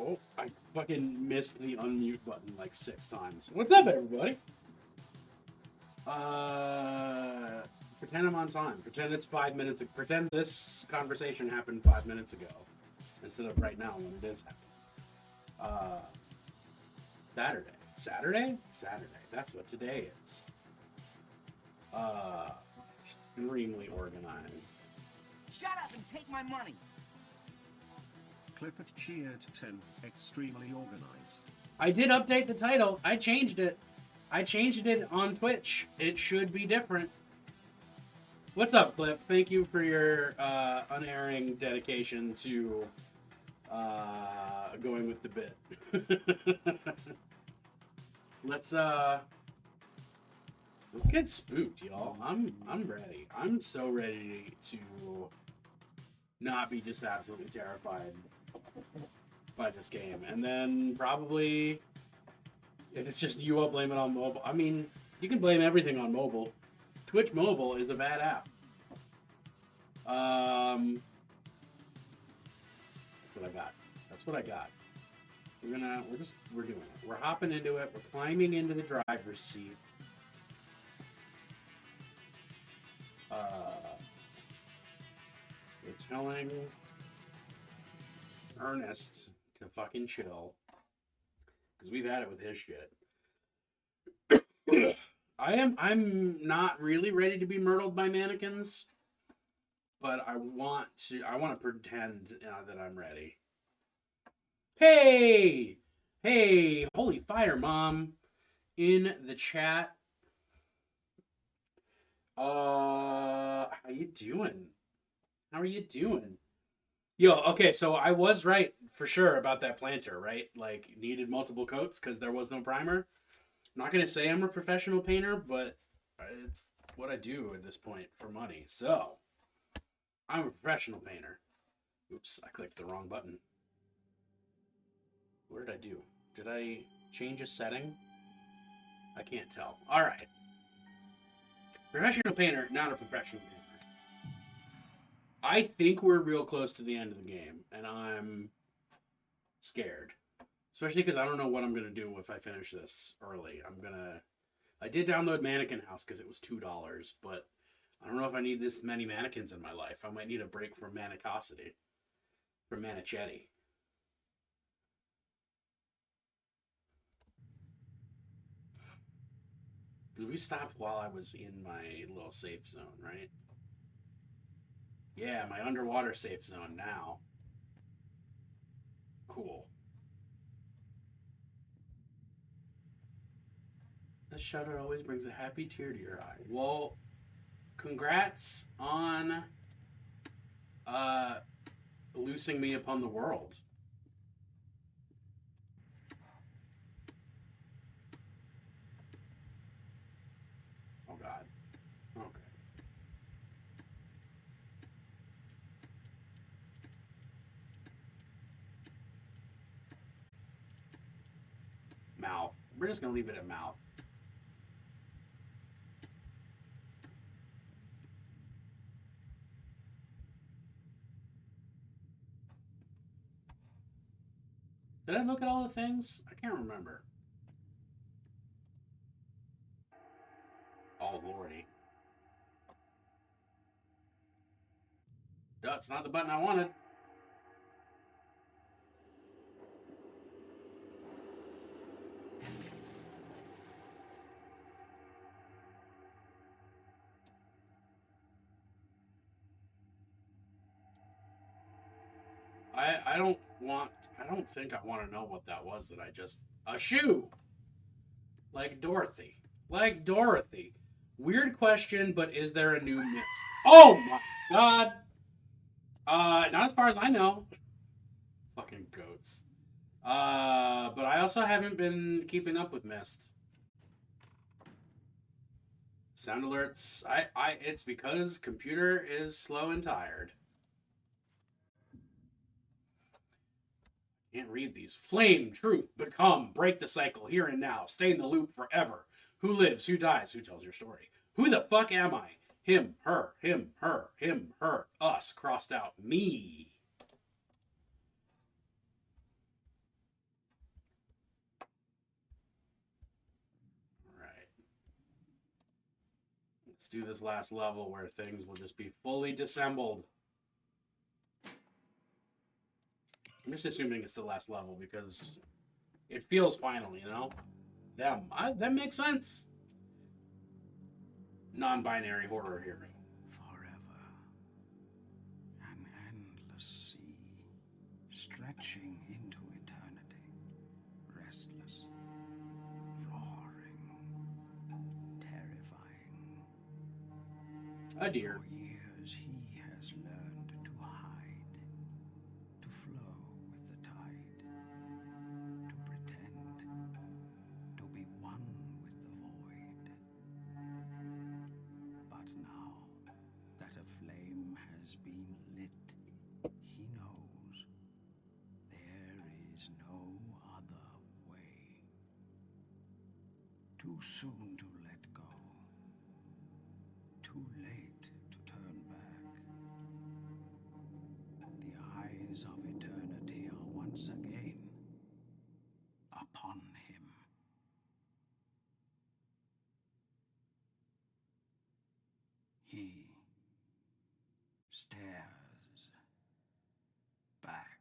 Oh, I fucking missed the unmute button like 6 times. What's up, everybody? Pretend I'm on time. Pretend it's 5 minutes. Pretend this conversation happened 5 minutes ago instead of right now when it is happening. Saturday. That's what today is. Extremely organized. Shut up and take my money. Clip at cheered 10, extremely organized. I did update the title. I changed it. I changed it on Twitch. It should be different. What's up, Clip? Thank you for your unerring dedication to going with the bit. Let's get spooked, y'all. I'm ready. I'm so ready to not be just absolutely terrified by this game. And then probably if it's just you, I'll blame it on mobile. I mean, you can blame everything on mobile. Twitch Mobile is a bad app. That's what I got. We're doing it. We're hopping into it. We're climbing into the driver's seat. We're telling Ernest to fucking chill. Because we've had it with his shit. I'm not really ready to be murdered by mannequins, but I want to pretend that I'm ready. Hey, holy fire, Mom, in the chat. How you doing? How are you doing? Yo, okay, so I was right for sure about that planter, right? Like, needed multiple coats because there was no primer. I'm not going to say I'm a professional painter, but it's what I do at this point for money. So, I'm a professional painter. Oops, I clicked the wrong button. What did I do? Did I change a setting? I can't tell. All right. Professional painter, not a professional painter. I think we're real close to the end of the game, and I'm scared. Especially because I don't know what I'm going to do if I finish this early. I did download Mannequin House because it was $2, but I don't know if I need this many mannequins in my life. I might need a break from manicosity. From manichetti. Because we stopped while I was in my little safe zone, right? Yeah, my underwater safe zone now. Cool. This shout-out always brings a happy tear to your eye. Well, congrats on loosing me upon the world. Oh, God. Okay. Mouth. We're just going to leave it at mouth. Did I look at all the things? I can't remember. Oh, lordy. That's not the button I wanted. I don't think I want to know what that was that I just... A shoe! Like Dorothy. Weird question, but is there a new Myst? Oh my God! Not as far as I know. Fucking goats. But I also haven't been keeping up with Myst. Sound alerts. It's because computer is slow and tired. Can't read these. Flame, truth, become, break the cycle, here and now, stay in the loop forever. Who lives, who dies, who tells your story? Who the fuck am I? Him, her, us, crossed out, me. Let's do this last level where things will just be fully disassembled. I'm just assuming it's the last level because it feels final, you know? That makes sense. Non-binary horror hero. Forever. An endless sea, stretching into eternity. Restless, roaring, terrifying. Oh dear. For years he has learned to hide, to flow with the tide, to pretend, to be one with the void. But now that a flame has been lit, he knows there is no other way. Too soon to let go. Too late to turn back. The eyes of eternity are once again upon him. He stares back.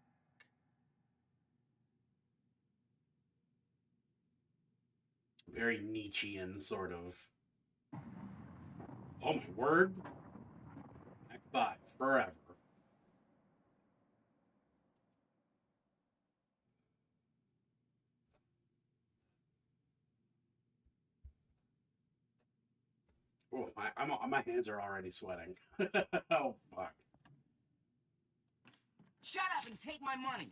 Very Nietzschean, sort of. Oh my word. Act 5, forever. Oh, my hands are already sweating. Oh, fuck. Shut up and take my money.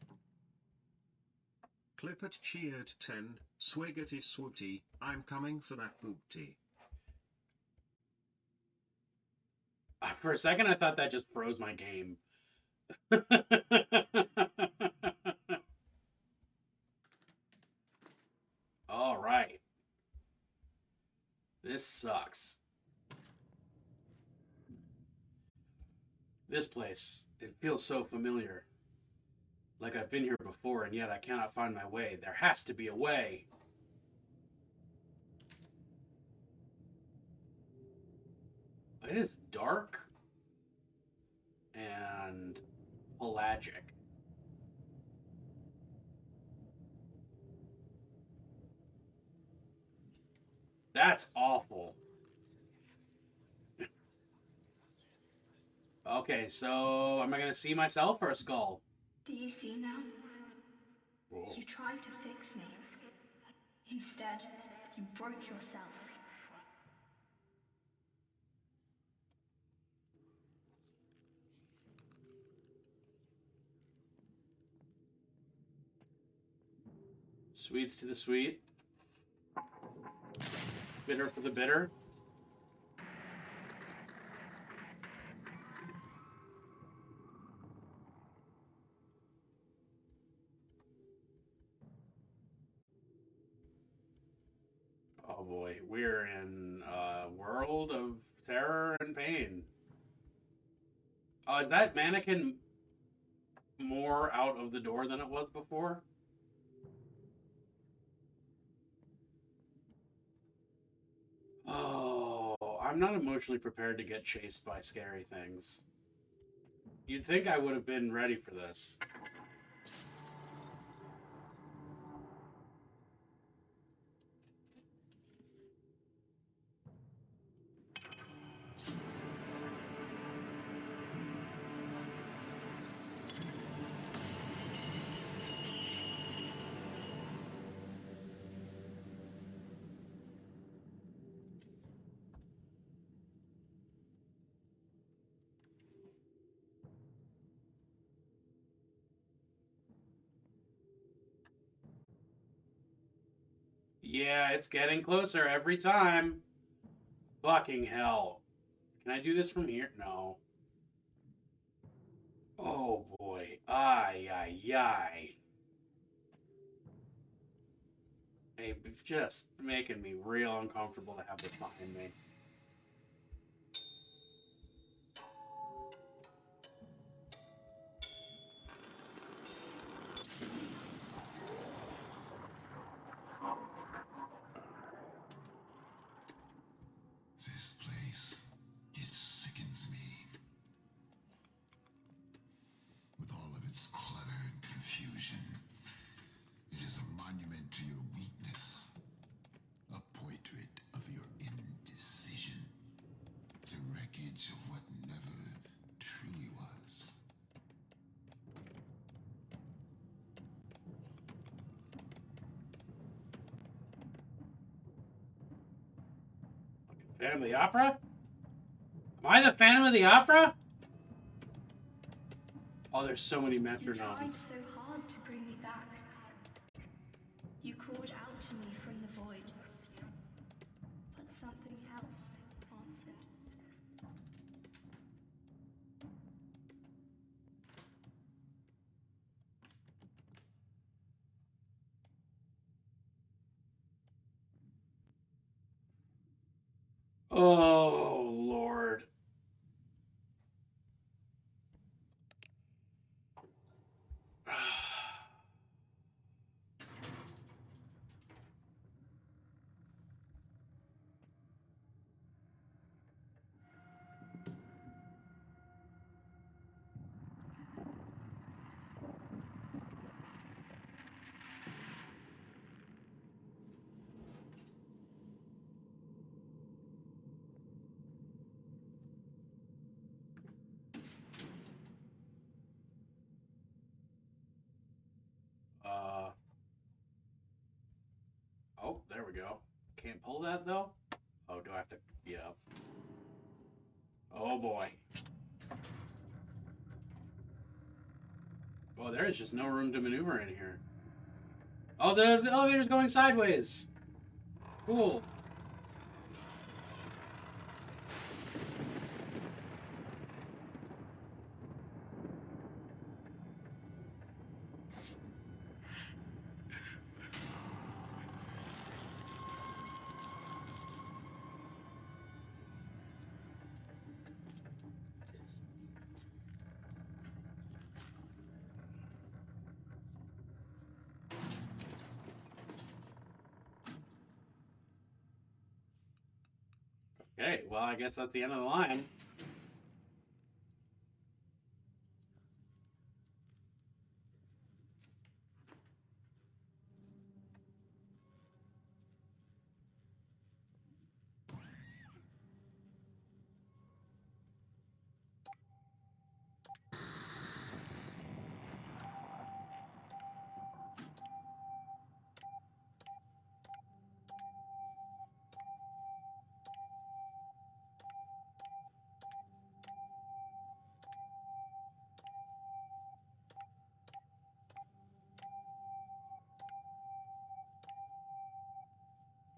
Clip at cheered 10, swiggity swooty, I'm coming for that booty. For a second, I thought that just froze my game. All right. This sucks. This place, it feels so familiar. Like I've been here before, and yet I cannot find my way. There has to be a way. It is dark and pelagic. That's awful. Okay, so am I gonna see myself or a skull? Do you see now? Whoa. You tried to fix me. Instead, you broke yourself. Sweets to the sweet. Bitter for the bitter. Oh boy, we're in a world of terror and pain. Oh, is that mannequin more out of the door than it was before? Oh, I'm not emotionally prepared to get chased by scary things. You'd think I would have been ready for this. Yeah, it's getting closer every time. Fucking hell. Can I do this from here? No. Oh boy. Ay, ay, ay. Hey, it's just making me real uncomfortable to have this behind me. This place Phantom of the Opera? Am I the Phantom of the Opera? Oh, there's so many You tried metronomes. so hard to bring me back. You called out to me from the void. But something else answered. Oh, Lord. Oh, there we go. Can't pull that, though? Oh, do I have to... Yeah. Oh, boy. Well, there is just no room to maneuver in here. Oh, the elevator's going sideways. Cool. Okay, well, I guess that's the end of the line.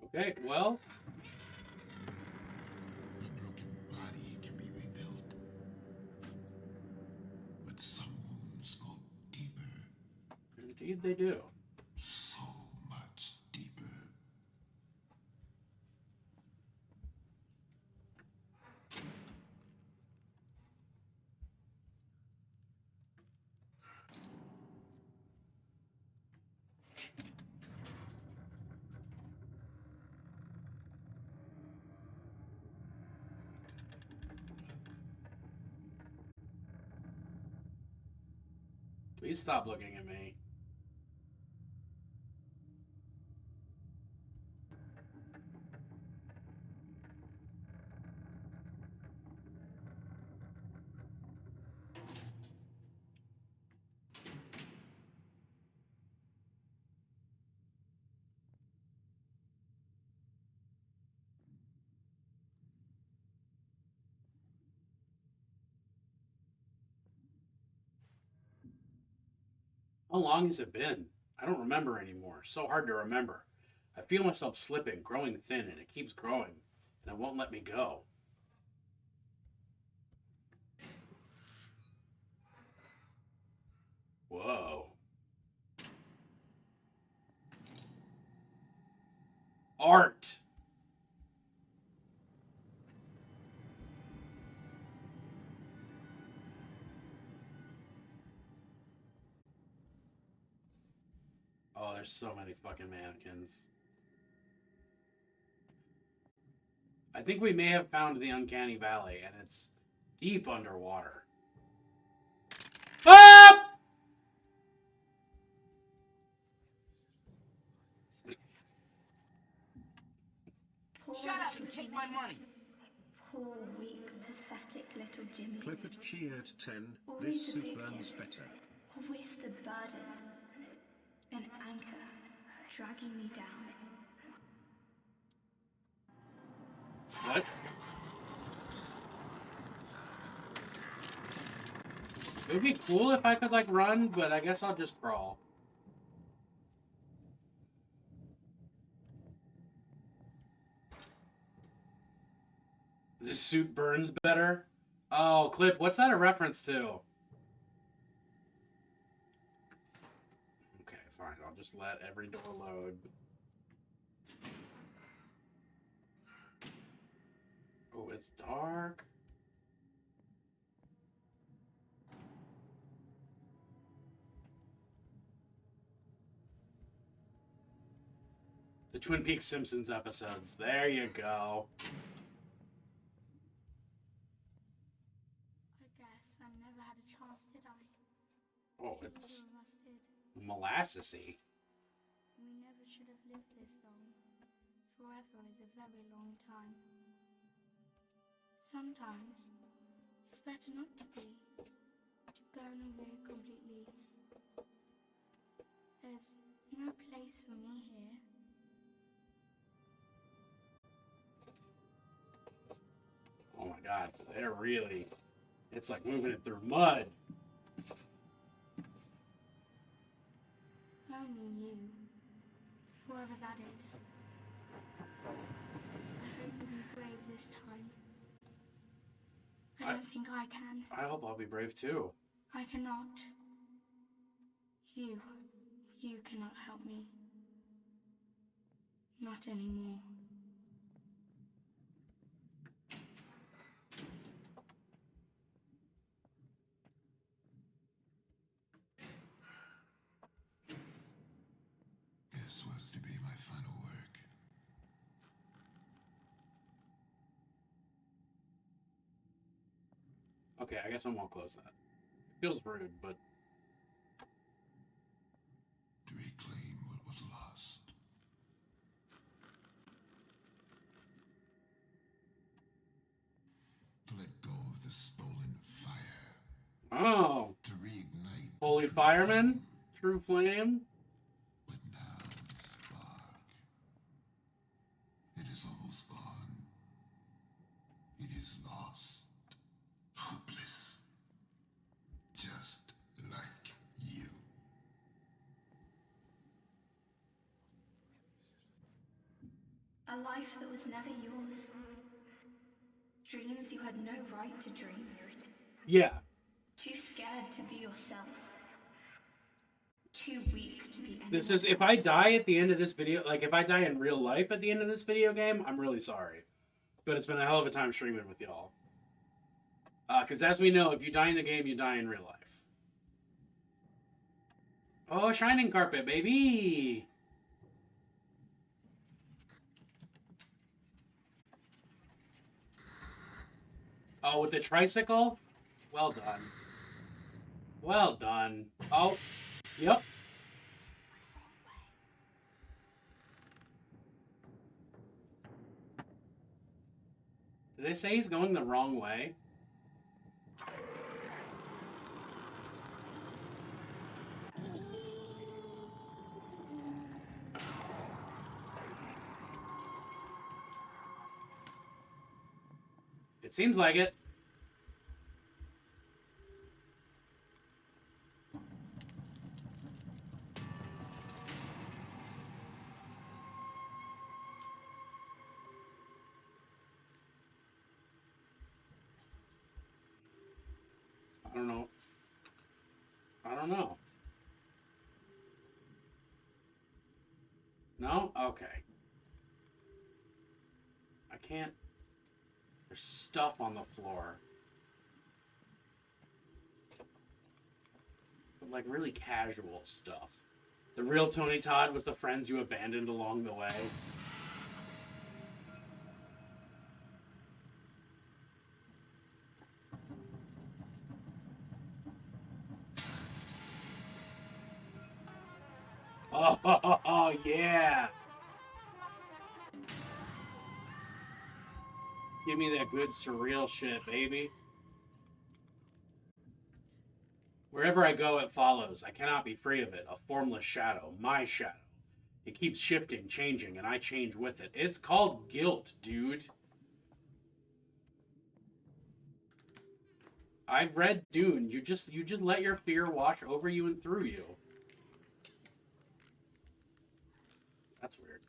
Okay, well... A broken body can be rebuilt, but some wounds go deeper, Indeed they do. so much deeper. Please stop looking at me. How long has it been? I don't remember anymore. So hard to remember. I feel myself slipping, growing thin, and it keeps growing, and it won't let me go. Whoa. Art! Oh, there's so many fucking mannequins. I think we may have found the Uncanny Valley, and it's deep underwater. Ah! Poor Shut up little and take Jimmy. my money. Poor, weak, pathetic little Jimmy. Clippert cheered 10. Always This the soup victim. burns better. Always the burden. An anchor dragging me down. What? It would be cool if I could, like, run, but I guess I'll just crawl. This suit burns better? Oh, Clip, what's that a reference to? Okay, fine. I'll just let every door load. Oh, it's dark. The Twin Peaks Simpsons episodes. There you go. I guess I never had a chance, did I? Oh, it's All of us did. molassesy. We never should have lived this long. Forever is a very long time. Sometimes it's better not to be, to burn away completely. There's no place for me here. Oh my god, they're really... It's like moving it through mud. Only you, whoever that is. I hope you'll be brave this time. I don't think I can. I hope I'll be brave too. I cannot. You cannot help me. Not anymore. This was to be my final work. Okay, I guess I won't close that. It feels rude, but... To reclaim what was lost. To let go of the stolen fire. Oh! To reignite the Holy true Fireman? flame. True Flame? But now the spark. It is almost gone. It is lost. Hopeless. Just like you. A life that was never yours. Dreams you had no right to dream. Yeah. Too scared to be yourself. Too weak to be anyone This is... If I die at the end of this video... Like, if I die in real life at the end of this video game, I'm really sorry. But it's been a hell of a time streaming with y'all. Because as we know, if you die in the game, you die in real life. Oh, Shining Carpet, baby! Oh, with the tricycle? Well done. Well done. Oh, yep. Did they say he's going the wrong way? It seems like it. I don't know. I don't know. No? Okay. I can't... There's stuff on the floor. But like really casual stuff. The real Tony Todd was the friends you abandoned along the way. Oh, yeah. Give me that good surreal shit, baby. Wherever I go, it follows. I cannot be free of it. A formless shadow. My shadow. It keeps shifting, changing, and I change with it. It's called guilt, dude. I've read Dune. You just let your fear wash over you and through you. That's weird.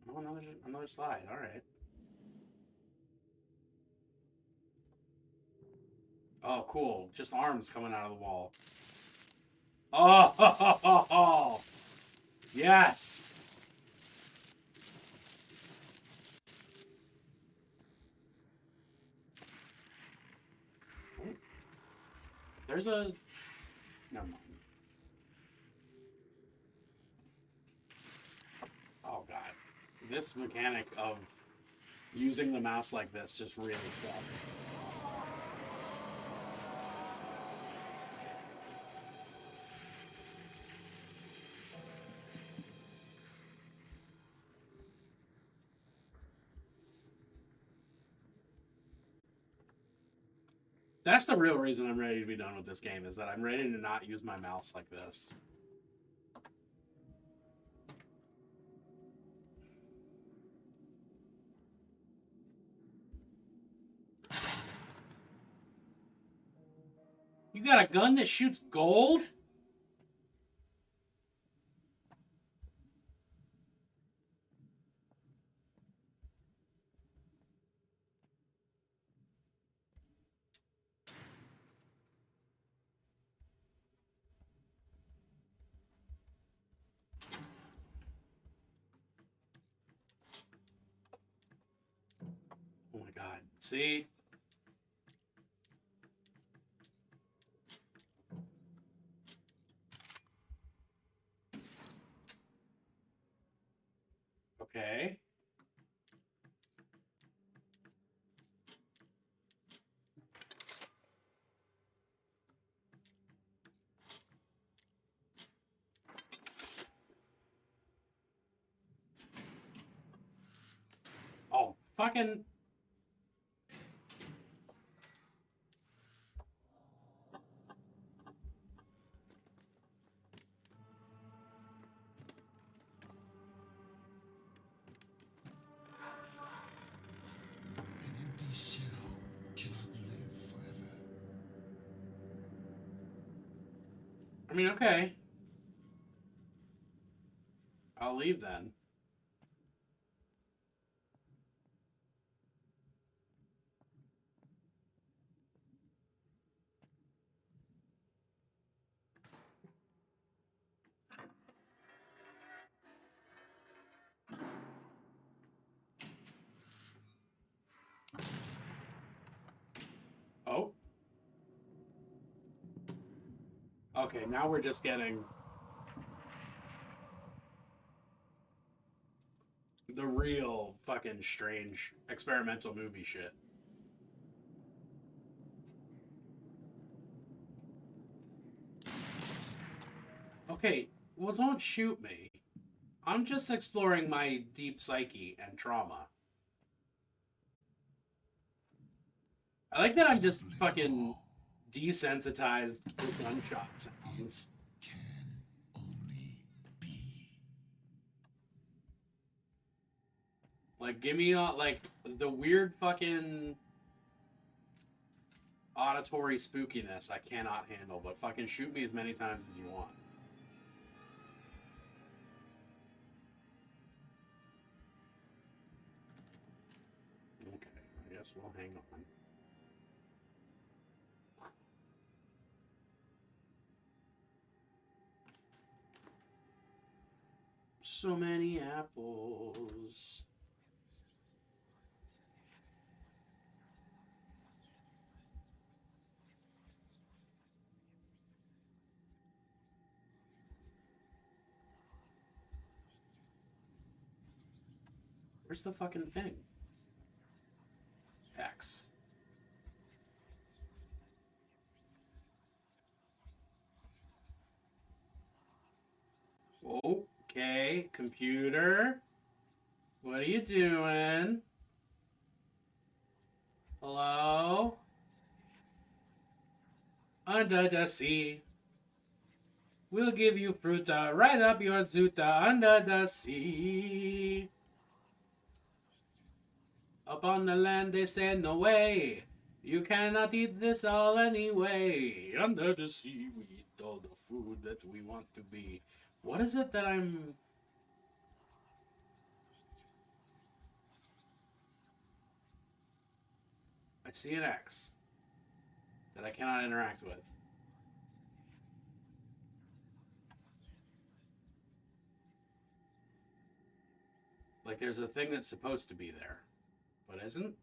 Oh, another slide. All right. Oh, cool. Just arms coming out of the wall. Oh, yes. There's a... Never mind. Oh, God. This mechanic of using the mouse like this just really sucks. That's the real reason I'm ready to be done with this game, is that I'm ready to not use my mouse like this. You got a gun that shoots gold? Oh my God. See? Okay. Oh, fucking... An empty shell cannot live forever. I mean, okay. I'll leave then. Oh. Okay, now we're just getting the real fucking strange experimental movie shit. Okay, well, don't shoot me. I'm just exploring my deep psyche and trauma. I like that I'm just fucking desensitized to gunshot sounds. Can only be. Like, give me like the weird fucking auditory spookiness I cannot handle, but fucking shoot me as many times as you want. Okay, I guess we'll hang on. So many apples. Where's the fucking thing? X. Okay, computer. What are you doing? Hello? Under the sea. We'll give you fruta right up your zuta under the sea. Up on the land they said no way. You cannot eat this all anyway. Under the sea we eat all the food that we want to be. What is it that I'm... I see an X that I cannot interact with. Like there's a thing that's supposed to be there, but isn't.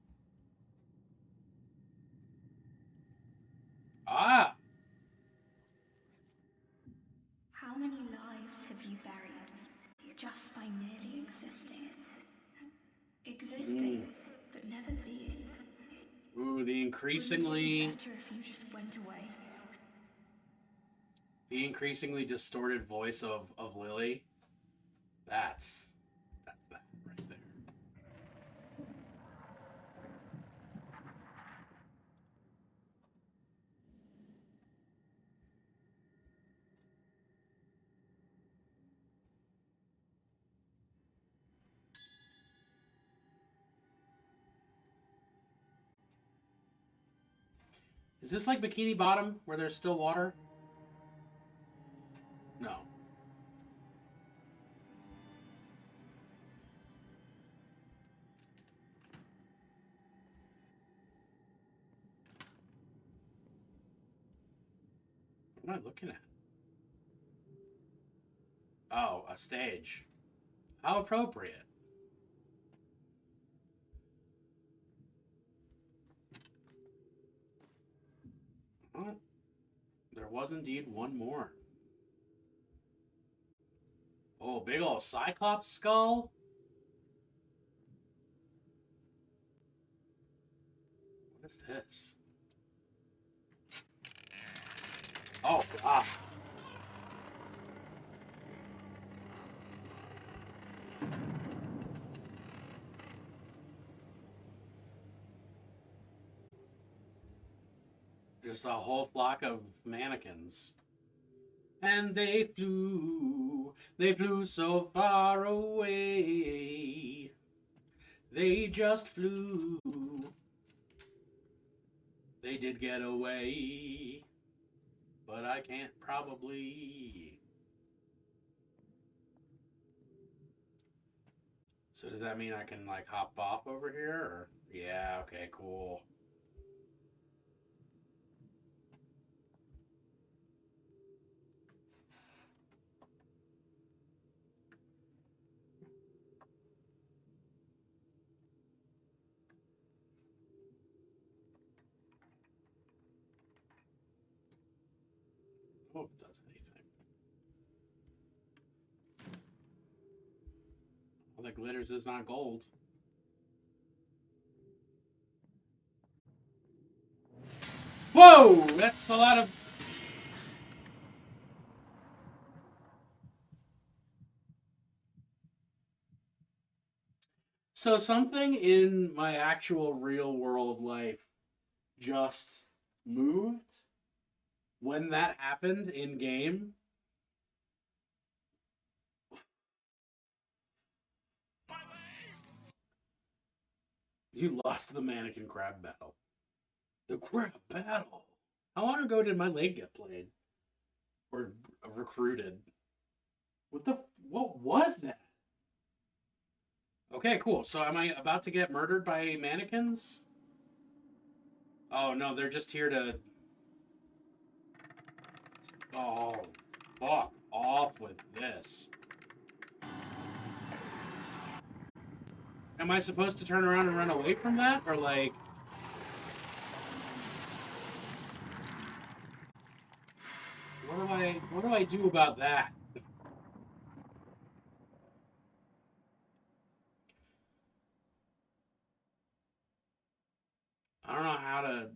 Ah! How many lives have you buried just by merely existing? Existing, but never being. Ooh, the Wouldn't it increasingly... be better if you just went away? The increasingly distorted voice of Lily. That's that right there. Is this like Bikini Bottom where there's still water? No. What am I looking at? Oh, a stage. How appropriate. What? There was indeed one more. Oh, big old Cyclops skull? What is this? Oh, God. Just a whole flock of mannequins. And they flew so far away. They just flew. They did get away. But I can't probably. So does that mean I can like hop off over here? Or... Yeah, okay, cool. Oh, it does anything. All that glitters is not gold. Whoa! That's a lot of... So something in my actual real world life just moved when that happened in game. You lost the mannequin crab battle. The crab battle. How long ago did my leg get played? Or recruited? What was that? Okay, cool. So am I about to get murdered by mannequins? Oh, no, they're just here to... Oh, fuck off with this. Am I supposed to turn around and run away from that? Or, like... What do I do about that? I don't know how to...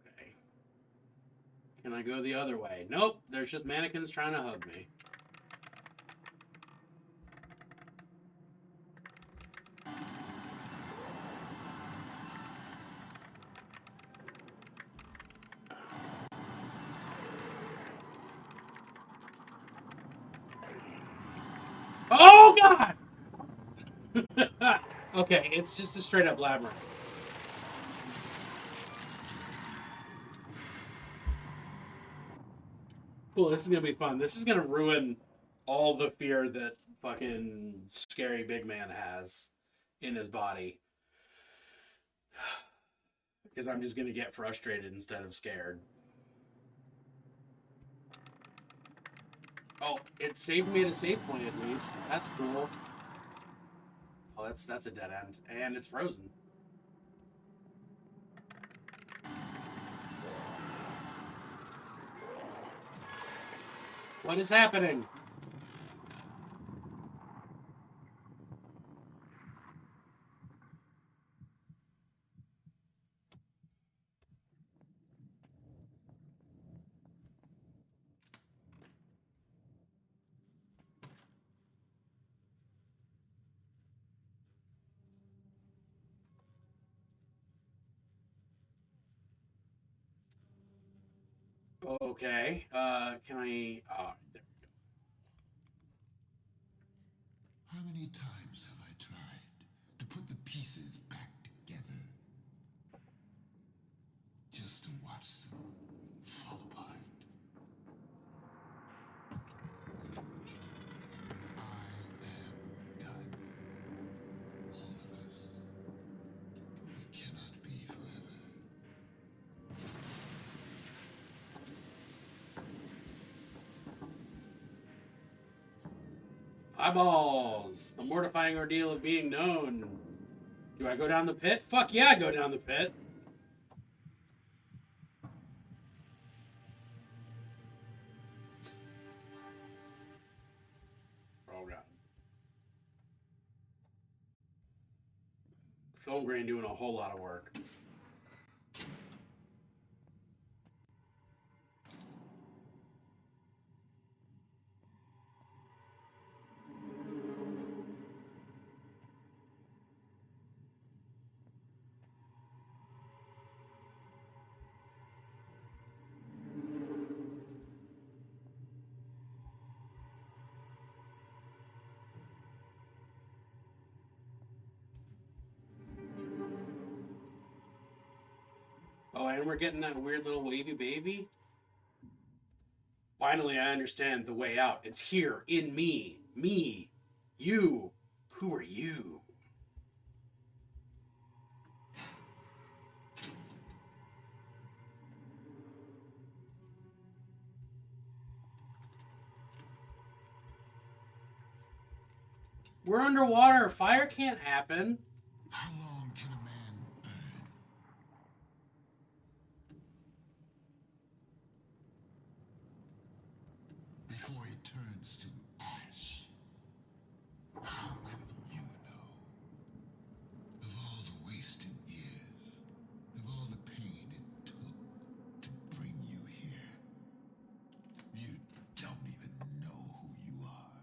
Okay. Can I go the other way? Nope, there's just mannequins trying to hug me. Oh, God! Okay, it's just a straight up labyrinth. Cool, this is gonna be fun. This is gonna ruin all the fear that fucking scary big man has in his body. Because I'm just gonna get frustrated instead of scared. Oh, it saved me at a save point at least. That's cool. Oh, that's a dead end. And it's frozen. What is happening? Okay. Can I? Oh, there we go. How many times have I tried to put the pieces back together just to watch them fall apart? I am done. All of us. We cannot be forever. Eyeballs. The mortifying ordeal of being known. Do I go down the pit? Fuck yeah, I go down the pit. Oh god. Film grain doing a whole lot of work. Oh, and we're getting that weird little wavy baby. Finally, I understand the way out. It's here, in me. Me. You. Who are you? We're underwater. Fire can't happen. How long can a man burn? Before he turns to ash. How could you know? Of all the wasted years, of all the pain it took to bring you here, you don't even know who you are.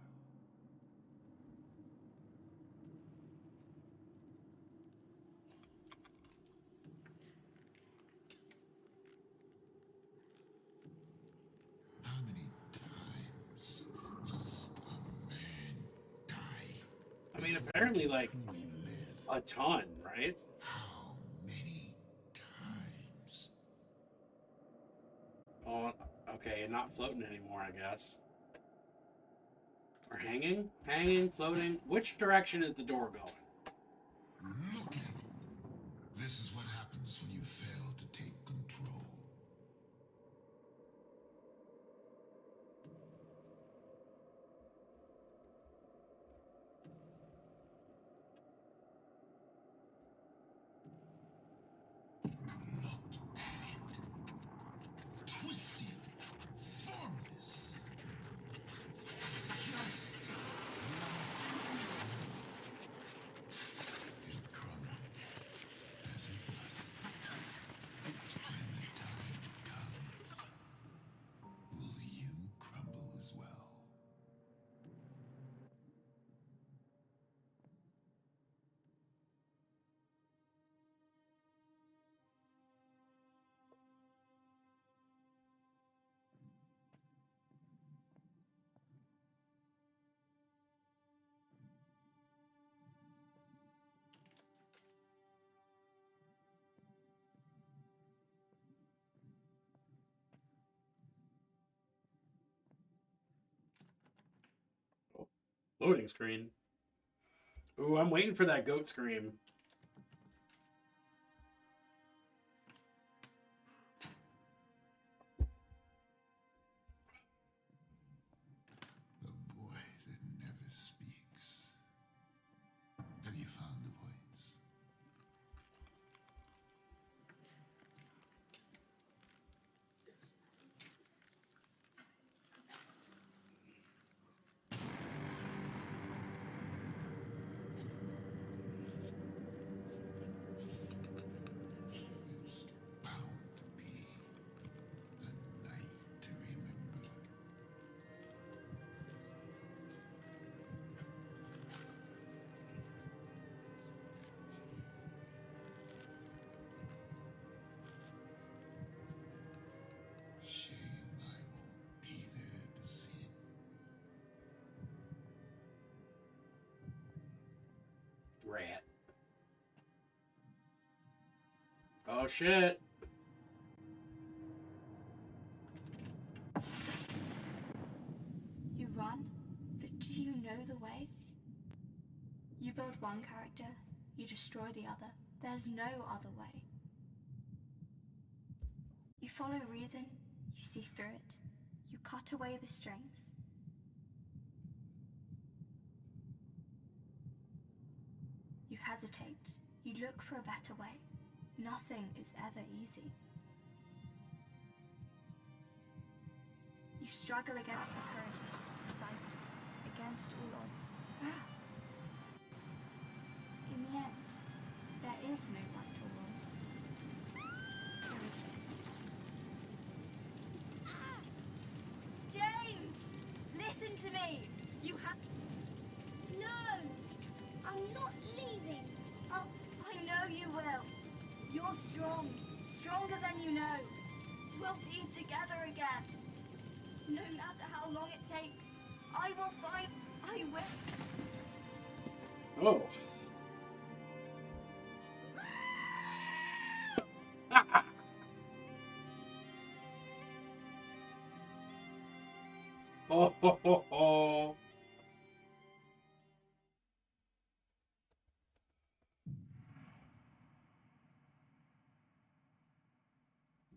How many times must a man die? I mean, apparently, like, Truly live. a ton, right? How many times? Oh, okay, and not floating anymore, I guess. Or hanging? Hanging, floating. Which direction is the door going? Look at it. This is what happens when you fail to take control. Look at it. Twisted, formless. Just it crumbles as it must. When the time comes, will you crumble as well? Loading screen. Ooh, I'm waiting for that goat scream. The boy that never speaks. Have you found the voice? It's bound to be a night to remember. Shame I won't be there to see it. Rat. Oh shit. You run, but do you know the way? You build one character, you destroy the other. There's no other way. You follow reason, you see through it. You cut away the strings. You hesitate. You look for a better way. Nothing is ever easy. You struggle against the current. You fight against all odds. In the end, there is no right or wrong. There is fate. James! Listen to me! You have to... No! I'm not leaving. Oh, I know you will. You're strong. Stronger than you know. We'll be together again. No matter how long it takes, I will find... I will... Oh. Oh, ho, ho, ho.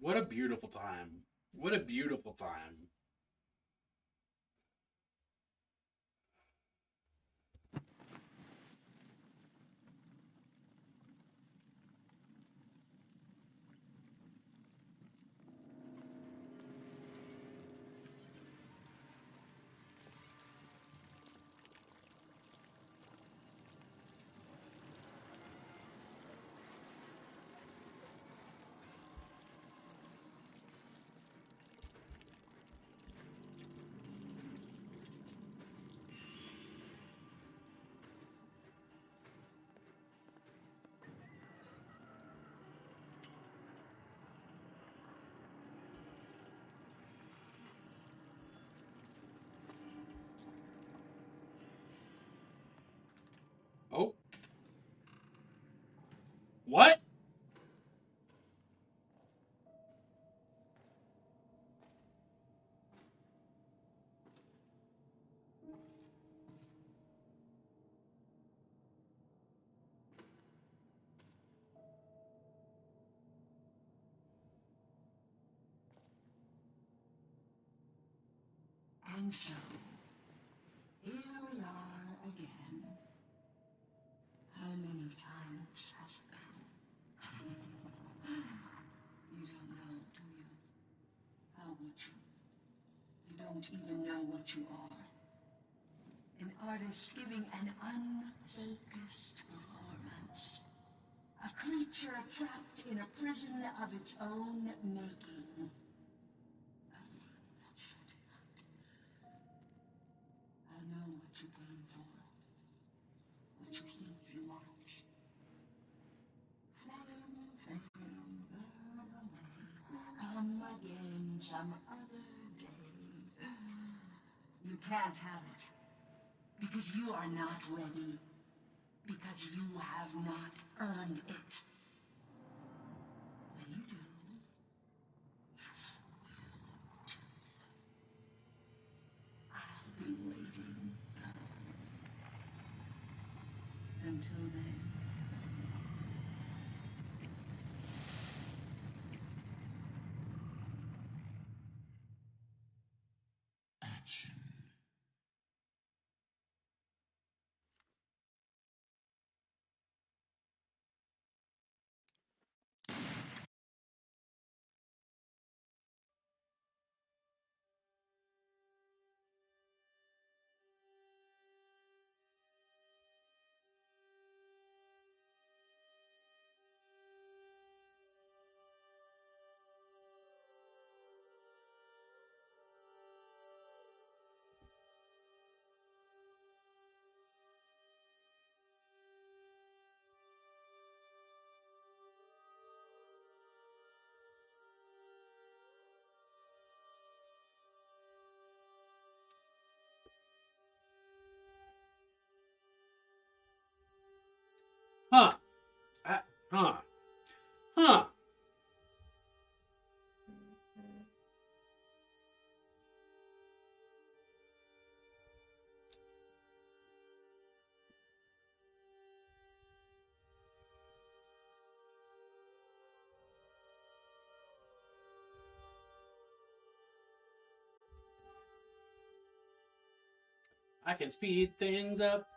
What a beautiful time. What a beautiful time. Oh. What? And so, here we are again. How many times has it been? You don't know, do you? How would you? You don't even know what you are. An artist giving an unfocused performance. A creature trapped in a prison of its own making. A thing that should not. I know what you came for. What you think you want. Flame, flame, burn away. Come again some other day. You can't have it. Because you are not ready. Because you have not earned it. When you do, yes, I'll be waiting. Until then. Action. Huh. Huh. Huh. I can speed things up.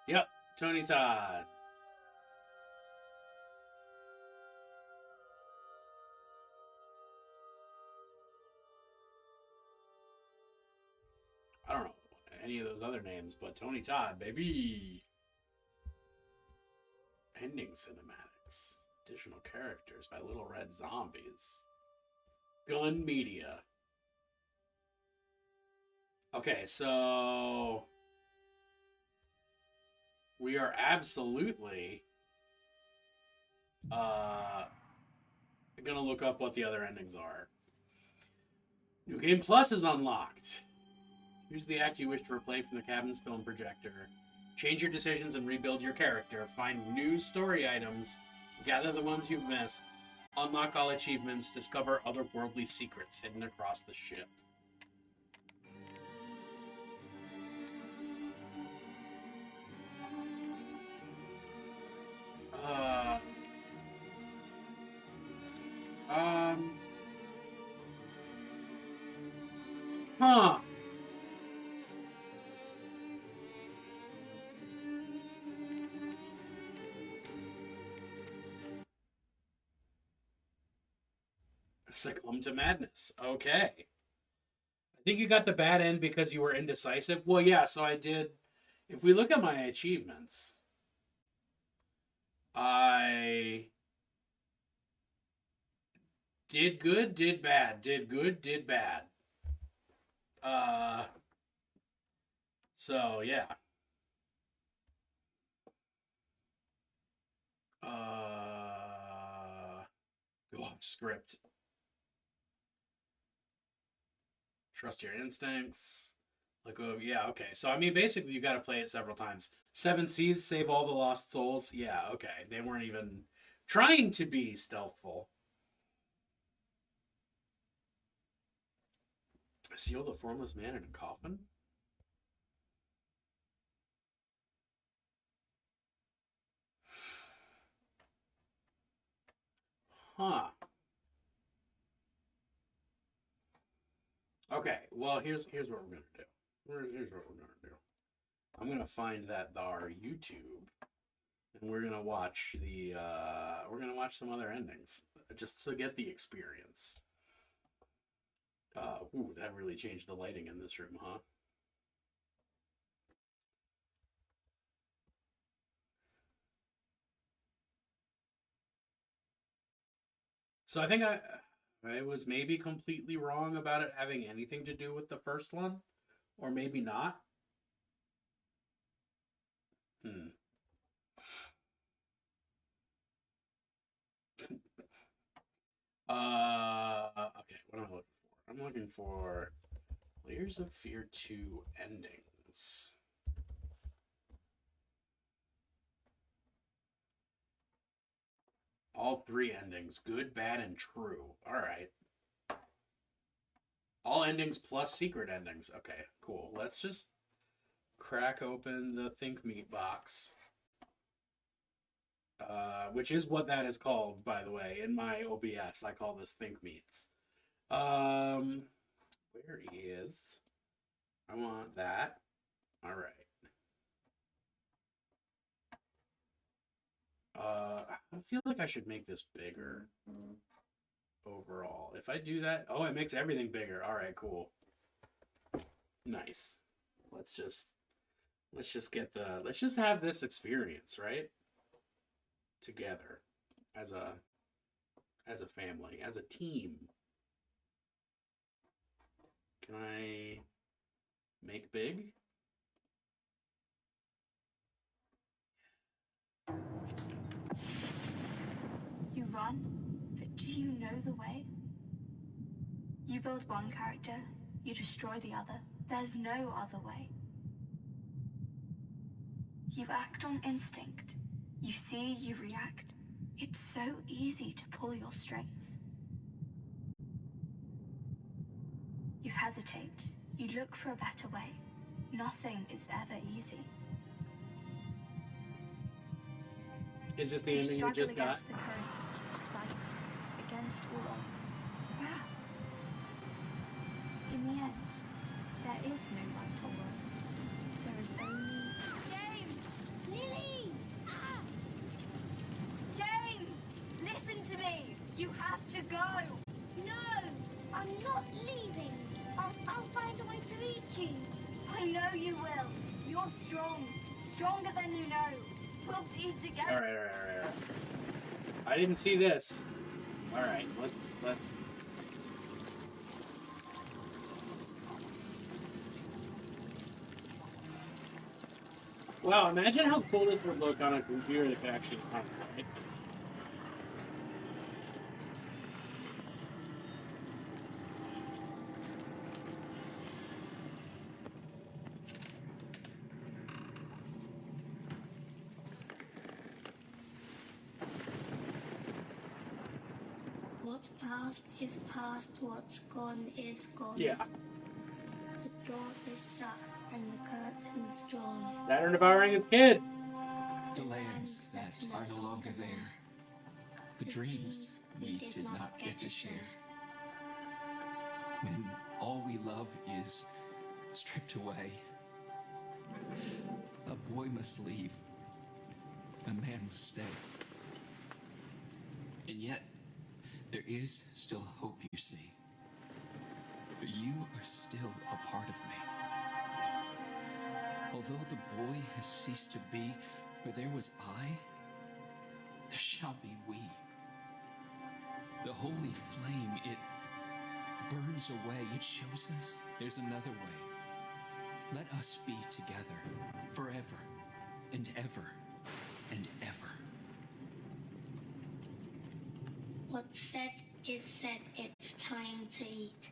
Yep, Tony Todd. I don't know any of those other names, but Tony Todd, baby. Ending cinematics. Additional characters by Little Red Zombies. Gun Media. Okay, so we are absolutely gonna look up what the other endings are. New Game Plus is unlocked. Choose the act you wish to replay from the cabin's film projector. Change your decisions and rebuild your character. Find new story items. Gather the ones you've missed. Unlock all achievements. Discover otherworldly secrets hidden across the ship. Huh. Succumb to Madness. Okay. I think you got the bad end because you were indecisive. Well, yeah, so I did. If we look at my achievements, I did good, did bad, did good, did bad. So yeah. Go off script. Trust your instincts. Like, oh, yeah, okay. So, I mean, basically, you got to play it several times. Seven Seas, save all the lost souls. Yeah, okay. They weren't even trying to be stealthful. Seal the formless man in a coffin? Huh. Okay, well, here's what we're going to do. Here's what we're going to do. I'm going to find our YouTube, and we're going to watch some other endings, just to get the experience. Ooh, that really changed the lighting in this room, huh? So I think I was maybe completely wrong about it having anything to do with the first one, or maybe not. Okay, what am I looking for? I'm looking for Layers of Fear 2 endings. All three endings. Good, bad, and true. Alright. All endings plus secret endings. Okay, cool. Let's just crack open the Think Meat box. which is what that is called, by the way. In my OBS, I call this Think Meats. Where is? I want that. All right. I feel like I should make this bigger overall. If I do that, oh, it makes everything bigger. All right, cool. Nice. Let's just have this experience, right? Together as a family, as a team. Can I make big? You run, but do you know the way? You build one character, you destroy the other. There's no other way. You act on instinct. You see, you react. It's so easy to pull your strings. You hesitate. You look for a better way. Nothing is ever easy. Is this the You ending we struggle just got? against the current, fight against all odds. Wow. In the end, there is no right or wrong. There is only James! Lily! Ah! James! Listen to me! You have to go! No! I'm not leaving. I'll find a way to reach you. I know you will. You're strong. Stronger than you know. We'll be together. All right. I didn't see this. All right, let's. Wow, imagine how cool this would look on a computer that could actually hunt, right? What's past is past, what's gone is gone. Yeah. The door is shut and the curtain's drawn. Saturn devouring his kid. The lands that are no longer there. The dreams we did not get to share. When all we love is stripped away. A boy must leave. A man must stay. And yet, there is still hope, you see. You are still a part of me. Although the boy has ceased to be, where there was I, there shall be we. The holy flame, it burns away. It shows us there's another way. Let us be together forever and ever and ever. What's said is said, it's time to eat.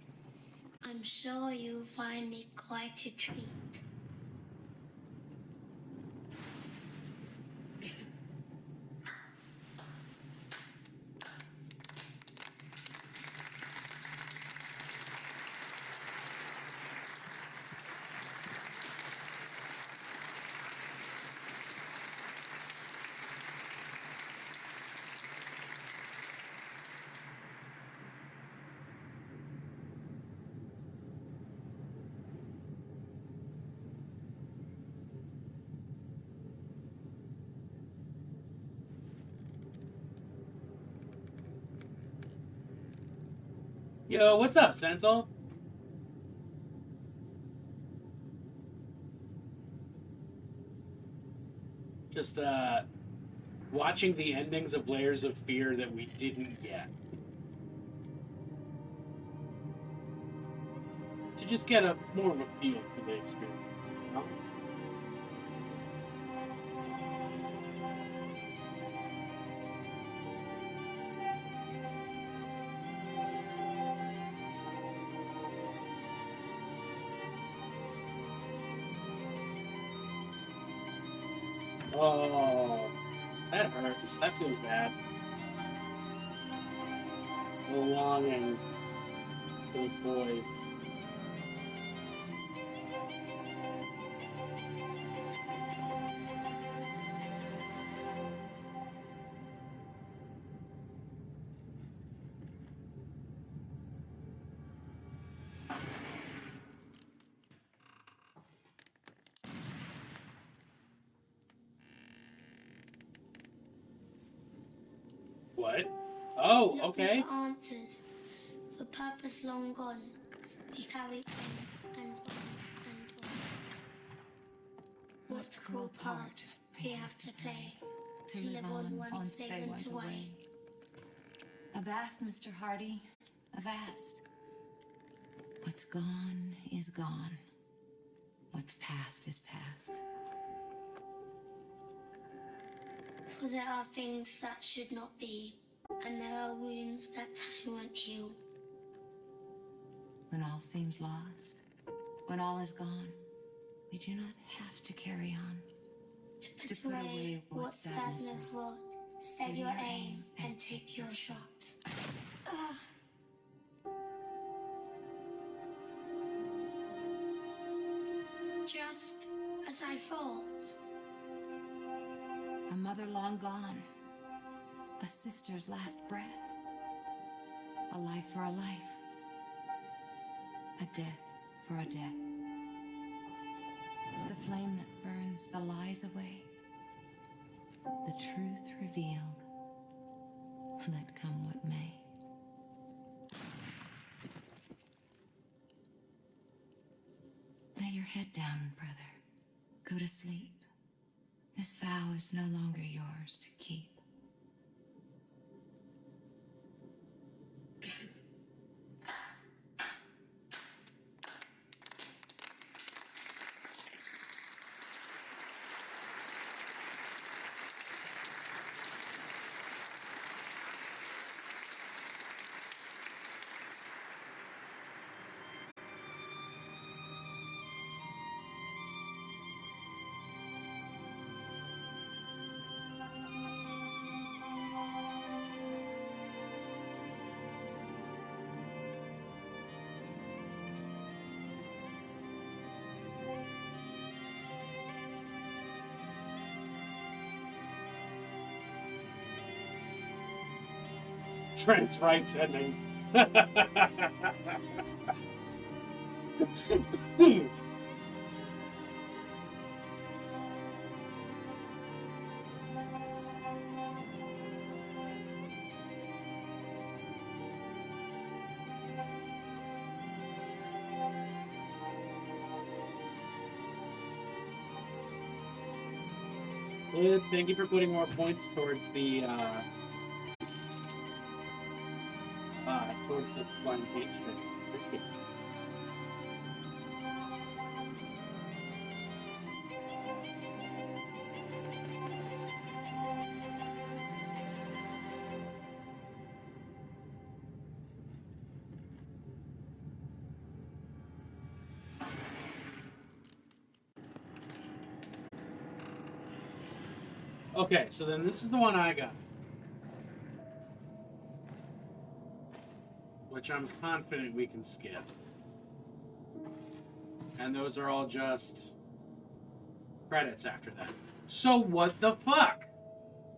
I'm sure you'll find me quite a treat. Yo, what's up, Sentinel? Just, watching the endings of Layers of Fear that we didn't get. To just get a more of a feel for the experience, you know? Oh, that hurts. That feels bad. The longing for the boys. Oh, Looking okay. for answers, for purpose long gone, we carry on and on and on. What cruel part we have to play to live on once they went away. Avast, Mr. Hardy, avast. What's gone is gone. What's past is past. For there are things that should not be, and there are wounds that time won't heal. When all seems lost, when all is gone, we do not have to carry on. To put away what sadness wrought, steady your aim and take your shot. Just as I thought. A mother long gone, a sister's last breath, a life for a life, a death for a death. The flame that burns the lies away, the truth revealed, let come what may. Lay your head down, brother. Go to sleep. This vow is no longer yours to keep. Trent's rights ending. Thank you for putting more points towards the blind page thing. Appreciate it. Okay, so then this is the one I got, which I'm confident we can skip. And those are all just credits after that. So what the fuck?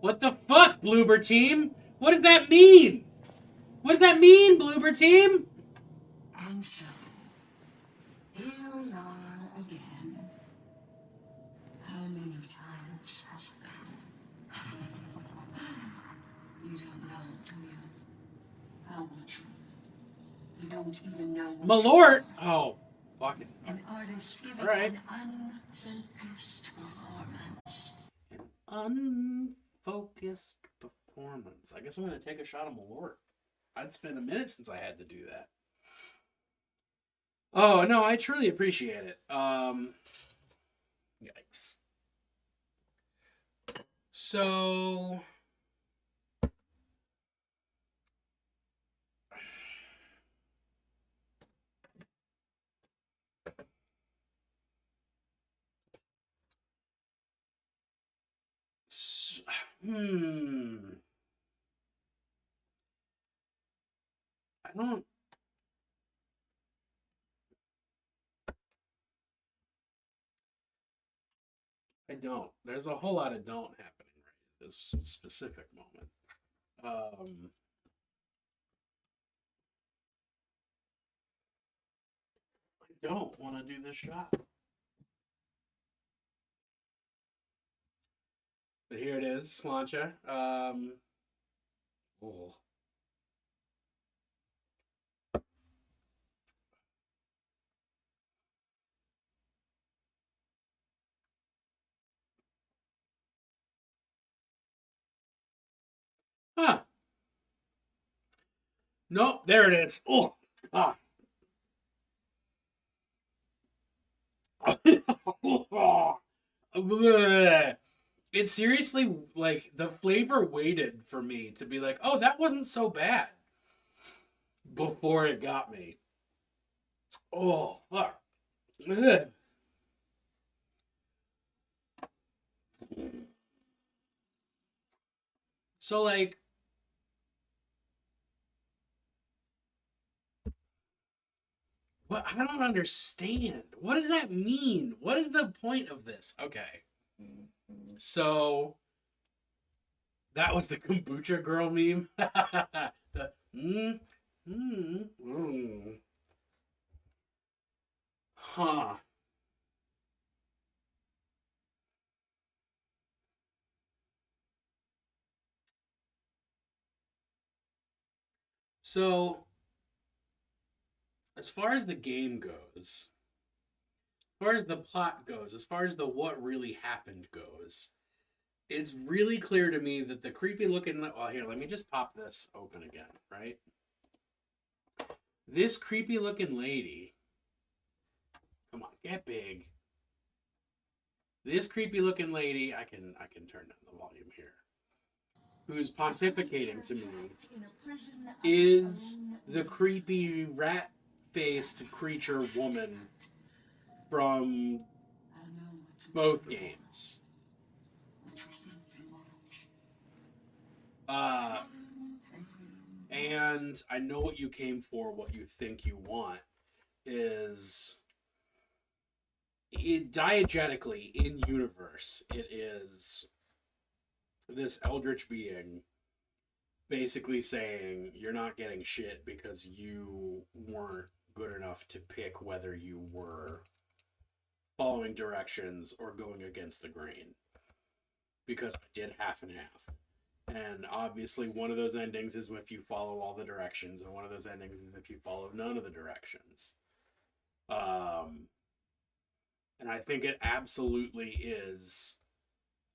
What the fuck, Bloober Team? What does that mean? What does that mean, Bloober Team? And so, here we are again. How many times has it been? You don't know, do you? How much? You don't even know what Malort? Oh, fuck it. an artist giving Alright. an unfocused performance. An unfocused performance. I guess I'm going to take a shot of Malort. I'd spent a minute since I had to do that. Oh, no, I truly appreciate it. Yikes. So... I don't... I don't. There's a whole lot of don't happening right at this specific moment. I don't want to do this shot. But here it is, Slancha. Oh. Huh. Nope, there it is. Oh, ah. It's seriously like the flavor waited for me to be like, oh, that wasn't so bad before it got me. Oh, fuck. Ugh. So, like, what? I don't understand. What does that mean? What is the point of this? Okay. So, that was the kombucha girl meme. The, Huh. So, as far as the game goes, as far as the plot goes, as far as the what really happened goes, it's really clear to me that the creepy looking. Well, here, let me just pop this open again, right? This creepy looking lady. Come on, get big. This creepy looking lady, I can turn down the volume here, who's pontificating to me, is the creepy rat-faced creature woman from both games. And I know what you came for, what you think you want, is it diegetically in universe, it is this eldritch being basically saying you're not getting shit because you weren't good enough to pick whether you were following directions or going against the grain. Because I did half and half. And obviously one of those endings is if you follow all the directions, and one of those endings is if you follow none of the directions. And I think it absolutely is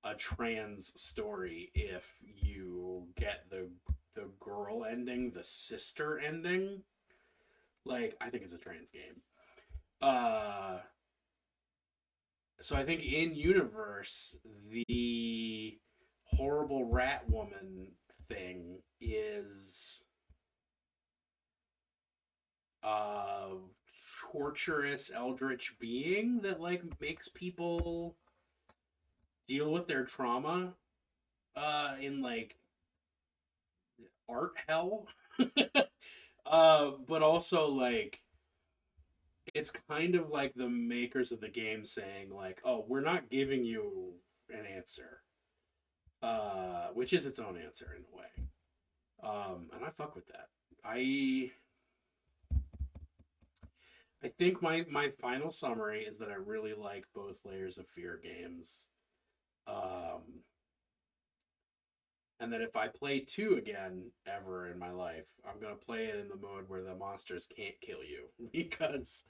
a trans story if you get the girl ending, the sister ending. Like, I think it's a trans game. So I think in universe, the horrible rat woman thing is a torturous eldritch being that like makes people deal with their trauma in like art hell. But also like it's kind of like the makers of the game saying like, oh, we're not giving you an answer, which is its own answer in a way. And I fuck with that. I think my final summary is that I really like both Layers of Fear games. And that if I play 2 again ever in my life, I'm going to play it in the mode where the monsters can't kill you. Because,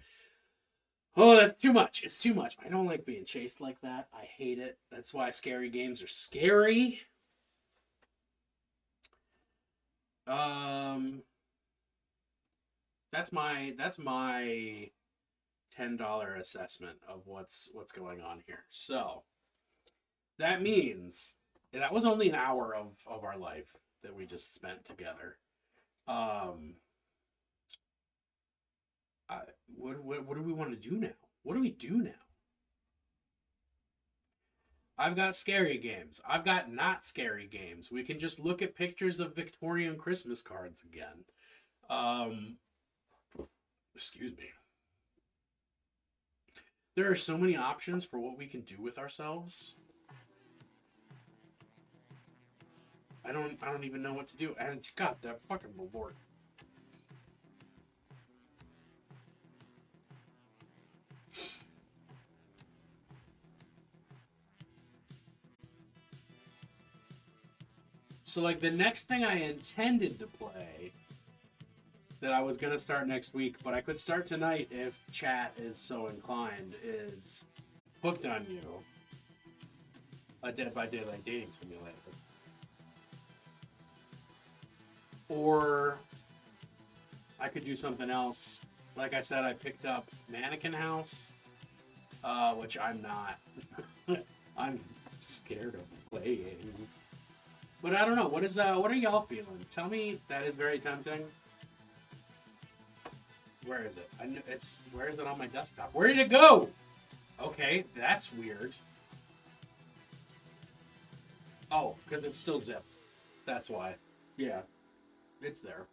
oh, that's too much. It's too much. I don't like being chased like that. I hate it. That's why scary games are scary. That's my $10 assessment of what's going on here. So, that means that was only an hour of our life that we just spent together. What do we want to do now? What do we do now? I've got scary games. I've got not scary games. We can just look at pictures of Victorian Christmas cards again. Excuse me. There are so many options for what we can do with ourselves. I don't even know what to do. And God, that fucking Lord. So like the next thing I intended to play that I was gonna start next week, but I could start tonight if chat is so inclined, is Hooked on You, a Dead by Daylight dating simulator. Or I could do something else. Like I said, I picked up Mannequin House, which I'm not. I'm scared of playing. But I don't know. What are y'all feeling? Tell me. That is very tempting. Where is it? Where is it on my desktop? Where did it go? Okay, that's weird. Oh, because it's still zipped. That's why. Yeah, it's there.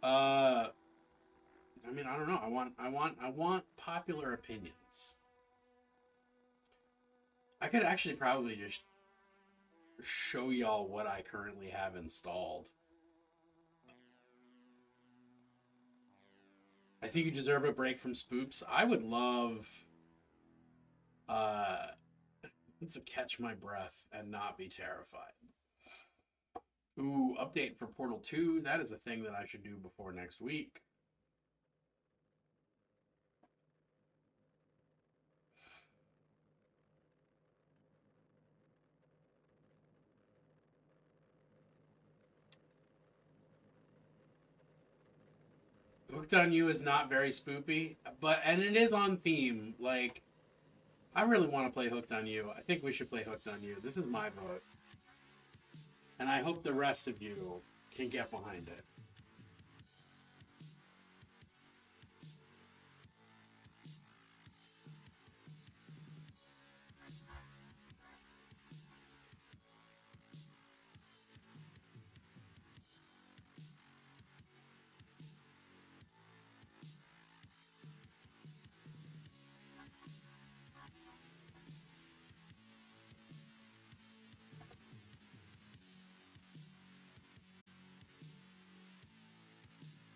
I mean, I don't know. I want popular opinions. I could actually probably just show y'all what I currently have installed. I think you deserve a break from spoops. I would love to catch my breath and not be terrified. Ooh, update for Portal 2. That is a thing that I should do before next week. Hooked on You is not very spoopy, and it is on theme. Like, I really want to play Hooked on You. I think we should play Hooked on You. This is my vote. And I hope the rest of you can get behind it.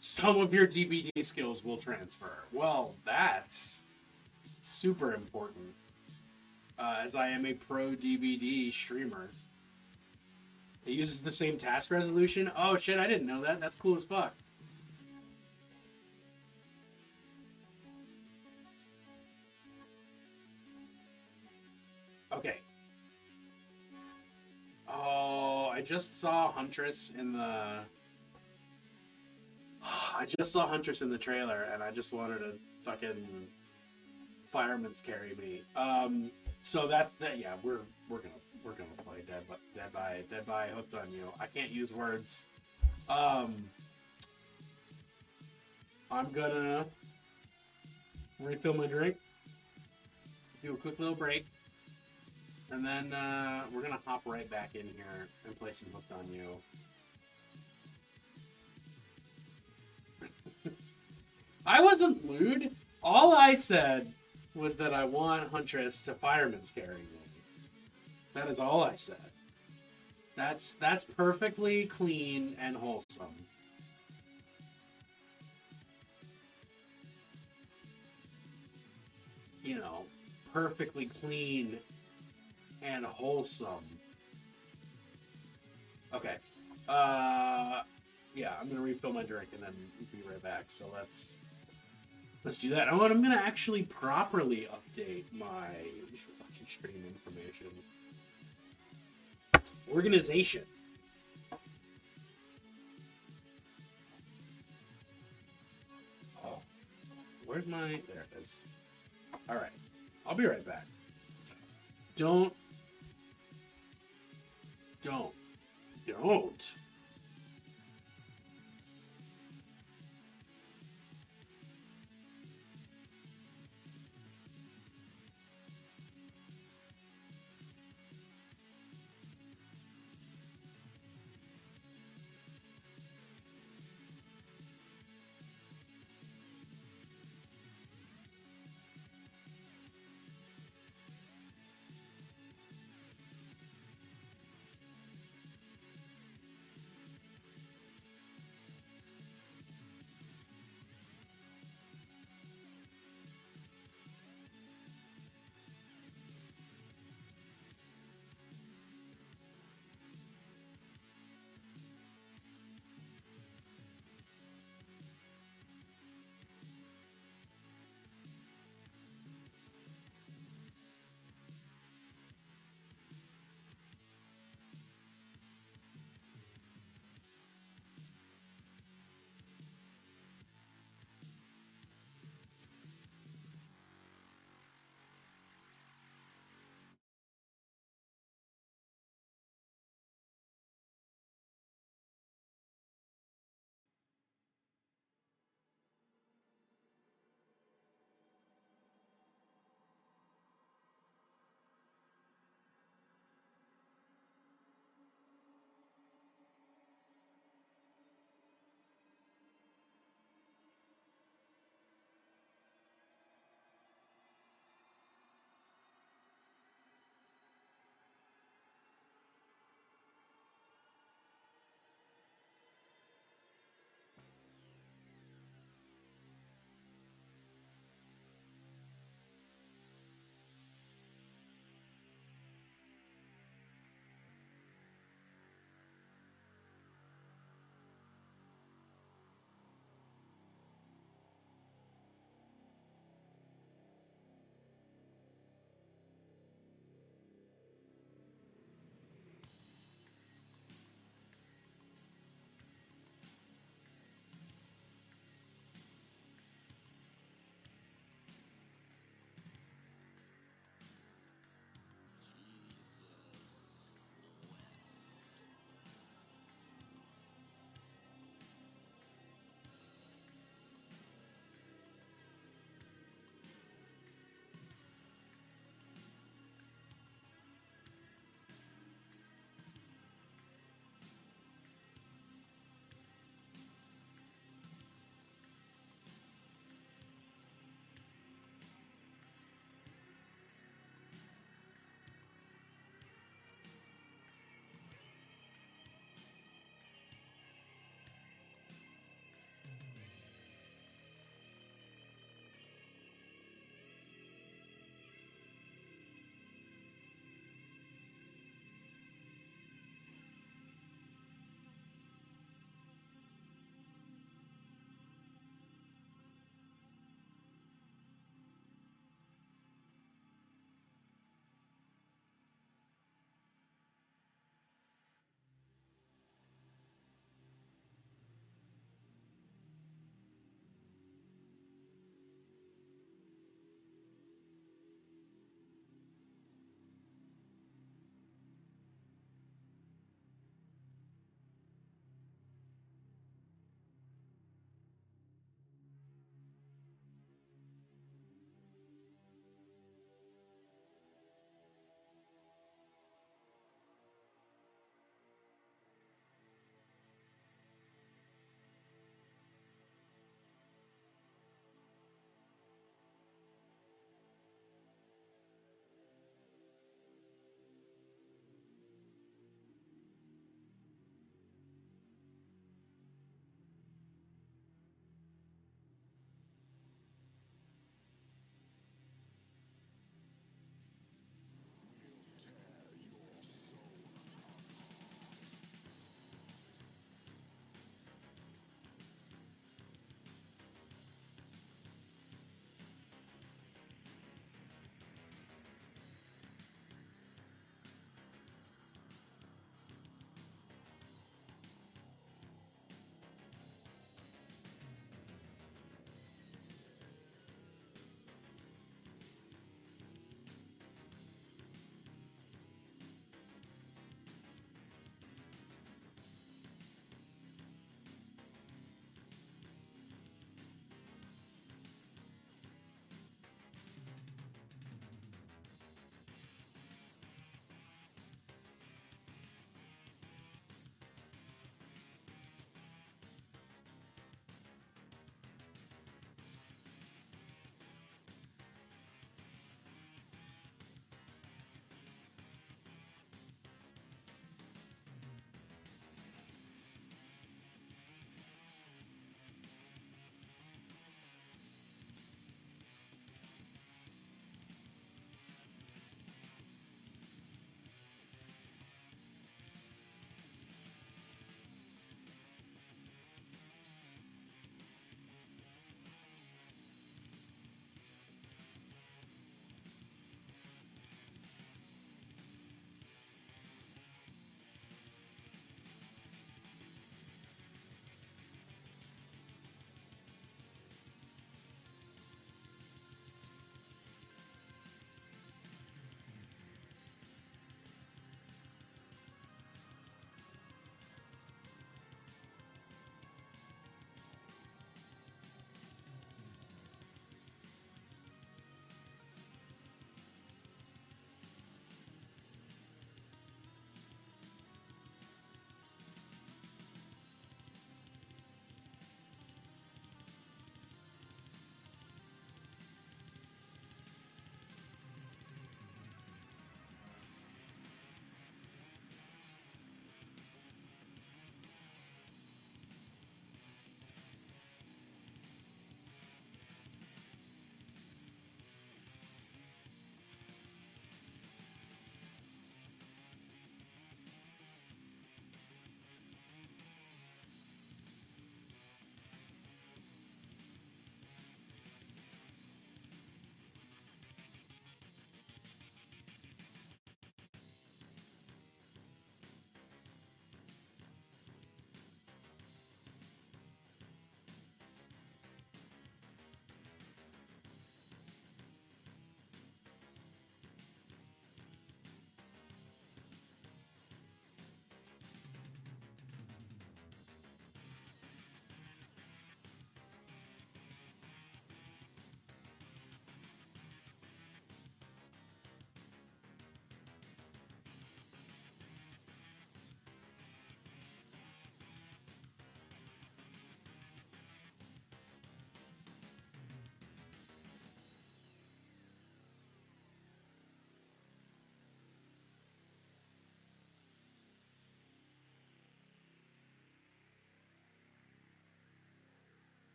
Some of your DBD skills will transfer. Well, that's super important. As I am a pro DBD streamer. It uses the same task resolution? Oh shit, I didn't know that. That's cool as fuck. Okay. Oh, I just saw Huntress in the... I just saw Huntress in the trailer, and I just wanted to fucking fireman's carry me. So that's that. Yeah, we're gonna play Dead by Hooked on You. I can't use words. I'm gonna refill my drink, do a quick little break, and then we're gonna hop right back in here and play some Hooked on You. I wasn't lewd. All I said was that I want Huntress to fireman's carry me. That is all I said. That's perfectly clean and wholesome. You know, perfectly clean and wholesome. Okay. Yeah, I'm gonna refill my drink and then be right back. So let's do that. Oh, and I'm gonna actually properly update my fucking stream information. Organization. Oh, where's my... There it is. Alright. I'll be right back. Don't.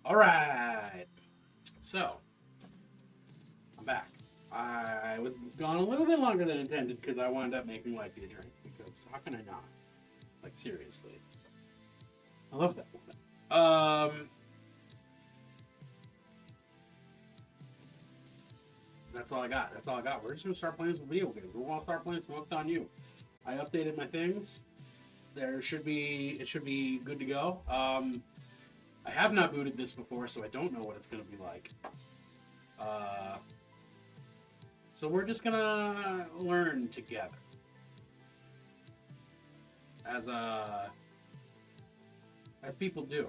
All right. So, I'm back. I was gone a little bit longer than intended because I wound up making life be a drink. Because how can I not? Like, seriously. I love that one. That's all I got. That's all I got. We're just gonna start playing some video games. We're gonna start playing Smoked on You. I updated my things. It should be good to go. I have not booted this before, so I don't know what it's gonna be like. So we're just gonna learn together. As people do.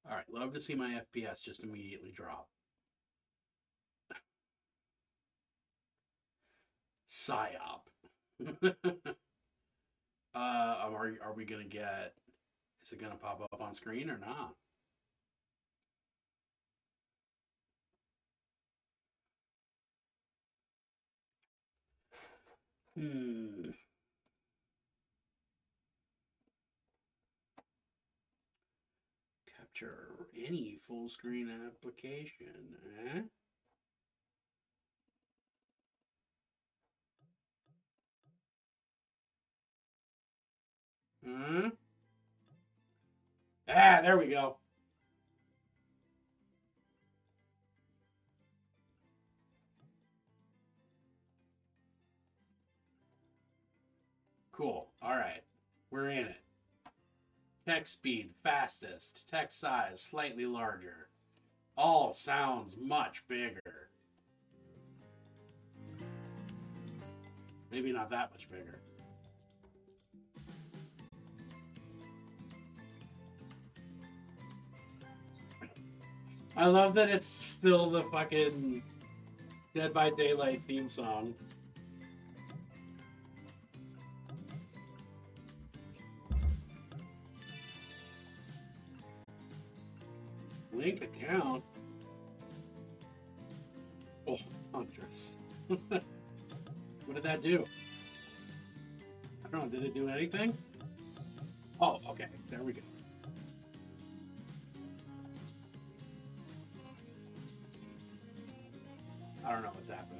Alright, love to see my FPS just immediately drop. PSYOP. Are we gonna get... Is it gonna pop up on screen or not? Capture any full screen application, eh? Ah, there we go. Cool. All right. We're in it. Text speed, fastest. Text size, slightly larger. All sounds much bigger. Maybe not that much bigger. I love that it's still the fucking Dead by Daylight theme song. Link account. Oh, Huntress. What did that do? I don't know. Did it do anything? Oh, okay. There we go. I don't know what's happening.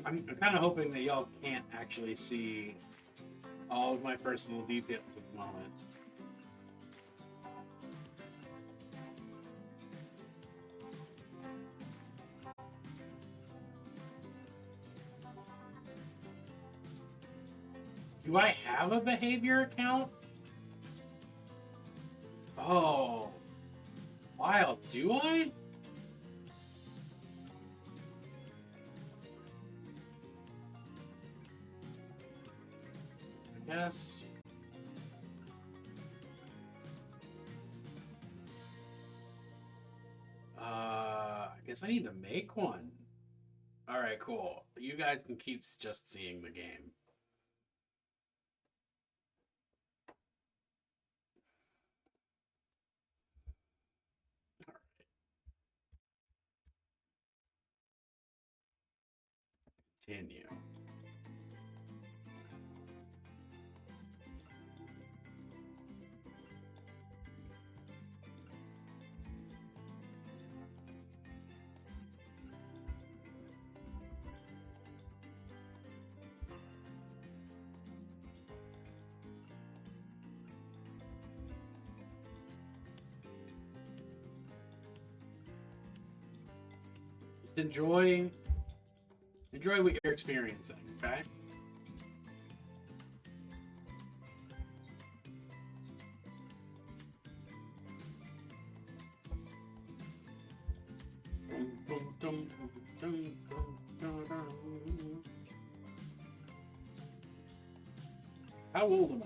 I'm kind of hoping that y'all can't actually see all of my personal details at the moment. Do I have a behavior account? Oh. Wild, do I? Yes. I guess I need to make one. Alright, cool. You guys can keep just seeing the game. Alright. Continue. Just enjoy what you're experiencing, okay? How old am I?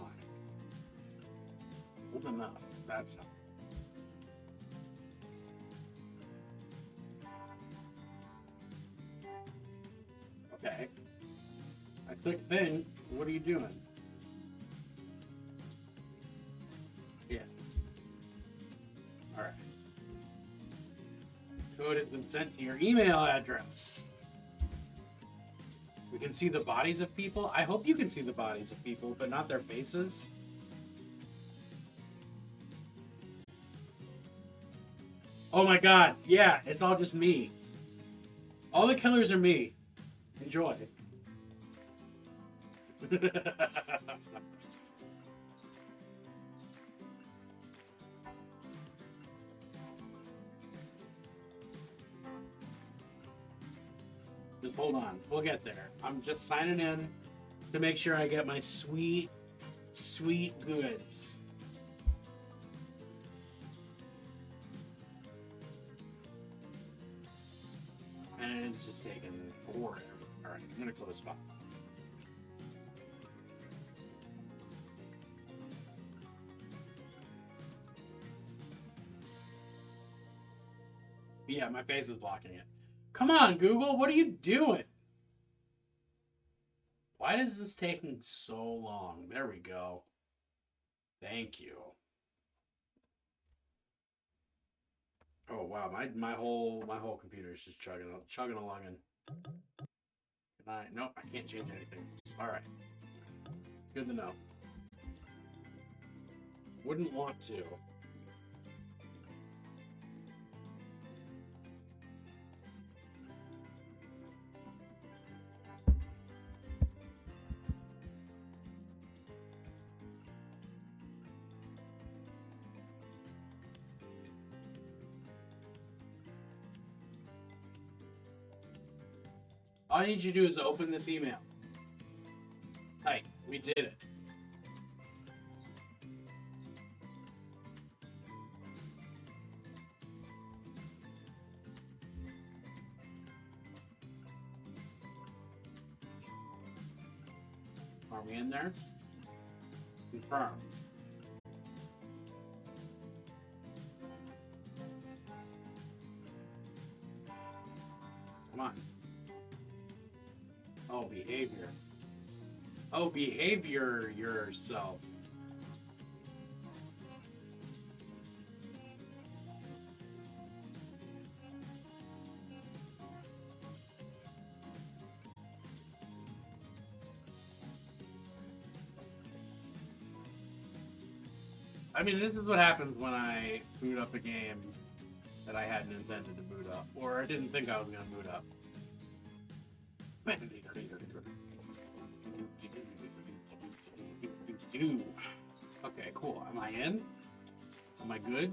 Old enough. That's how. Okay. I click thing. What are you doing? Yeah. Alright. Code has been sent to your email address. We can see the bodies of people. I hope you can see the bodies of people, but not their faces. Oh my god. Yeah, it's all just me. All the killers are me. Enjoy. Just hold on. We'll get there. I'm just signing in to make sure I get my sweet, sweet goods. And it's just taking forever. Alright, I'm gonna close file. Yeah, my face is blocking it. Come on, Google, what are you doing? Why is this taking so long? There we go. Thank you. Oh wow, my whole computer is just chugging along. And can I? Nope, I can't change anything. All right, good to know. Wouldn't want to. All I need you to do is open this email. Hi, we did it. Are we in there? Confirm. Come on. Oh, behavior. Oh, behavior yourself. I mean, this is what happens when I boot up a game that I hadn't intended to boot up, or I didn't think I was going to boot up. Okay, cool. Am I in? Am I good?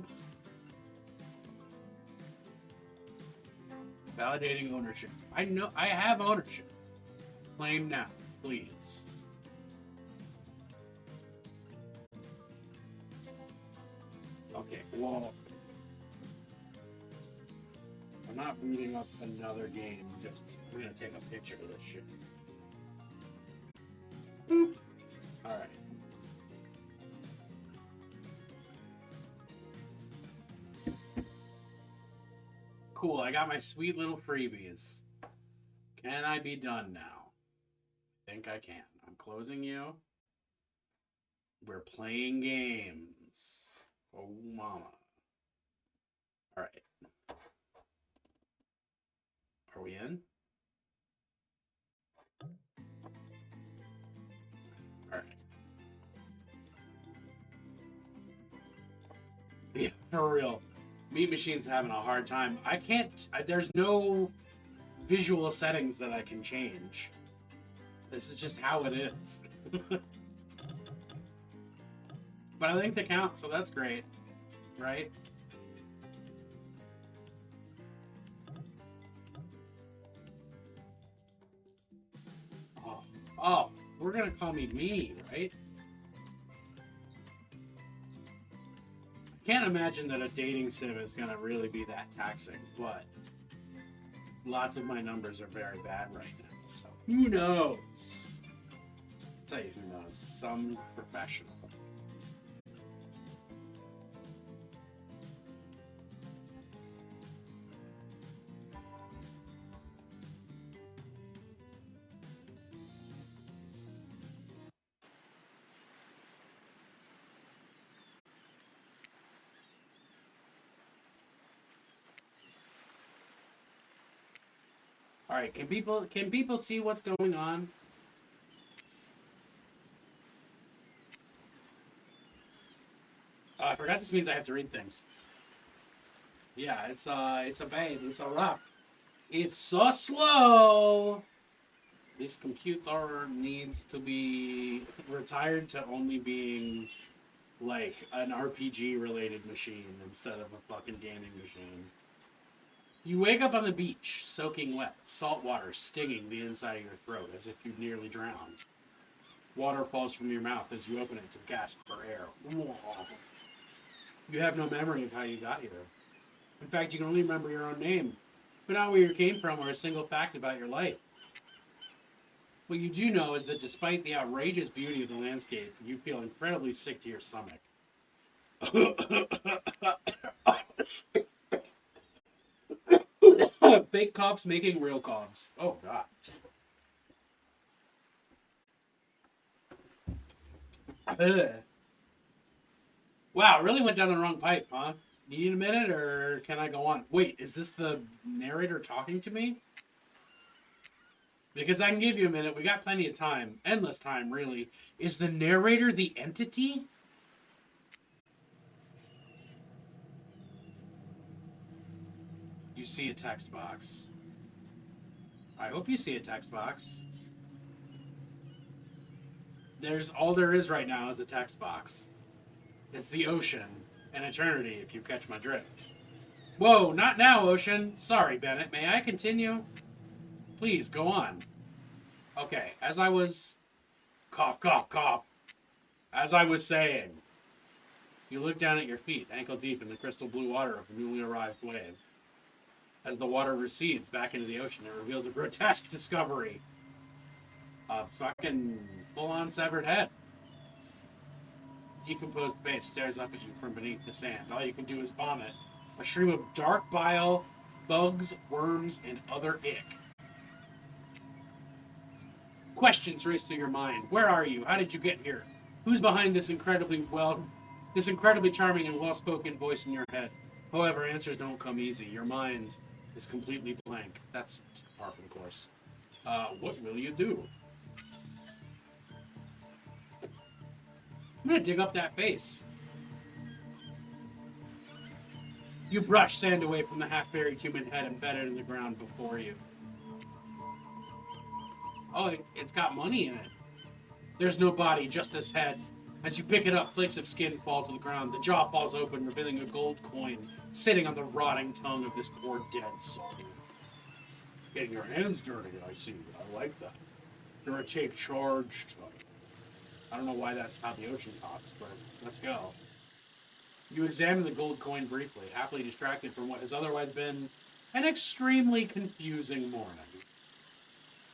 Validating ownership. I know I have ownership. Claim now, please. Okay, well, I'm not booting up another game. Just I'm gonna take a picture of this shit. Boop. All right. Cool. I got my sweet little freebies. Can I be done now? I think I can. I'm closing you. We're playing games. Oh, mama. All right. Are we in? All right. Yeah, for real. Meat Machine's having a hard time. I can't... there's no visual settings that I can change. This is just how it is. But I think they count, so that's great. Right? Oh, we're gonna call me mean, right? I can't imagine that a dating sim is gonna really be that taxing, but Lots of my numbers are very bad right now, so who knows? I'll tell you who knows. Some professional. All right, can people see what's going on? Oh, I forgot this means I have to read things. Yeah, it's a babe. It's a rock. It's so slow. This computer needs to be retired to only being like an RPG related machine instead of a fucking gaming machine. You wake up on the beach, soaking wet, salt water stinging the inside of your throat as if you'd nearly drowned. Water falls from your mouth as you open it to gasp for air. You have no memory of how you got here. In fact, you can only remember your own name, but not where you came from or a single fact about your life. What you do know is that despite the outrageous beauty of the landscape, you feel incredibly sick to your stomach. Fake coughs making real coughs. Oh, God. Wow, it really went down the wrong pipe, huh? You need a minute, or can I go on? Wait, is this the narrator talking to me? Because I can give you a minute. We got plenty of time. Endless time, really. Is the narrator the entity? You see a text box. I hope you see a text box. There's all there is right now is a text box. It's the ocean and eternity, if you catch my drift. Whoa, not now, ocean. Sorry, Bennett. May I continue? Please, go on. Okay, as I was... Cough, cough, cough. As I was saying, you look down at your feet, ankle deep in the crystal blue water of a newly arrived wave. As the water recedes back into the ocean, it reveals a grotesque discovery. A fucking full-on severed head. Decomposed face stares up at you from beneath the sand. All you can do is vomit. A stream of dark bile, bugs, worms, and other ick. Questions race through your mind. Where are you? How did you get here? Who's behind this incredibly charming and well-spoken voice in your head? However, answers don't come easy. Your mind is completely blank. That's par for the course. What will you do? I'm gonna dig up that face. You brush sand away from the half-buried human head embedded in the ground before you. Oh, it's got money in it. There's no body, just this head. As you pick it up, flakes of skin fall to the ground. The jaw falls open, revealing a gold coin sitting on the rotting tongue of this poor dead soul. Getting your hands dirty, I see. I like that. You're a take charge type. I don't know why that's how the ocean talks, but let's go. You examine the gold coin briefly, happily distracted from what has otherwise been an extremely confusing morning.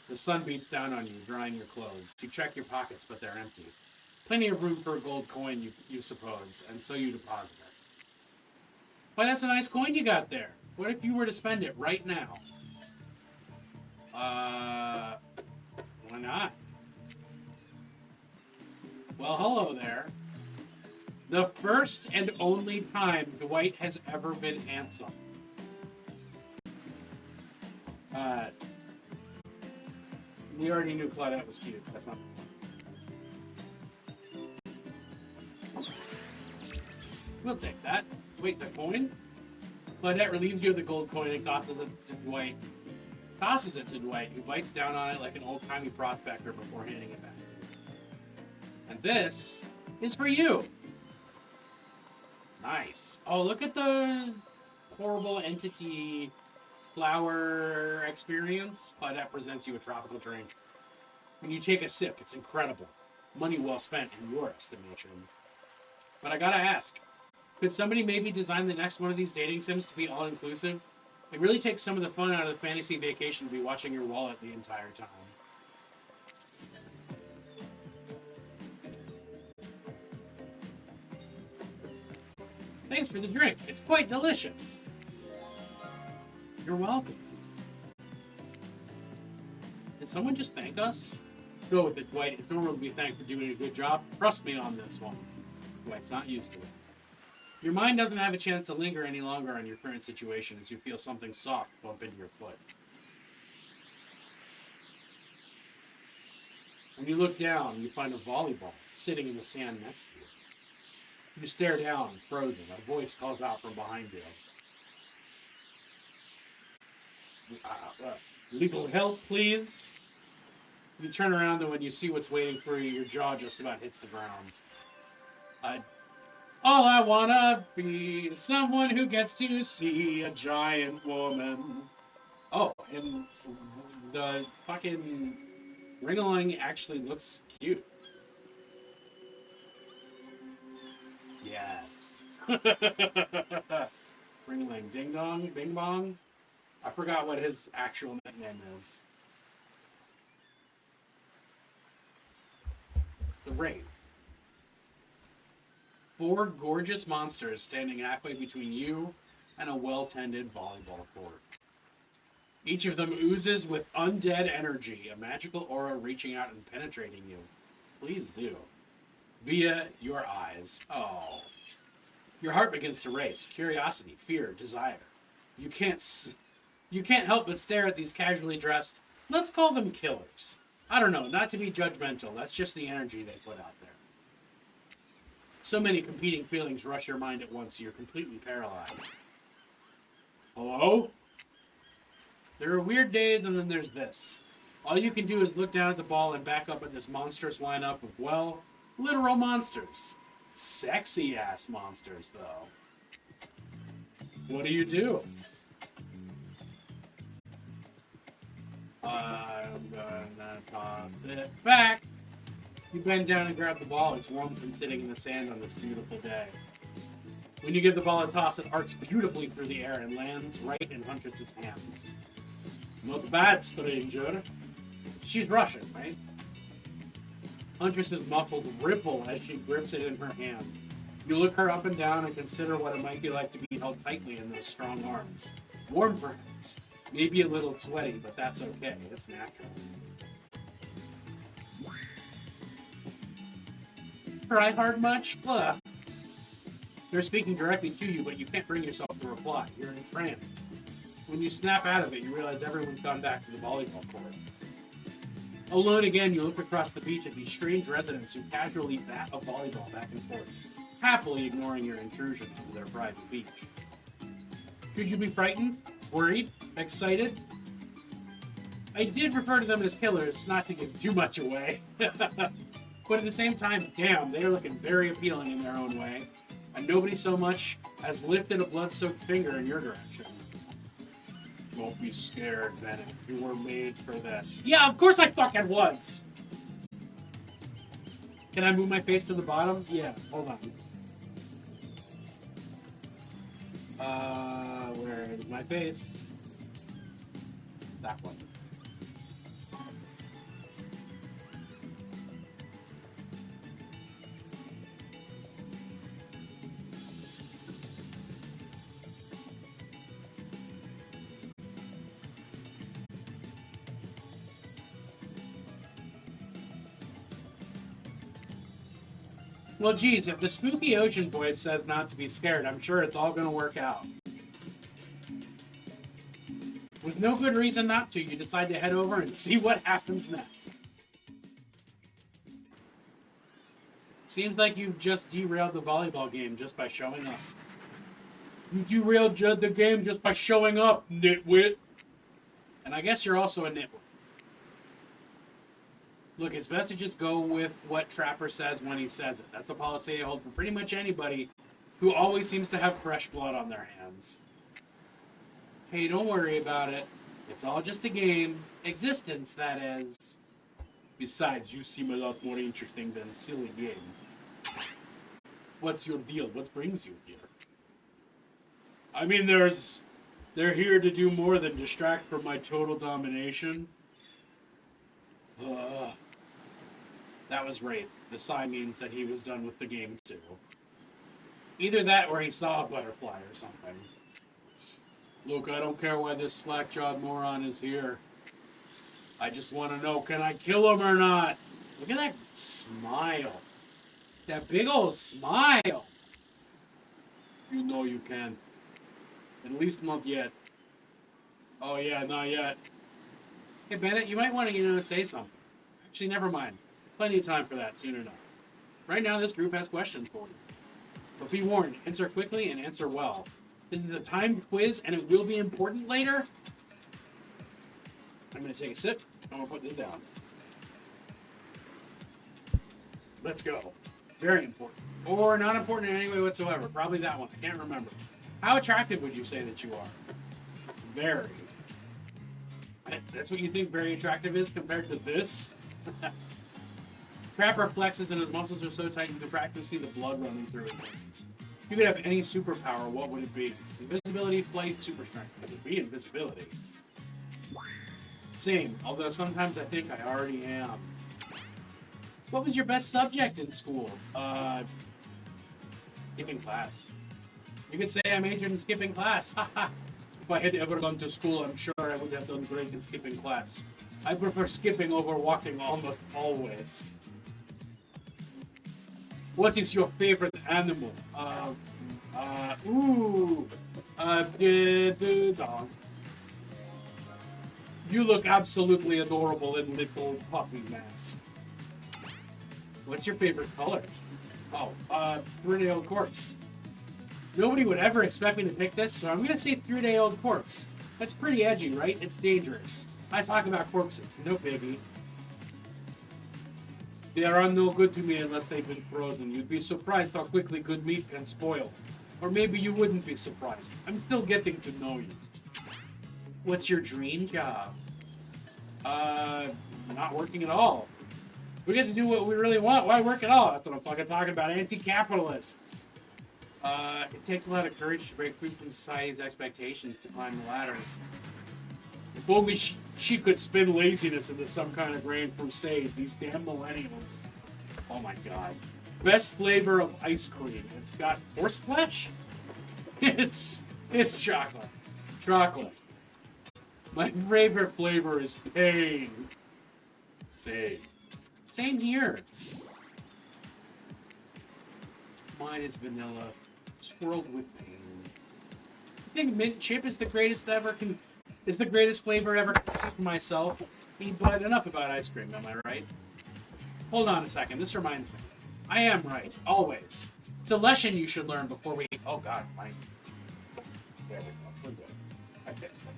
The sun beats down on you, drying your clothes. You check your pockets, but they're empty. Plenty of room for a gold coin, you suppose, and so you deposit it. Why, that's a nice coin you got there. What if you were to spend it right now? Why not? Well, hello there. The first and only time Dwight has ever been handsome. We already knew Claudette was cute. That's not... We'll take that. Wait, the coin? Claudette relieves you of the gold coin and tosses it to Dwight. Who bites down on it like an old-timey prospector before handing it back. And this is for you. Nice. Oh, look at the horrible entity flower experience. Claudette presents you a tropical drink. When you take a sip, it's incredible. Money well spent in your estimation. But I gotta ask, could somebody maybe design the next one of these dating sims to be all-inclusive? It really takes some of the fun out of the fantasy vacation to be watching your wallet the entire time. Thanks for the drink. It's quite delicious. You're welcome. Did someone just thank us? Go with it, Dwight. It's normal to be thanked for doing a good job. Trust me on this one. Dwight's not used to it. Your mind doesn't have a chance to linger any longer on your current situation as you feel something soft bump into your foot. When you look down, you find a volleyball sitting in the sand next to you. You stare down, frozen. A voice calls out from behind you. Legal help, please? You turn around, and when you see what's waiting for you, your jaw just about hits the ground. All I wanna be is someone who gets to see a giant woman. Oh, and the fucking Ring-a-Ling actually looks cute. Yes. Ring-a-Ling, ding dong, bing bong. I forgot what his actual nickname is. The Rain. 4 gorgeous monsters standing halfway between you and a well-tended volleyball court. Each of them oozes with undead energy, a magical aura reaching out and penetrating you. Please do. Via your eyes. Oh. Your heart begins to race. Curiosity, fear, desire. You can't help but stare at these casually dressed, let's call them killers. I don't know, not to be judgmental, that's just the energy they put out there. So many competing feelings rush your mind at once, you're completely paralyzed. Hello? There are weird days, and then there's this. All you can do is look down at the ball and back up at this monstrous lineup of, well, literal monsters. Sexy-ass monsters, though. What do you do? I'm gonna toss it back. You bend down and grab the ball. It's warm from sitting in the sand on this beautiful day. When you give the ball a toss, it arcs beautifully through the air and lands right in Huntress's hands. Not bad, stranger. She's Russian, right? Huntress's muscles ripple as she grips it in her hand. You look her up and down and consider what it might be like to be held tightly in those strong arms. Warm, perhaps. Maybe a little sweaty, but that's okay. It's natural. Try hard much? Ugh. They're speaking directly to you, but you can't bring yourself to reply. You're entranced. When you snap out of it, you realize everyone's gone back to the volleyball court. Alone again, you look across the beach at these strange residents who casually bat a volleyball back and forth, happily ignoring your intrusion onto their private beach. Should you be frightened? Worried? Excited? I did refer to them as killers, not to give too much away. But at the same time, damn, they are looking very appealing in their own way. And nobody so much as lifted a blood-soaked finger in your direction. Don't be scared, Venom. You were made for this. Yeah, of course I fucking was! Can I move my face to the bottom? Yeah, hold on. Where is my face? That one. Well, geez, if the spooky ocean voice says not to be scared, I'm sure it's all going to work out. With no good reason not to, you decide to head over and see what happens next. Seems like you've just derailed the volleyball game just by showing up. You derailed the game just by showing up, nitwit. And I guess you're also a nitwit. Look, it's best to just go with what Trapper says when he says it. That's a policy I hold for pretty much anybody who always seems to have fresh blood on their hands. Hey, don't worry about it. It's all just a game. Existence, that is. Besides, you seem a lot more interesting than a silly game. What's your deal? What brings you here? I mean, there's They're here to do more than distract from my total domination. That was rape. The sign means that he was done with the game too. Either that or he saw a butterfly or something. Look, I don't care why this slack-jawed moron is here. I just want to know, can I kill him or not? Look at that smile. That big old smile. You know you can. At least not yet. Oh yeah, not yet. Hey Bennett, you might want to, say something. Actually, never mind. Plenty of time for that, soon enough. Right now, this group has questions for you. But be warned, answer quickly and answer well. This is a timed quiz, and it will be important later. I'm going to take a sip. I'm going to put this down. Let's go. Very important. Or not important in any way whatsoever. Probably that one. I can't remember. How attractive would you say that you are? Very. That's what you think very attractive is compared to this? Trapper flexes and his muscles are so tight you can practically see the blood running through his veins. If you could have any superpower, what would it be? Invisibility, flight, super strength. It would be invisibility. Same, although sometimes I think I already am. What was your best subject in school? Skipping class. You could say I majored in skipping class. If I had ever gone to school, I'm sure I would have done great in skipping class. I prefer skipping over walking almost always. What is your favorite animal? The dog. You look absolutely adorable in little puppy mask. What's your favorite color? Oh, three-day-old corpse. Nobody would ever expect me to pick this, so I'm going to say three-day-old corpse. That's pretty edgy, right? It's dangerous. I talk about corpses, no biggie. They are no good to me unless they've been frozen. You'd be surprised how quickly good meat can spoil. Or maybe you wouldn't be surprised. I'm still getting to know you. What's your dream job? Not working at all. We get to do what we really want. Why work at all? That's what I'm fucking talking about. Anti-capitalist. It takes a lot of courage to break free from society's expectations to climb the ladder. If only she could spin laziness into some kind of grand crusade. These damn millennials. Oh my god. Best flavor of ice cream. It's got horseflesh? It's chocolate. Chocolate. My favorite flavor is pain. Same here. Mine is vanilla, swirled with pain. I think mint chip is the greatest flavor ever conceived for myself. But enough about ice cream, am I right? Hold on a second, this reminds me. I am right, always. It's a lesson you should learn before we... Oh god, mine. There we go, we're good. I fixed it.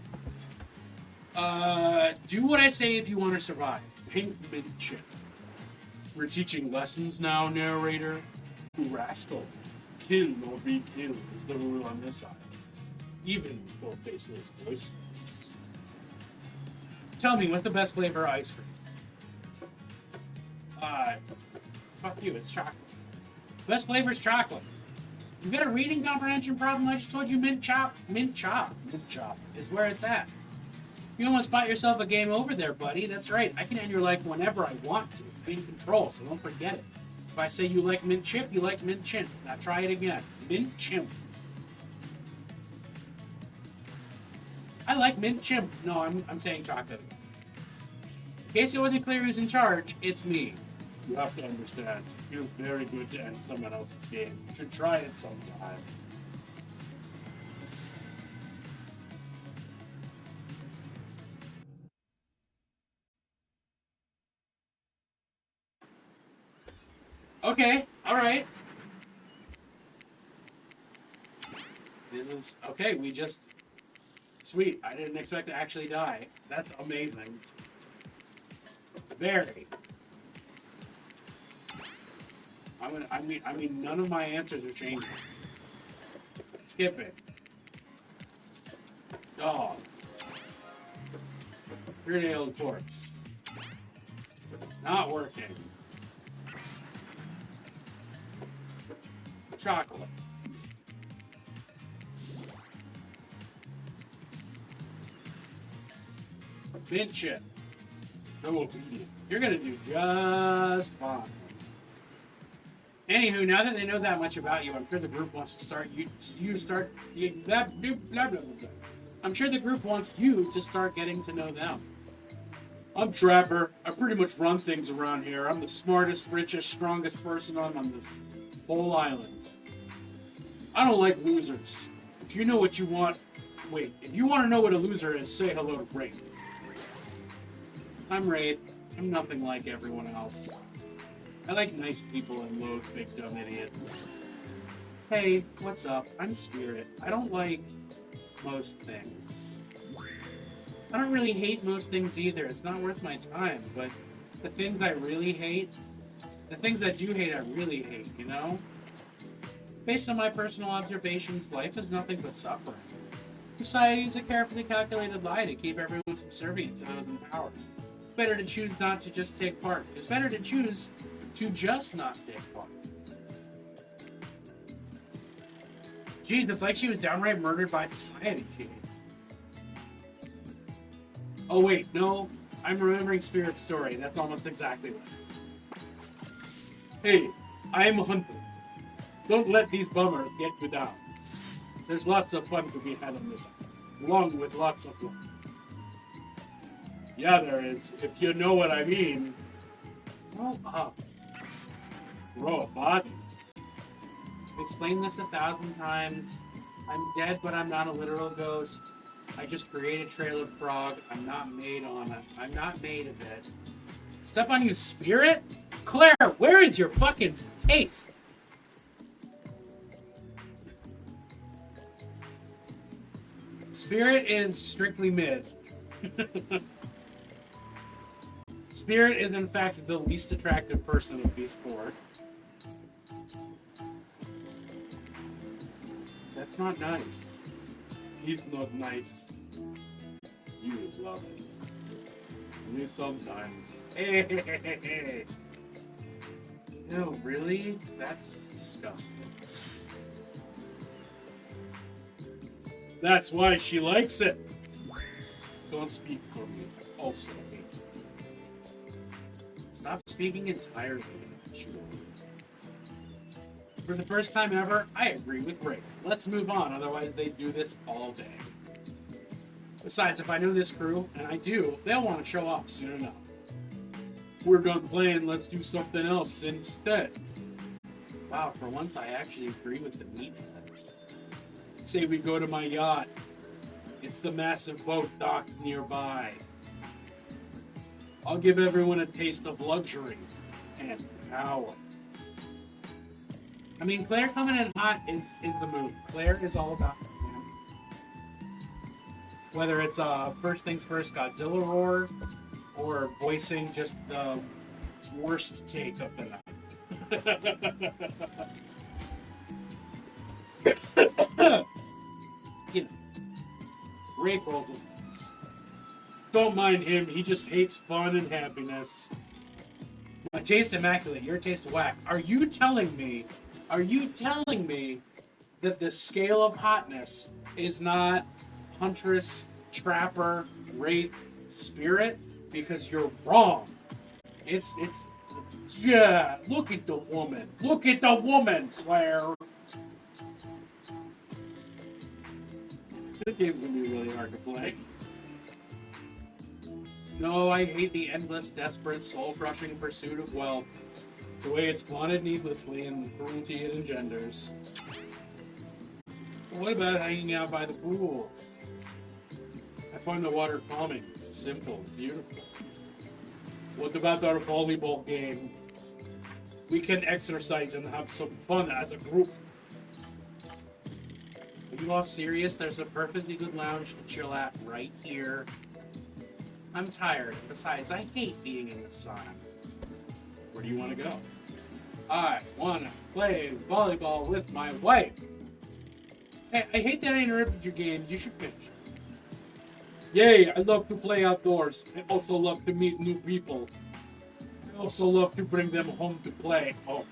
Do what I say if you want to survive. Pink mint chip. We're teaching lessons now, narrator. Ooh, rascal. Kill or be killed is the rule on this side. Even for faceless voices. Tell me, what's the best flavor of ice cream? Fuck you, it's chocolate. Best flavor is chocolate. You got a reading comprehension problem? I just told you mint chop is where it's at. You almost bought yourself a game over there, buddy. That's right. I can end your life whenever I want to. Be in control, so don't forget it. If I say you like mint chip, you like mint chimp. Now try it again. Mint chimp. I like mint chimp. No, I'm saying chocolate again. In case it wasn't clear who's in charge, it's me. You have to understand. It feels very good to end someone else's game. You should try it sometime. Okay, alright. This is... Okay, we just... Sweet, I didn't expect to actually die. That's amazing. Very. I mean, none of my answers are changing. Skipping. Dog. Three-day-old corpse. Not working. Chocolate. bench it. So obedient. You're gonna do just fine. Anywho, now that they know that much about you, I'm sure the group wants to start I'm sure the group wants you to start getting to know them. I'm Trapper. I pretty much run things around here. I'm the smartest, richest, strongest person on this whole island. I don't like losers. If you know what you want, wait. If you want to know what a loser is, say hello to Raid. I'm Raid. I'm nothing like everyone else. I like nice people and loathe big dumb idiots. Hey, what's up? I'm Spirit. I don't like most things. I don't really hate most things either. It's not worth my time, but the things I really hate, the things I do hate, I really hate, you know? Based on my personal observations, life is nothing but suffering. Society is a carefully calculated lie to keep everyone subservient to those in power. It's better to choose not to just take part. It's better to choose to just not take part. Jeez, it's like she was downright murdered by society, Katie. Oh wait, no, I'm remembering Spirit's story. That's almost exactly right. Hey, I am a hunter. Don't let these bummers get you down. There's lots of fun to be had on this island, along with lots of fun. Yeah, there is, if you know what I mean. Grow up. Grow a body. I've explained this 1,000 times. I'm dead, but I'm not a literal ghost. I just created Trailer Frog. I'm not made of it. Step on you, Spirit? Claire, where is your fucking taste? Spirit is strictly mid. Spirit is in fact the least attractive person of these four. That's not nice. He's not nice. You would love it. Only sometimes. Hey. No, really? That's disgusting. That's why she likes it. Don't speak for me. Also, stop speaking entirely. For the first time ever, I agree with Ray. Let's move on, otherwise they do this all day. Besides, if I know this crew, and I do, they'll want to show off soon enough. We're done playing, let's do something else instead. Wow, for once I actually agree with the meathead. Say we go to my yacht. It's the massive boat docked nearby. I'll give everyone a taste of luxury and power. I mean, Claire coming in hot is the move. Claire is all about it, man. Whether it's First Things First Godzilla roar or voicing just the worst take of the night. You know, Ray rolls his eyes. Don't mind him, he just hates fun and happiness. My taste immaculate, your taste whack. Are you telling me that the scale of hotness is not Huntress, Trapper, Wraith, Spirit? Because you're wrong. It's yeah, look at the woman. Look at the woman, Claire. This game's gonna be really hard to play. No, I hate the endless, desperate, soul-crushing pursuit of wealth. The way it's flaunted needlessly and the cruelty it engenders. But what about hanging out by the pool? I find the water calming, simple, beautiful. What about our volleyball game? We can exercise and have some fun as a group. Are you all serious? There's a perfectly good lounge to chill at right here. I'm tired. Besides, I hate being in the sun. Where do you want to go? I want to play volleyball with my wife. Hey, I hate that I interrupted your game. You should finish. Yay, I love to play outdoors. I also love to meet new people. I also love to bring them home to play. Oh.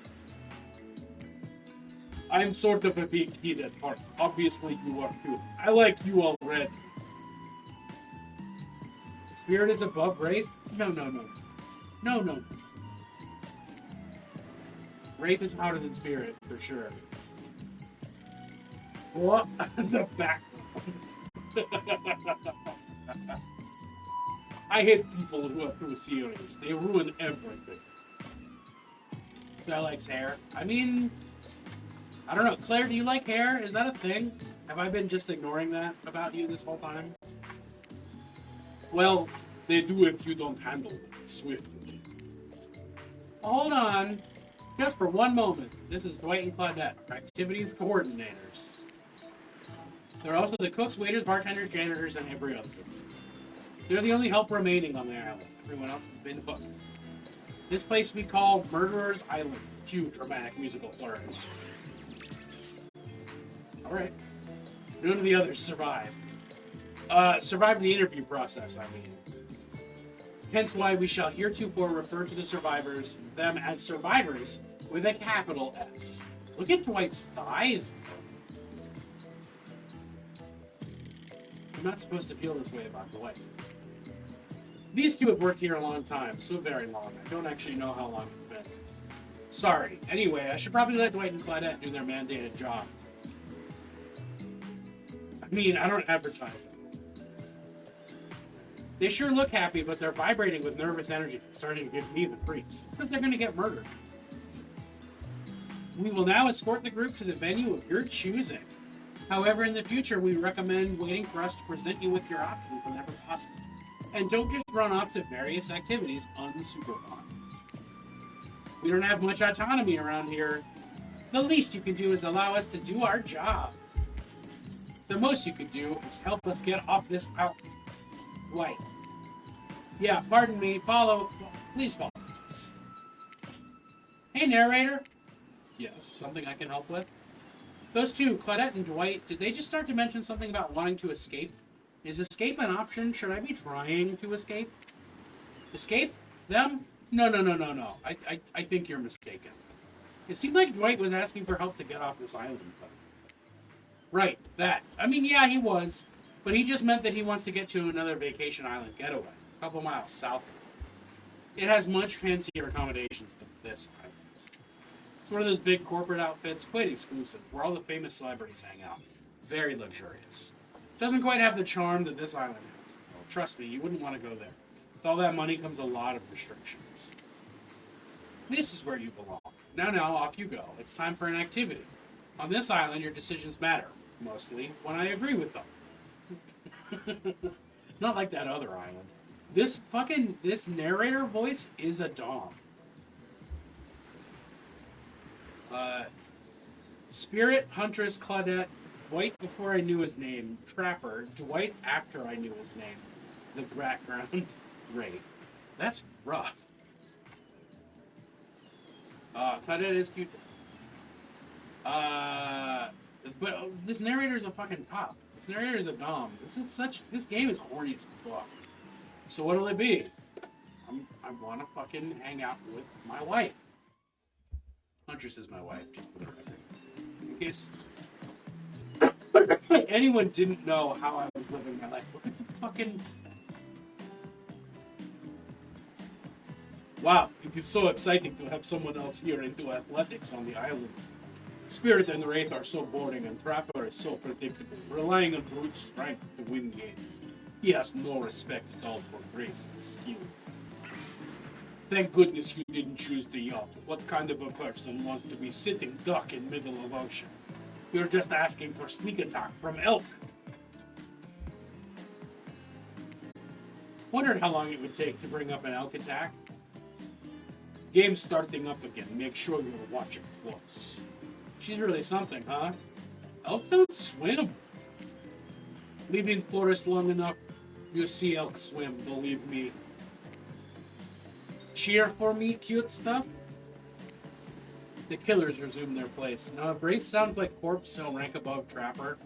I'm sort of a big kid at heart. Obviously you are too. I like you already. Spirit is above Wraith? No, no, no. No, no. Wraith is hotter than Spirit, for sure. What? The back. I hate people who are too serious. They ruin everything. Claire likes hair. I mean, I don't know. Claire, do you like hair? Is that a thing? Have I been just ignoring that about you this whole time? Well, they do if you don't handle it swiftly. Hold on. Just for one moment. This is Dwight and Claudette, activities coordinators. They're also the cooks, waiters, bartenders, janitors, and every other. They're the only help remaining on the island. Everyone else has been booked. This place we call Murderer's Island. Cue dramatic musical flourish. Alright. None of the others survived. Survived the interview process, I mean. Hence why we shall heretofore refer to the survivors, them as survivors, with a capital S. Look at Dwight's thighs. I'm not supposed to feel this way about Dwight. These two have worked here a long time, so very long. I don't actually know how long it's been. Sorry. Anyway, I should probably let Dwight and Claudette do their mandated job. I mean, I don't advertise them. They sure look happy, but they're vibrating with nervous energy. It's starting to give me the creeps. Because they're going to get murdered. We will now escort the group to the venue of your choosing. However, in the future, we recommend waiting for us to present you with your options whenever possible. And don't just run off to various activities unsupervised. We don't have much autonomy around here. The least you can do is allow us to do our job. The most you can do is help us get off this island. White. Yeah, pardon me. Please follow us. Hey, narrator. Yes, something I can help with? Those two, Claudette and Dwight, did they just start to mention something about wanting to escape? Is escape an option? Should I be trying to escape? Escape? Them? No. I think you're mistaken. It seemed like Dwight was asking for help to get off this island. Right, that. I mean, yeah, he was. But he just meant that he wants to get to another vacation island getaway, a couple miles south. It has much fancier accommodations than this island. It's one of those big corporate outfits, quite exclusive, where all the famous celebrities hang out. Very luxurious. Doesn't quite have the charm that this island has. Well, trust me, you wouldn't want to go there. With all that money comes a lot of restrictions. This is where you belong. Now, off you go. It's time for an activity. On this island, your decisions matter. Mostly when I agree with them. Not like that other island. This narrator voice is a dom. Spirit, Huntress, Claudette, Dwight before I knew his name, Trapper, Dwight after I knew his name, the background, Ray. That's rough. Claudette is cute. But this narrator's a fucking top. This narrator is a dom. This game is horny as fuck. So what'll it be? I want to fucking hang out with my wife. Huntress is my wife, just for the record. In case anyone didn't know how I was living my life. Look at the fucking... Wow, it is so exciting to have someone else here into athletics on the island. Spirit and Wraith are so boring and Trapper is so predictable, relying on brute strength to win games. He has no respect at all for grace and skill. Thank goodness you didn't choose the yacht. What kind of a person wants to be sitting duck in middle of ocean? You're just asking for sneak attack from elk. Wondered how long it would take to bring up an elk attack. Game's starting up again. Make sure you're watching close. She's really something, huh? Elk don't swim. Leaving forest long enough, you see elk swim, believe me. Cheer for me, cute stuff. The killers resume their place. Now, if Wraith sounds like Corpse, he'll rank above Trapper.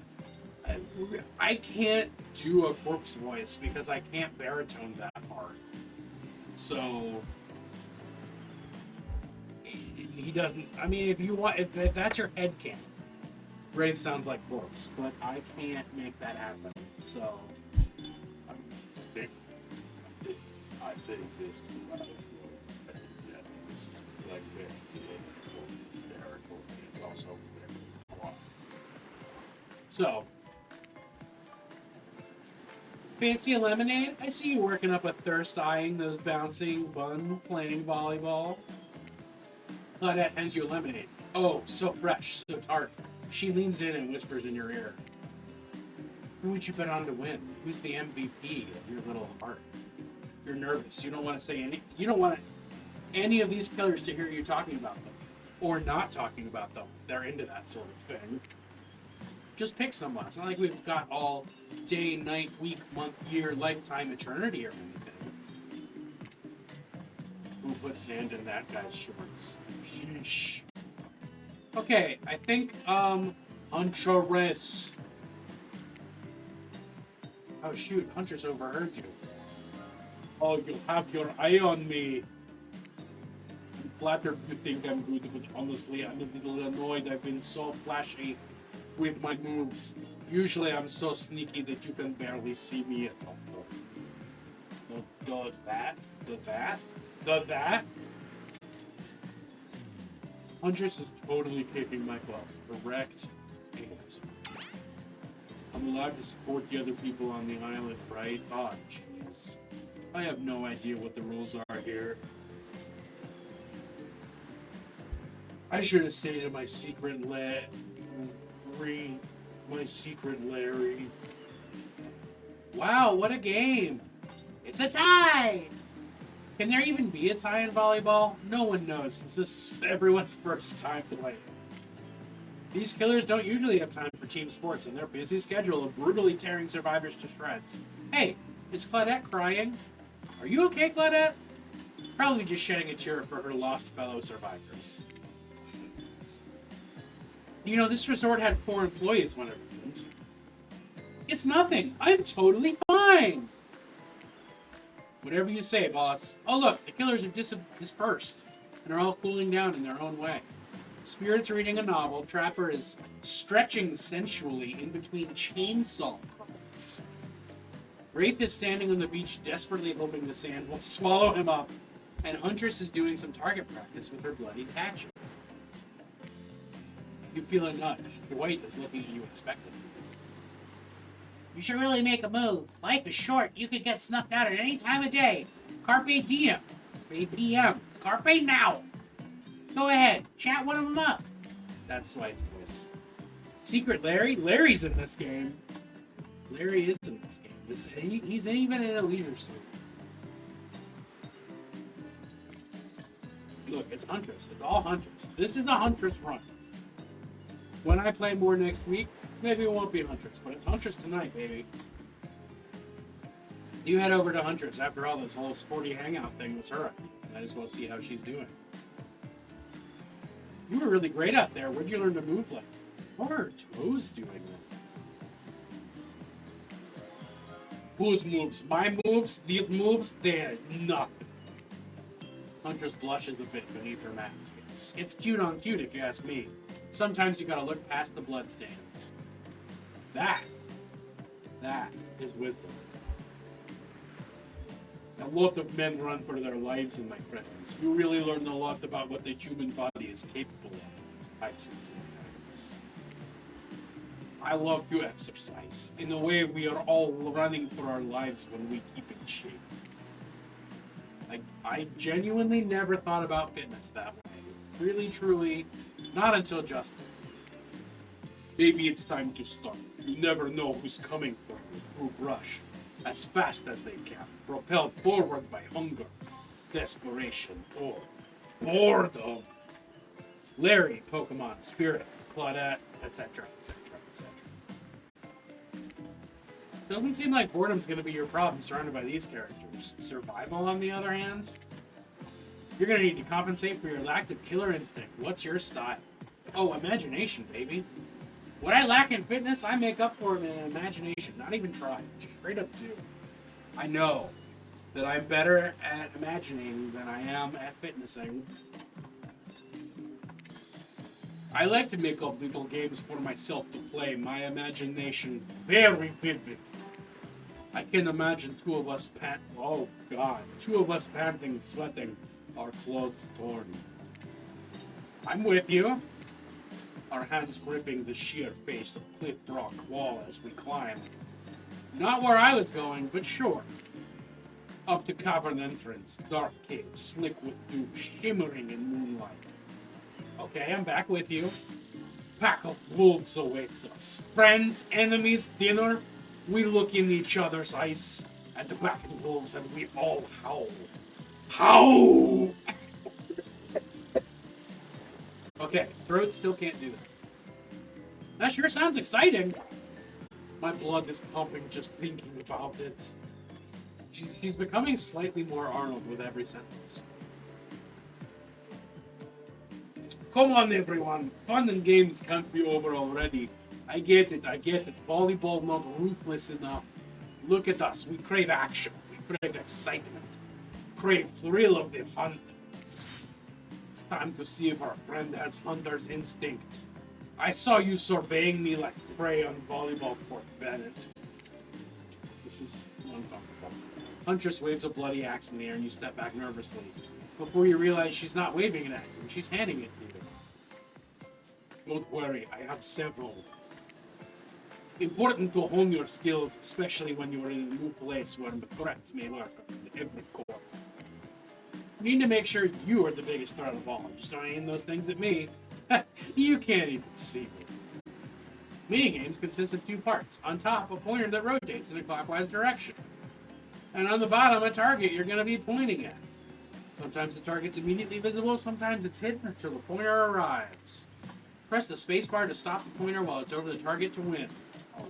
I can't do a Corpse voice because I can't baritone that hard. So... he doesn't... I mean, if you want... If that's your headcanon, Wraith sounds like Corpse, but I can't make that happen. So... think this is like, yeah, this is like very hysterical. It's also very quiet. So, fancy a lemonade? I see you working up a thirst eyeing those bouncing buns playing volleyball. Claudette hands you a lemonade. Oh, so fresh, so tart. She leans in and whispers in your ear. Who would you bet on to win? Who's the MVP of your little heart? You're nervous. You don't want to say any. You don't want any of these killers to hear you talking about them, or not talking about them. If they're into that sort of thing. Just pick someone. It's not like we've got all day, night, week, month, year, lifetime, eternity, or anything. Who put sand in that guy's shorts? Sheesh. Okay, I think Huntress. Oh shoot, Huntress overheard you. Oh, you have your eye on me. I'm flattered you think I'm good, but honestly, I'm a little annoyed. I've been so flashy with my moves. Usually I'm so sneaky that you can barely see me at all. The that. Huntress is totally kicking my butt. Correct answer. I'm allowed to support the other people on the island, right? Oh, jeez. I have no idea what the rules are here. I should have stayed in my secret Larry. Wow, what a game! It's a tie! Can there even be a tie in volleyball? No one knows, since this is everyone's first time playing. These killers don't usually have time for team sports in their busy schedule of brutally tearing survivors to shreds. Hey, is Claudette crying? Are you okay, Claudette? Probably just shedding a tear for her lost fellow survivors. You know, this resort had 4 employees when it opened. It's nothing. I'm totally fine. Whatever you say, boss. Oh, look, the killers have dispersed and are all cooling down in their own way. Spirit's reading a novel. Trapper is stretching sensually in between chainsaw cuts. Wraith is standing on the beach, desperately hoping the sand will swallow him up, and Huntress is doing some target practice with her bloody hatchet. You feel a nudge. Dwight is looking at you expectantly. You should really make a move. Life is short. You could get snuffed out at any time of day. Carpe diem. Carpe diem. Carpe now. Go ahead. Chat one of them up. That's Dwight's voice. Secret Larry? Larry's in this game. Larry is in this game. He's even in a leisure suit. Look, it's Huntress. It's all Huntress. This is the Huntress run. When I play more next week, maybe it won't be Huntress, but it's Huntress tonight, baby. You head over to Huntress. After all, this whole sporty hangout thing was her. Might as well see how she's doing. You were really great out there. Where'd you learn to move like that? How are her toes doing that? Whose moves? My moves? These moves? They're nothing. Huntress blushes a bit beneath her mask. It's cute on cute, if you ask me. Sometimes you gotta look past the bloodstains. That is wisdom. A lot of men run for their lives in my presence. You really learn a lot about what the human body is capable of in those types of scenarios. I love to exercise. In a way, we are all running for our lives when we keep in shape. I genuinely never thought about fitness that way. Really, truly, not until just then. Maybe it's time to start. You never know who's coming for you through brush. As fast as they can, propelled forward by hunger, desperation, or boredom. Larry, Pokemon, Spirit, Claudette, etc., etc., etc. Doesn't seem like boredom's going to be your problem surrounded by these characters. Survival, on the other hand? You're going to need to compensate for your lack of killer instinct. What's your style? Oh, imagination, baby. What I lack in fitness, I make up for in imagination. Not even try. Straight up do. I know that I'm better at imagining than I am at fitnessing. I like to make up little games for myself to play. My imagination very vivid. I can imagine two of us oh god, two of us panting and sweating, our clothes torn. I'm with you. Our hands gripping the sheer face of cliff rock wall as we climb. Not where I was going, but sure. Up to cavern entrance, dark cave, slick with dew, shimmering in moonlight. Okay, I'm back with you. Pack of wolves awaits us. Friends, enemies, dinner. We look in each other's eyes at the back of the wolves and we all howl. Howl! Okay, throat still can't do that. That sure sounds exciting. My blood is pumping just thinking about it. She's becoming slightly more Arnold with every sentence. Come on, everyone. Fun and games can't be over already. I get it. Volleyball not ruthless enough. Look at us. We crave action. We crave excitement. Crave thrill of the hunt. It's time to see if our friend has hunter's instinct. I saw you surveying me like prey on volleyball court, Bennett. This is uncomfortable. Huntress waves a bloody axe in the air and you step back nervously. Before you realize she's not waving it at you, she's handing it to you. Don't worry, I have several. Important to hone your skills, especially when you're in a new place where the threats may lurk on every corner. You need to make sure you are the biggest threat of all. Just don't aim those things at me. You can't even see me. Minigames consist of two parts. On top, a pointer that rotates in a clockwise direction. And on the bottom, a target you're going to be pointing at. Sometimes the target's immediately visible, sometimes it's hidden until the pointer arrives. Press the spacebar to stop the pointer while it's over the target to win. Oh.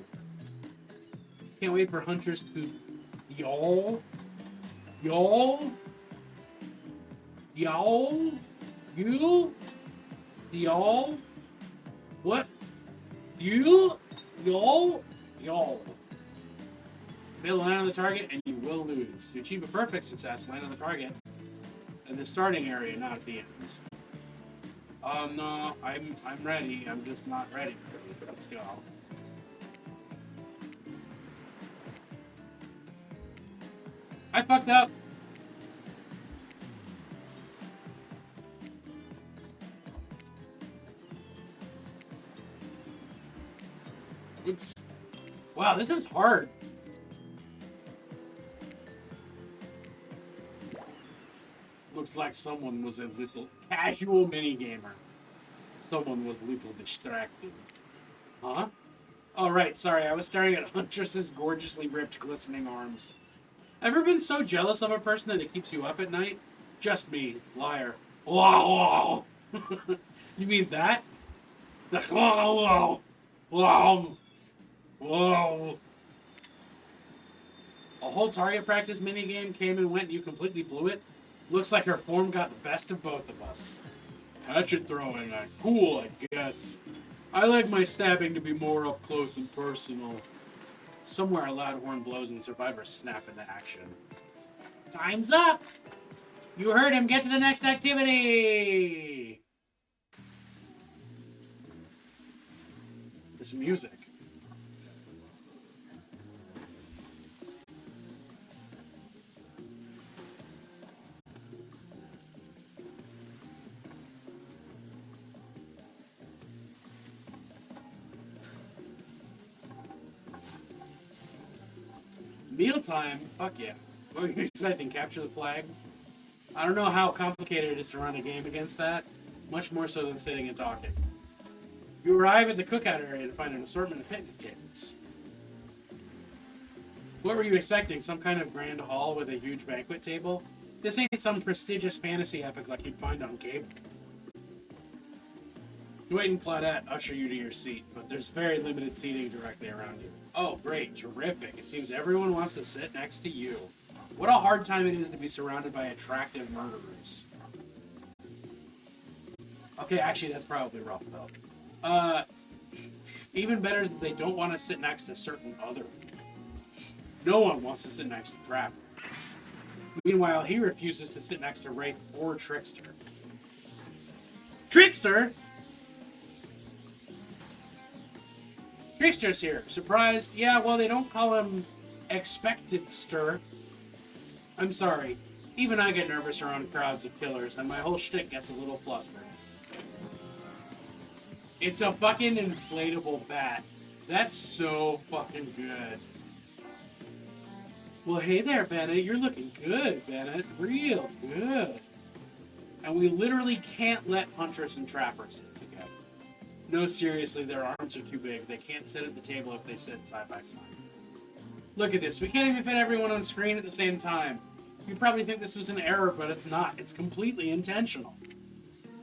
Can't wait for Huntress to y'all. You? Y'all? What? Y'all? Fail to land on the target and you will lose. To achieve a perfect success, land on the target in the starting area, not at the end. No, I'm ready. I'm just not ready. Let's go. I fucked up. Oops. Wow, this is hard. Looks like someone was a little casual minigamer. Someone was a little distracted. Huh? Oh, right, sorry, I was staring at Huntress's gorgeously ripped, glistening arms. Ever been so jealous of a person that it keeps you up at night? Just me, liar. Wow! You mean that? Wow! Wow! Whoa! A whole target practice minigame came and went and you completely blew it? Looks like her form got the best of both of us. Hatchet throwing, cool, I guess. I like my stabbing to be more up close and personal. Somewhere a loud horn blows and survivors snap into action. Time's up! You heard him, get to the next activity! This music. Mealtime? Fuck yeah. What are you expecting? Capture the flag? I don't know how complicated it is to run a game against that. Much more so than sitting and talking. You arrive at the cookout area to find an assortment of picnic tables. What were you expecting? Some kind of grand hall with a huge banquet table? This ain't some prestigious fantasy epic like you'd find on cable. Dwight and Claudette usher you to your seat, but there's very limited seating directly around you. Oh, great. Terrific. It seems everyone wants to sit next to you. What a hard time it is to be surrounded by attractive murderers. Okay, actually, that's probably rough, though. Even better is that they don't want to sit next to certain other. No one wants to sit next to Trapper. Meanwhile, he refuses to sit next to Wraith or Trickster. Trickster? Trickster's here. Surprised? Yeah, well, they don't call him expected, stir. I'm sorry. Even I get nervous around crowds of killers, and my whole shtick gets a little flustered. It's a fucking inflatable bat. That's so fucking good. Well, hey there, Bennett. You're looking good, Bennett. Real good. And we literally can't let Huntress and Trapper sit together. No, seriously, their arms are too big. They can't sit at the table if they sit side by side. Look at this. We can't even fit everyone on screen at the same time. You probably think this was an error, but it's not. It's completely intentional.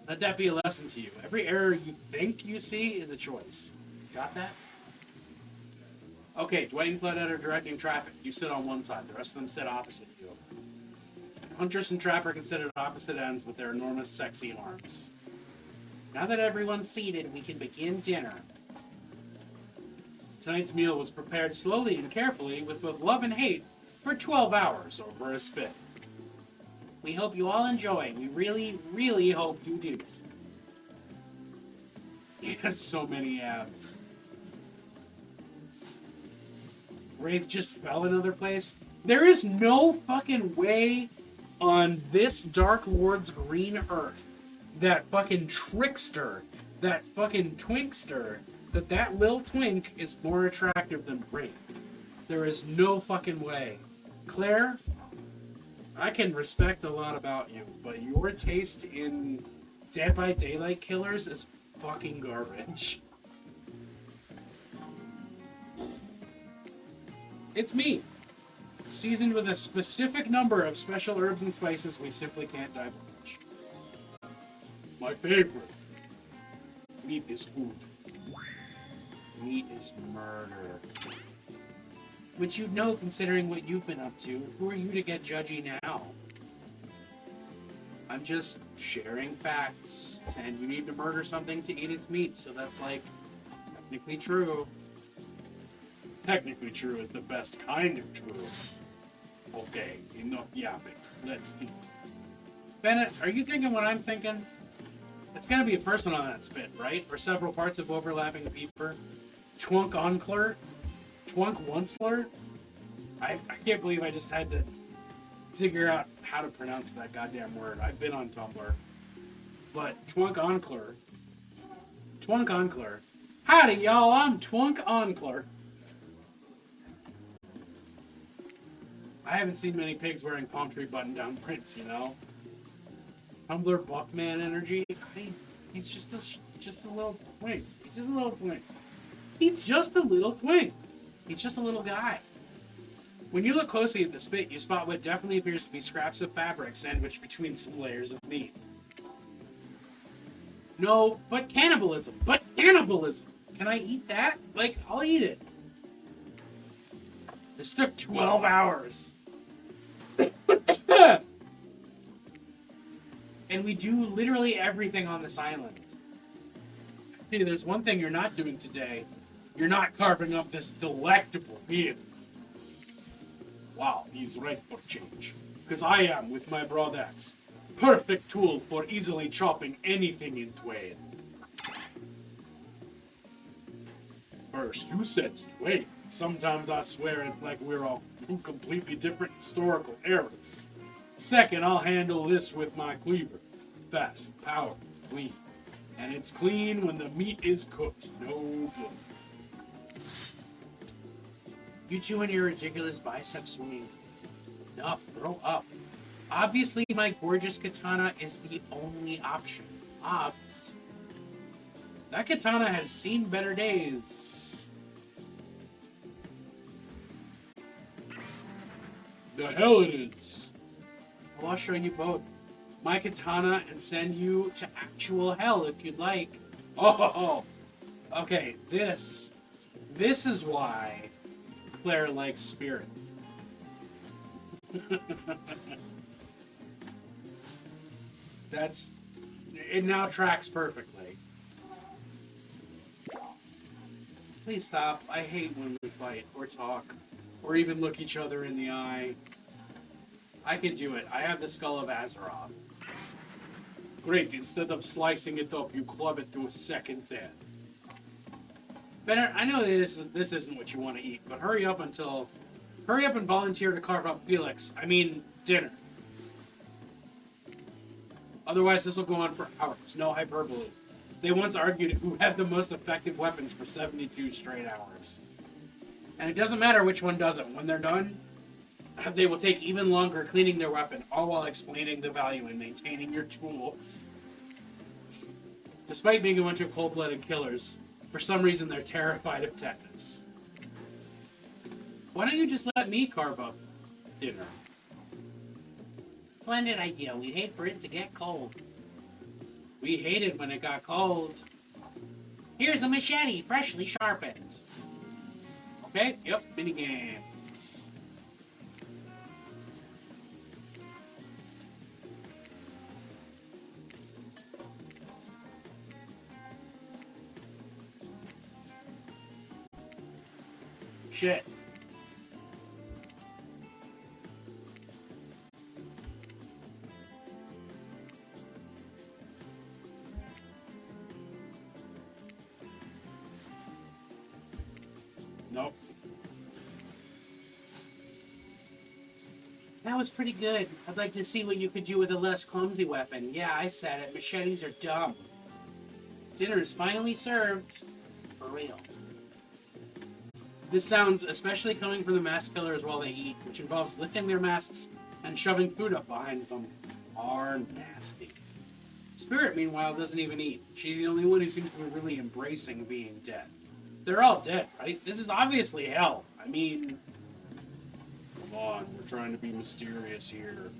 Let that be a lesson to you. Every error you think you see is a choice. Got that? Okay, Dwight and Claudette are directing traffic. You sit on one side. The rest of them sit opposite you. Huntress and Trapper can sit at opposite ends with their enormous, sexy arms. Now that everyone's seated, we can begin dinner. Tonight's meal was prepared slowly and carefully with both love and hate for 12 hours over a spit. We hope you all enjoy. We really, really hope you do. He has so many abs. Wraith just fell another place. There is no fucking way on this Dark Lord's green earth that fucking trickster, that fucking twinkster, that Lil Twink is more attractive than Wraith. There is no fucking way. Claire, I can respect a lot about you, but your taste in Dead by Daylight killers is fucking garbage. It's me. Seasoned with a specific number of special herbs and spices we simply can't divulge. My favorite. Meat is food. Meat is murder. Which you'd know considering what you've been up to. Who are you to get judgy now? I'm just sharing facts. And you need to murder something to eat its meat, so that's like technically true. Technically true is the best kind of true. Okay, enough yapping. Let's eat. Bennett, are you thinking what I'm thinking? It's gonna be a person on that spit, right? Or several parts of overlapping beeper. Twunk oncler? Twunk onceler? I can't believe I just had to figure out how to pronounce that goddamn word. I've been on Tumblr. But Twunk oncler. Twunk oncler. Howdy, y'all. I'm Twunk oncler. I haven't seen many pigs wearing palm tree button-down prints, you know? Tumblr Buckman energy. He's just a little twink. He's just a little twink. He's just a little twink. He's just a little guy. When you look closely at the spit, you spot what definitely appears to be scraps of fabric sandwiched between some layers of meat. No, but cannibalism. But cannibalism. Can I eat that? Like, I'll eat it. This took 12 hours. And we do literally everything on this island. Hey, there's one thing you're not doing today. You're not carving up this delectable meal. Wow, he's right for change. Because I am, with my broad axe. Perfect tool for easily chopping anything in twain. First, who said twain? Sometimes I swear it's like we're all two completely different historical eras. Second, I'll handle this with my cleaver. Fast, powerful, clean. And it's clean when the meat is cooked. No good. You two and your ridiculous bicep swing. Enough, grow up. Obviously, my gorgeous katana is the only option. Obs. That katana has seen better days. The hell it is. Well, I'll show you both. My katana and send you to actual hell if you'd like. Oh, okay, this is why Claire likes Spirit. It now tracks perfectly. Please stop. I hate when we fight or talk or even look each other in the eye. I can do it. I have the skull of Azeroth. Great, instead of slicing it up, you club it to a second thin. Bennett, I know this isn't what you want to eat, but hurry up until Hurry up and volunteer to carve up Felix. I mean, dinner. Otherwise, this will go on for hours. No hyperbole. They once argued who had the most effective weapons for 72 straight hours. And it doesn't matter which one does it. When they're done, they will take even longer cleaning their weapon, all while explaining the value in maintaining your tools. Despite being a bunch of cold-blooded killers, for some reason they're terrified of tetanus. Why don't you just let me carve up dinner? Splendid idea. We'd hate for it to get cold. We hated when it got cold. Here's a machete, freshly sharpened. Okay, yep, minigames. Shit. Nope. That was pretty good. I'd like to see what you could do with a less clumsy weapon. Yeah, I said it. Machetes are dumb. Dinner is finally served. For real. This sounds especially coming from the mask killers while they eat, which involves lifting their masks and shoving food up behind them, are nasty. Spirit, meanwhile, doesn't even eat. She's the only one who seems to be really embracing being dead. They're all dead, right? This is obviously hell. I mean, come on, we're trying to be mysterious here.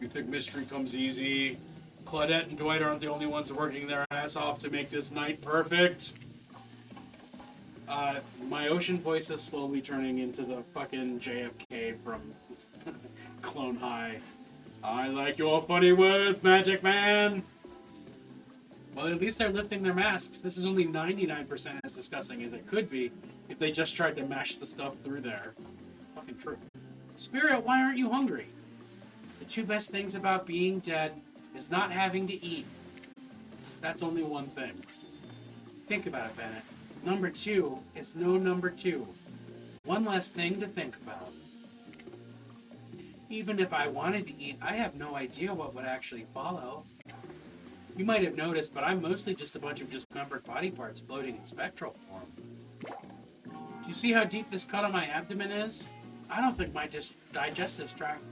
You think mystery comes easy? Claudette and Dwight aren't the only ones working their ass off to make this night perfect. My ocean voice is slowly turning into the fucking JFK from Clone High. I like your funny words, Magic Man! Well, at least they're lifting their masks. This is only 99% as disgusting as it could be if they just tried to mash the stuff through there. Fucking true. Spirit, why aren't you hungry? The two best things about being dead is not having to eat. That's only one thing. Think about it, Bennett. Number two is no number two. One less thing to think about. Even if I wanted to eat, I have no idea what would actually follow. You might have noticed, but I'm mostly just a bunch of dismembered body parts floating in spectral form. Do you see how deep this cut on my abdomen is? I don't think my digestive tract...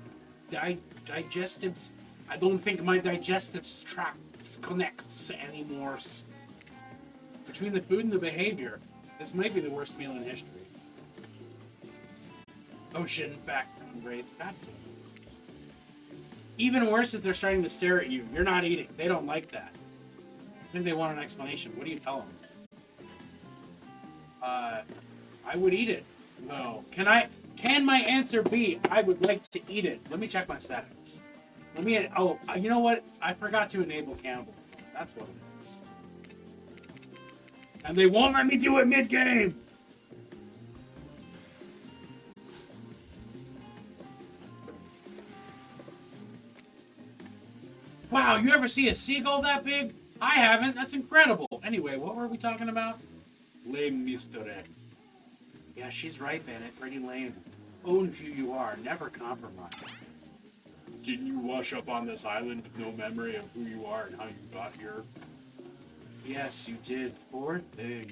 digestives... I don't think my digestive tract connects anymore. Between the food and the behavior, this might be the worst meal in history. Ocean background great. Even worse is they're starting to stare at you. You're not eating. They don't like that. I think they want an explanation. What do you tell them? I would eat it. No. Can my answer be, I would like to eat it? Let me check my settings. You know what? I forgot to enable cannibal. That's what it is. And they won't let me do it mid-game! Wow, you ever see a seagull that big? I haven't. That's incredible. Anyway, what were we talking about? Lame mystery. Yeah, she's right, Bennett. Pretty lame. Own who you are. Never compromise. Didn't you wash up on this island with no memory of who you are and how you got here? Yes, you did. Poor thing.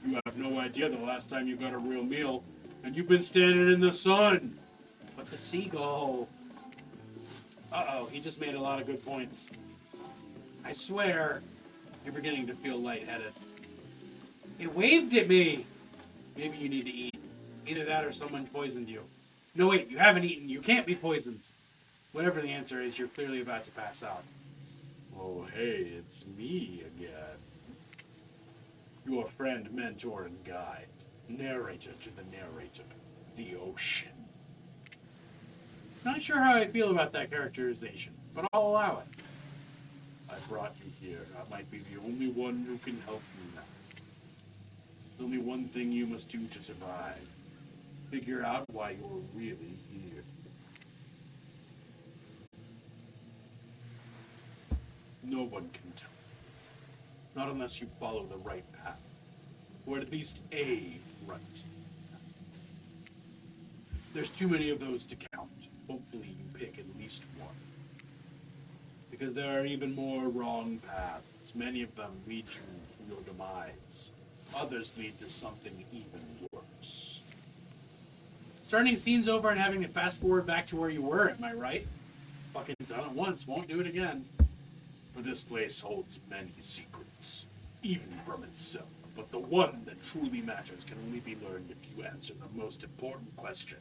You have no idea the last time you got a real meal, and you've been standing in the sun. But the seagull... Uh-oh, he just made a lot of good points. I swear, you're beginning to feel lightheaded. It waved at me! Maybe you need to eat. Either that or someone poisoned you. No, wait, you haven't eaten. You can't be poisoned. Whatever the answer is, you're clearly about to pass out. Oh, hey, it's me again. Your friend, mentor, and guide. Narrator to the narrator. The ocean. Not sure how I feel about that characterization, but I'll allow it. I brought you here. I might be the only one who can help you now. There's only one thing you must do to survive. Figure out why you're really here. No one can tell. Not unless you follow the right path. Or at least a right path. There's too many of those to count. Hopefully you pick at least one. Because there are even more wrong paths. Many of them lead you to your demise. Others lead to something even worse. Starting scenes over and having to fast forward back to where you were, am I right? Fucking done it once, won't do it again. For this place holds many secrets, even from itself. But the one that truly matters can only be learned if you answer the most important question.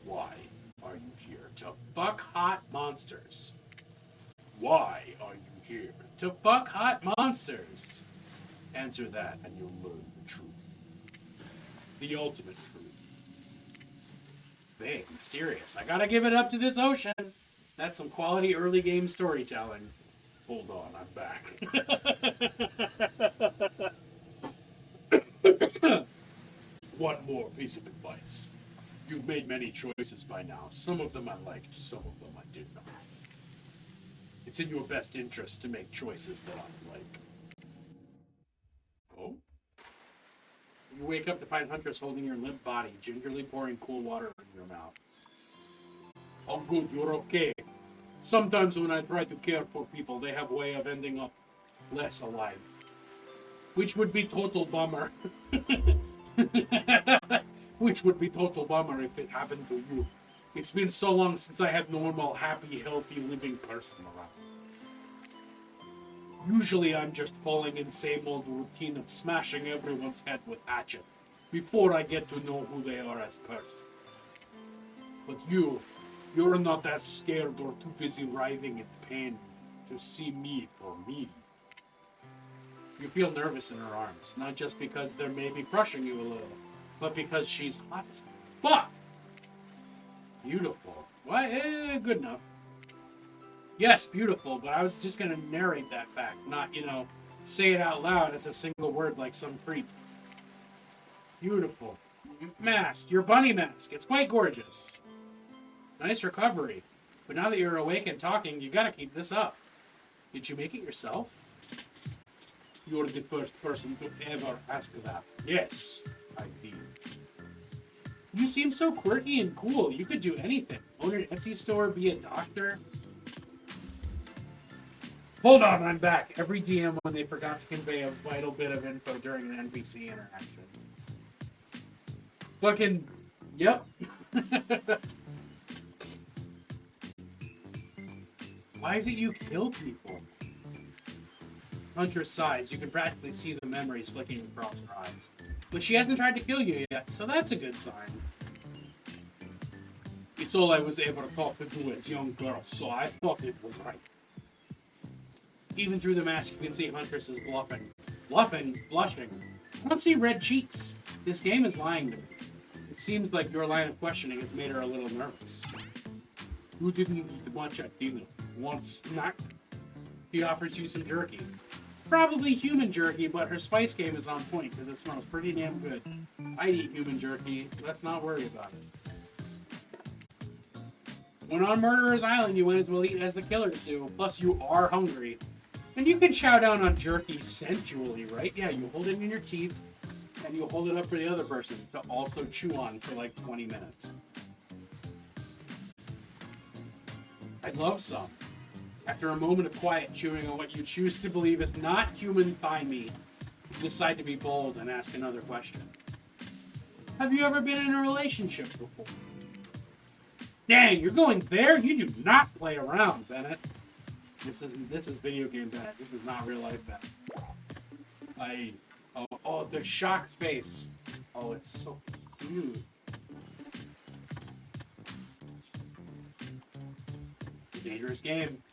Why are you here? To fuck hot monsters. Why are you here? To fuck hot monsters. Answer that and you'll learn the truth. The ultimate truth. Big, mysterious. I gotta give it up to this ocean. That's some quality early game storytelling. Hold on, I'm back. One more piece of advice. You've made many choices by now. Some of them I liked, some of them I did not. It's in your best interest to make choices that I like. Oh? You wake up to find Huntress holding your limp body, gingerly pouring cool water in your mouth. Oh good, you're okay. Sometimes when I try to care for people, they have a way of ending up less alive. Which would be total bummer. Which would be total bummer if it happened to you. It's been so long since I had normal, happy, healthy, living person around. Usually I'm just following in same old routine of smashing everyone's head with hatchet before I get to know who they are as person. But you're not as scared or too busy writhing in pain to see me for me. You feel nervous in her arms, not just because they're maybe crushing you a little, but because she's hot as fuck. Beautiful. What? Good enough. Yes, beautiful, but I was just gonna narrate that fact, not, say it out loud as a single word like some creep. Beautiful. Mask, your bunny mask. It's quite gorgeous. Nice recovery. But now that you're awake and talking, you gotta keep this up. Did you make it yourself? You're the first person to ever ask that. Yes, I did. You seem so quirky and cool. You could do anything. Own an Etsy store, be a doctor. Hold on, I'm back. Every DM when they forgot to convey a vital bit of info during an NPC interaction. Fucking, yep. Why is it you kill people? Huntress sighs. You can practically see the memories flicking across her eyes. But she hasn't tried to kill you yet, so that's a good sign. It's all I was able to talk to do as young girl, so I thought it was right. Even through the mask, you can see Huntress is bluffing. Blushing. I don't see red cheeks. This game is lying to me. It seems like your line of questioning has made her a little nervous. You didn't eat much at dinner. Want snack? He offers you some jerky. Probably human jerky, but her spice game is on point because it smells pretty damn good. I eat human jerky. Let's not worry about it. When on Murderer's Island, you might as well eat as the killers do. Plus, you are hungry. And you can chow down on jerky sensually, right? Yeah, you hold it in your teeth, and you hold it up for the other person to also chew on for like 20 minutes. I'd love some. After a moment of quiet chewing on what you choose to believe is not human thigh meat, you decide to be bold and ask another question. Have you ever been in a relationship before? Dang, you're going there? You do not play around, Bennett. This is video game Bennett. This is not real life Bennett. Oh, the shocked face. Oh, it's so cute. Dangerous game.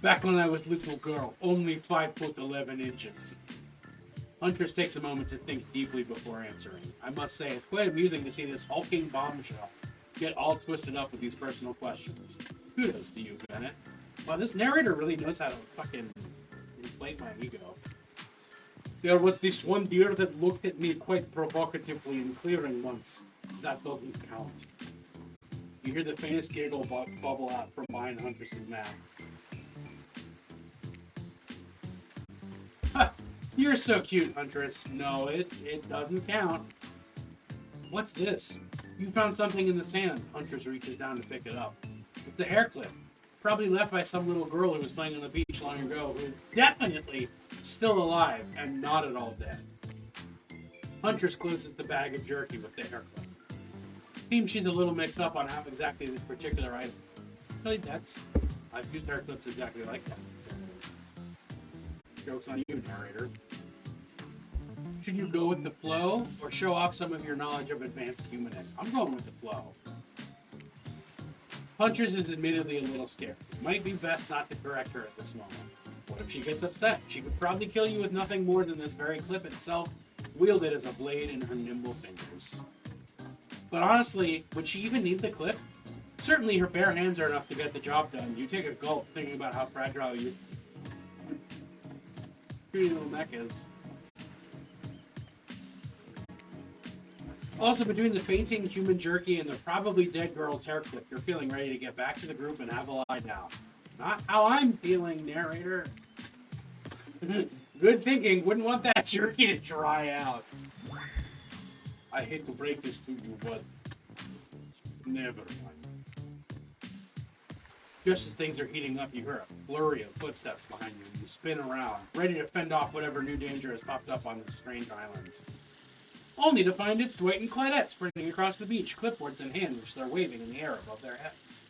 Back when I was little girl, only 5'11". Huntress takes a moment to think deeply before answering. I must say, it's quite amusing to see this hulking bombshell get all twisted up with these personal questions. Kudos to you, Bennett. Wow, this narrator really knows how to fucking inflate my ego. There was this one deer that looked at me quite provocatively in clearing once. That doesn't count. You hear the faintest giggle bubble out from behind Huntress's mouth. You're so cute, Huntress. No, it doesn't count. What's this? You found something in the sand. Huntress reaches down to pick it up. It's a hair clip. Probably left by some little girl who was playing on the beach long ago, who is definitely still alive and not at all dead. Huntress closes the bag of jerky with the hair clip. Seems she's a little mixed up on how exactly this particular item. Really, I've used hair clips exactly like that. Joke's on you, narrator. Should you go with the flow or show off some of your knowledge of advanced humaning? I'm going with the flow. Huntress is admittedly a little scared. It might be best not to correct her at this moment. What if she gets upset? She could probably kill you with nothing more than this very clip itself, wielded as a blade in her nimble fingers. But honestly, would she even need the clip? Certainly her bare hands are enough to get the job done. You take a gulp thinking about how fragile your little neck is. Also, between the fainting human jerky and the probably dead girl's hair clip, you're feeling ready to get back to the group and have a lie down. It's not how I'm feeling, narrator. Good thinking. Wouldn't want that jerky to dry out. I hate to break this to you, but never mind. Just as things are heating up, you hear a flurry of footsteps behind you, and you spin around, ready to fend off whatever new danger has popped up on this strange island. Only to find it's Dwight and Claudette sprinting across the beach, clipboards in hand, which they're waving in the air above their heads.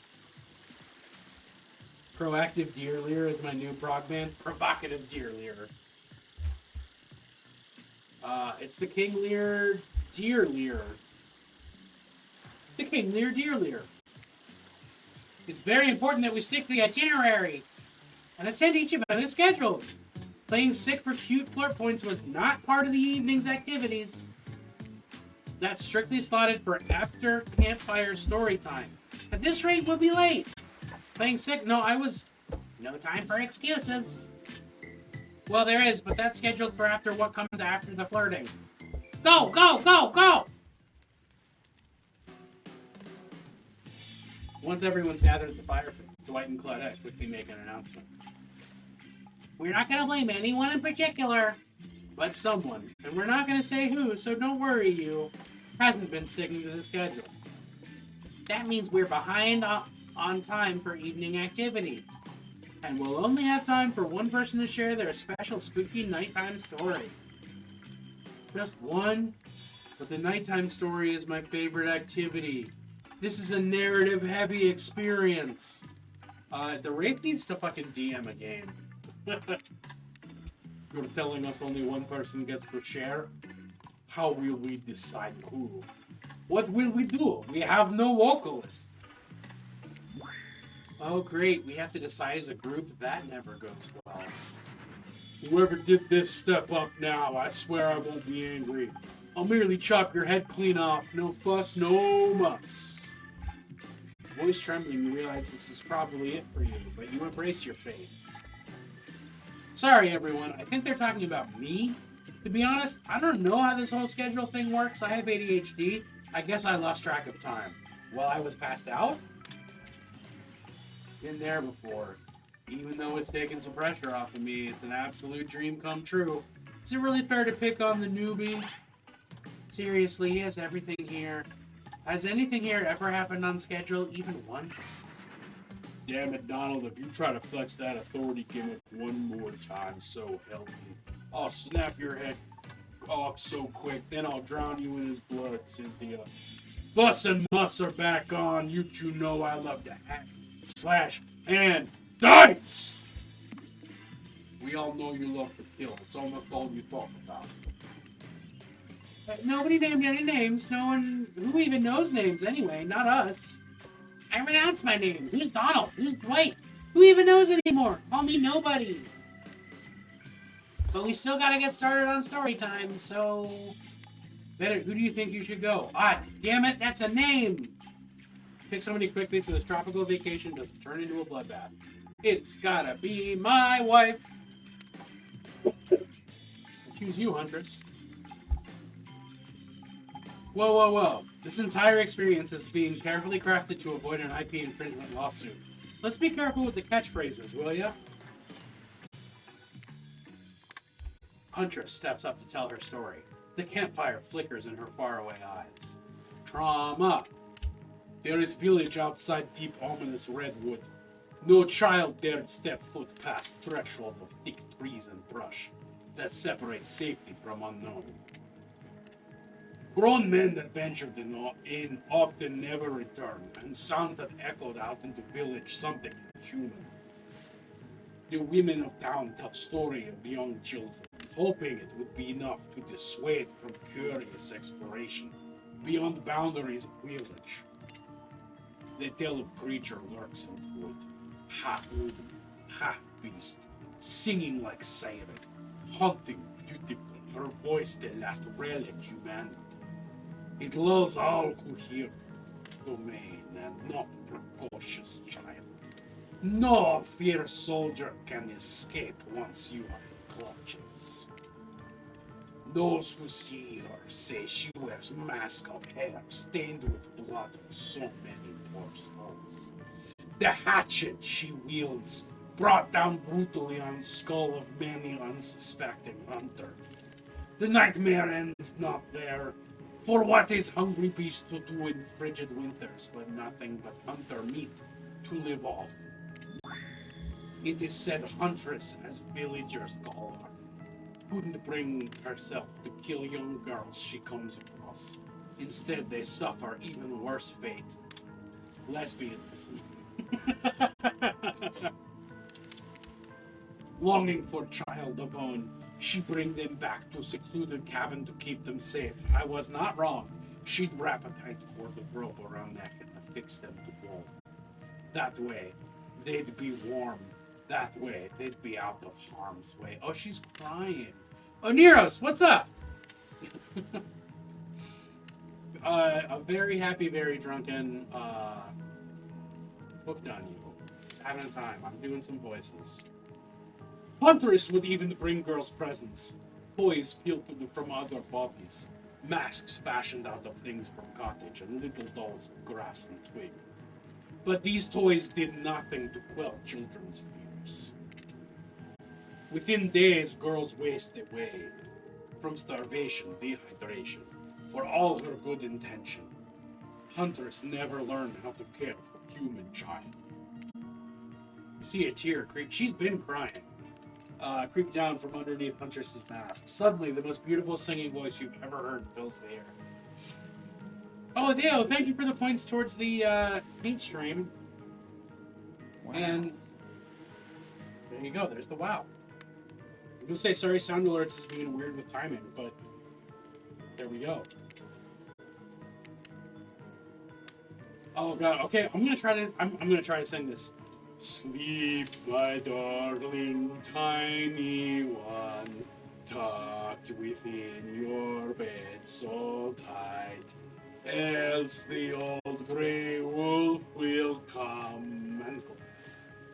Proactive Deer Lear is my new prog band. Provocative Deer Lear. It's the King Lear Deer Lear. The King Lear Deer Lear. It's very important that we stick to the itinerary and attend each event as scheduled. Playing sick for cute flirt points was not part of the evening's activities. That's strictly slotted for after campfire story time. At this rate, we'll be late. Playing sick? No time for excuses. Well, there is, but that's scheduled for after what comes after the flirting. Go, go, go, go! Once everyone's gathered at the fire pit, Dwight and Claudette quickly make an announcement. We're not going to blame anyone in particular, but someone, and we're not going to say who, so don't worry you, hasn't been sticking to the schedule. That means we're behind on time for evening activities, and we'll only have time for one person to share their special spooky nighttime story. Just one, but the nighttime story is my favorite activity. This is a narrative-heavy experience. The Wraith needs to fucking DM a game. You're telling us only one person gets to share? How will we decide who? What will we do? We have no vocalist. Oh great, we have to decide as a group? That never goes well. Whoever did this, step up now. I swear I won't be angry. I'll merely chop your head clean off. No fuss, no muss. Voice trembling, you realize this is probably it for you, but you embrace your fate. Sorry, everyone. I think they're talking about me. To be honest, I don't know how this whole schedule thing works. I have ADHD. I guess I lost track of time. While I was passed out? Been there before. Even though it's taken some pressure off of me, it's an absolute dream come true. Is it really fair to pick on the newbie? Seriously, he has everything here. Has anything here ever happened on schedule, even once? Damn it, Donald, if you try to flex that authority gimmick one more time, so help me. I'll snap your head off so quick, then I'll drown you in his blood, Cynthia. Bus and Muss are back on. You two know I love to hack, slash, and dice! We all know you love to kill. It's almost all you talk about. Nobody named any names. No one who even knows names anyway, not us. I renounced my name. Who's Donald? Who's Dwight? Who even knows anymore? Call me nobody. But we still gotta get started on story time, so... Better, who do you think you should go? Ah, damn it, that's a name! Pick somebody quickly so this tropical vacation doesn't turn into a bloodbath. It's gotta be my wife. I choose you, Huntress. Whoa, whoa, whoa. This entire experience is being carefully crafted to avoid an IP infringement lawsuit. Let's be careful with the catchphrases, will ya? Huntress steps up to tell her story. The campfire flickers in her faraway eyes. trauma. There is village outside deep ominous redwood. No child dared step foot past threshold of thick trees and brush that separate safety from unknown. Grown men that ventured in often never returned, and sounds that echoed out into village something human. The women of town tell story of young children, hoping it would be enough to dissuade from curious exploration beyond boundaries of village. They tell of creature lurks in the wood, half woman, half beast, singing like siren, haunting beautifully, her voice the last relic humanity. It lulls all who hear domain and not precocious child. No fierce soldier can escape once you are in clutches. Those who see her say she wears mask of hair stained with blood of so many poor souls. The hatchet she wields brought down brutally on skull of many unsuspecting hunter. The nightmare ends not there. For what is hungry beast to do in frigid winters, but nothing but hunter meat to live off? It is said huntress, as villagers call her, couldn't bring herself to kill young girls she comes across. Instead, they suffer even worse fate. Lesbianism. Longing for child of own, she bring them back to secluded cabin to keep them safe. I was not wrong. She'd wrap a tight cord of rope around neck and affix them to wall. That way, they'd be warm. That way, they'd be out of harm's way. Oh, she's crying. Oh, Neros, what's up? A very happy, very drunken, hooked on you. It's having a time. I'm doing some voices. Huntress would even bring girls presents. Toys peeled from other bodies. Masks fashioned out of things from cottage and little dolls of grass and twig. But these toys did nothing to quell children's fears. Within days, girls wasted away from starvation, dehydration, for all her good intention. Huntress never learned how to care for human child. You see a tear creep. She's been crying. Creep down from underneath Huntress's mask. Suddenly, the most beautiful singing voice you've ever heard fills the air. Oh, Theo, thank you for the points towards the paint stream. Wow. And there you go. There's the wow. I'm gonna say sorry, sound alerts is being weird with timing, but there we go. Oh god. Okay, I'm gonna try to sing this. Sleep, my darling tiny one, tucked within your bed so tight, else the old grey wolf will come and put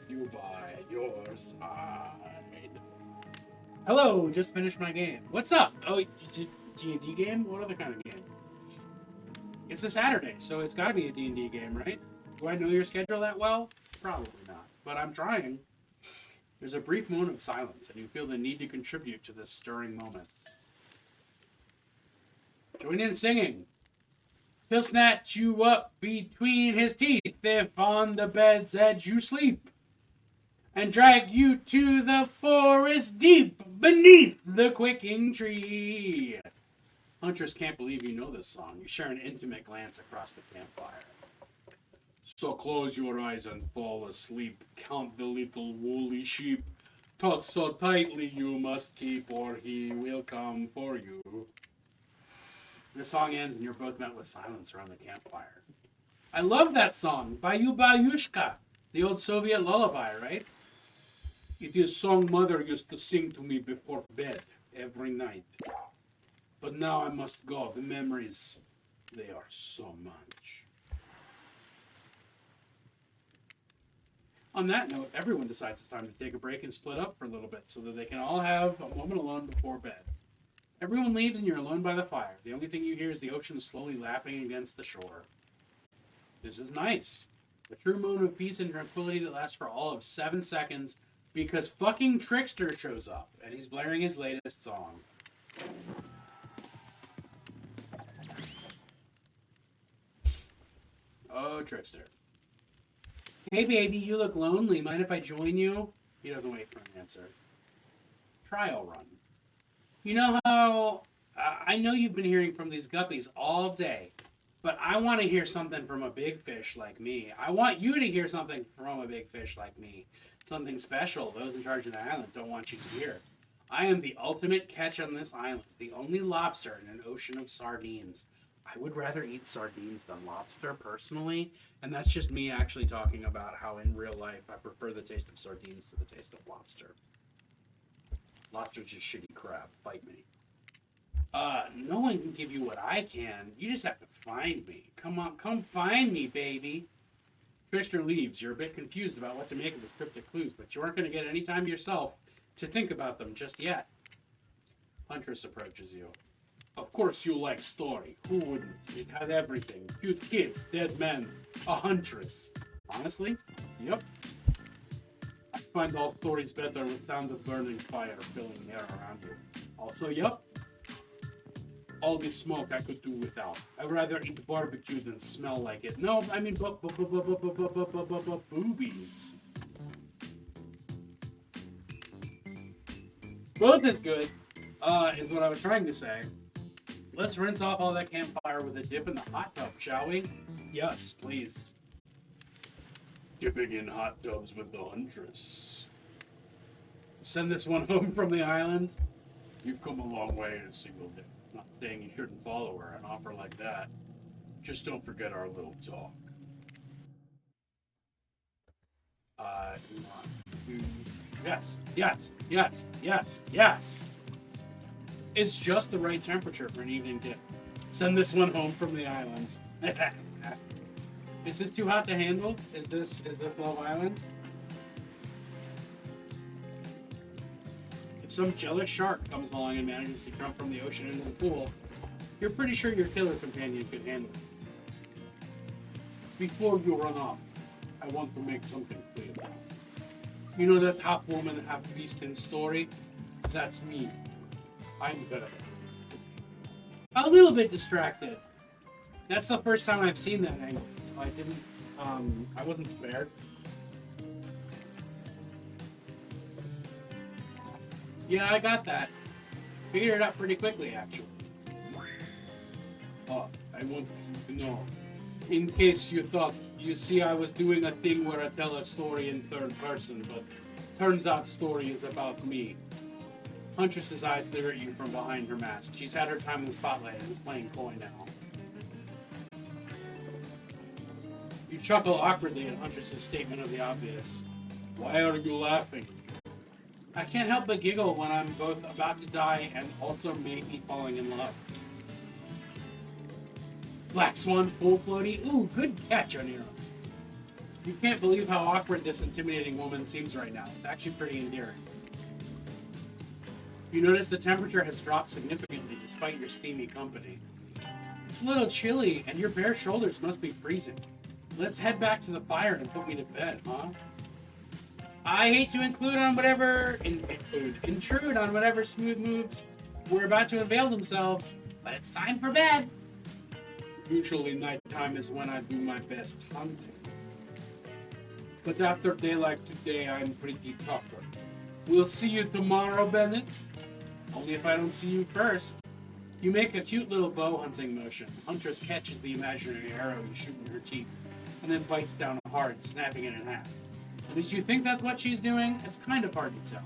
you by your side. Hello, just finished my game. What's up? Oh, D&D game? What other kind of game? It's a Saturday, so it's gotta be a D&D game, right? Do I know your schedule that well? Probably not, but I'm trying. There's a brief moment of silence, and you feel the need to contribute to this stirring moment. Join in singing. He'll snatch you up between his teeth if on the bed's edge you sleep, and drag you to the forest deep beneath the quaking tree. Huntress can't believe you know this song. You share an intimate glance across the campfire. So close your eyes and fall asleep. Count the little woolly sheep. Taught so tightly you must keep, or he will come for you. The song ends and you're both met with silence around the campfire. I love that song. Bayu Bayushka. The old Soviet lullaby, right? It is song mother used to sing to me before bed every night. But now I must go. The memories, they are so much. On that note, everyone decides it's time to take a break and split up for a little bit so that they can all have a moment alone before bed. Everyone leaves and you're alone by the fire. The only thing you hear is the ocean slowly lapping against the shore. This is nice. A true moment of peace and tranquility that lasts for all of 7 seconds because fucking Trickster shows up and he's blaring his latest song. Hello, Trickster. Hey, baby, you look lonely. Mind if I join you? He doesn't wait for an answer. Trial run. You know how... I know you've been hearing from these guppies all day, but I want to hear something from a big fish like me. I want you to hear something from a big fish like me. Something special those in charge of the island don't want you to hear. I am the ultimate catch on this island, the only lobster in an ocean of sardines. I would rather eat sardines than lobster, personally, and that's just me actually talking about how in real life I prefer the taste of sardines to the taste of lobster. Lobster's just shitty crab. Fight me. No one can give you what I can. You just have to find me. Come on, come find me, baby. Trickster leaves. You're a bit confused about what to make of his cryptic clues, but you aren't going to get any time to yourself to think about them just yet. Huntress approaches you. Of course you like story. Who wouldn't? It had everything. Cute kids, dead men, a huntress. Honestly? Yep. I find all stories better with sounds of burning fire filling the air around you. Also, yep. All this smoke I could do without. I'd rather eat barbecue than smell like it. No, I mean boobies. Both is good, is what I was trying to say. Let's rinse off all that campfire with a dip in the hot tub, shall we? Yes, please. Dipping in hot tubs with the huntress. Send this one home from the island. You've come a long way in a single day. Not saying you shouldn't follow her, an offer like that. Just don't forget our little talk. Yes, yes, yes, yes, yes. It's just the right temperature for an evening dip. Send this one home from the island. Is this too hot to handle? Is this Love Island? If some jealous shark comes along and manages to jump from the ocean into the pool, you're pretty sure your killer companion could handle it. Before you run off, I want to make something clear. You know that half woman, half beast in story? That's me. I'm better. A little bit distracted. That's the first time I've seen that angle. I didn't, I wasn't spared. Yeah, I got that. Figured it out pretty quickly, actually. Oh, I want you to know. In case you thought, you see, I was doing a thing where I tell a story in third person, but turns out story is about me. Huntress's eyes glare at you from behind her mask. She's had her time in the spotlight and is playing coy now. You chuckle awkwardly at Huntress's statement of the obvious. Why are you laughing? I can't help but giggle when I'm both about to die and also maybe falling in love. Black Swan pool floaty? Ooh, good catch, Onira. You can't believe how awkward this intimidating woman seems right now. It's actually pretty endearing. You notice the temperature has dropped significantly despite your steamy company. It's a little chilly, and your bare shoulders must be freezing. Let's head back to the fire and put me to bed, huh? I hate to intrude on whatever smooth moves were about to unveil themselves, but it's time for bed. Usually nighttime is when I do my best hunting. But after a day like today, I'm pretty tougher. We'll see you tomorrow, Bennett. Only if I don't see you first. You make a cute little bow hunting motion. Huntress catches the imaginary arrow you shoot in her teeth, and then bites down hard, snapping it in half. At least you think that's what she's doing? It's kind of hard to tell.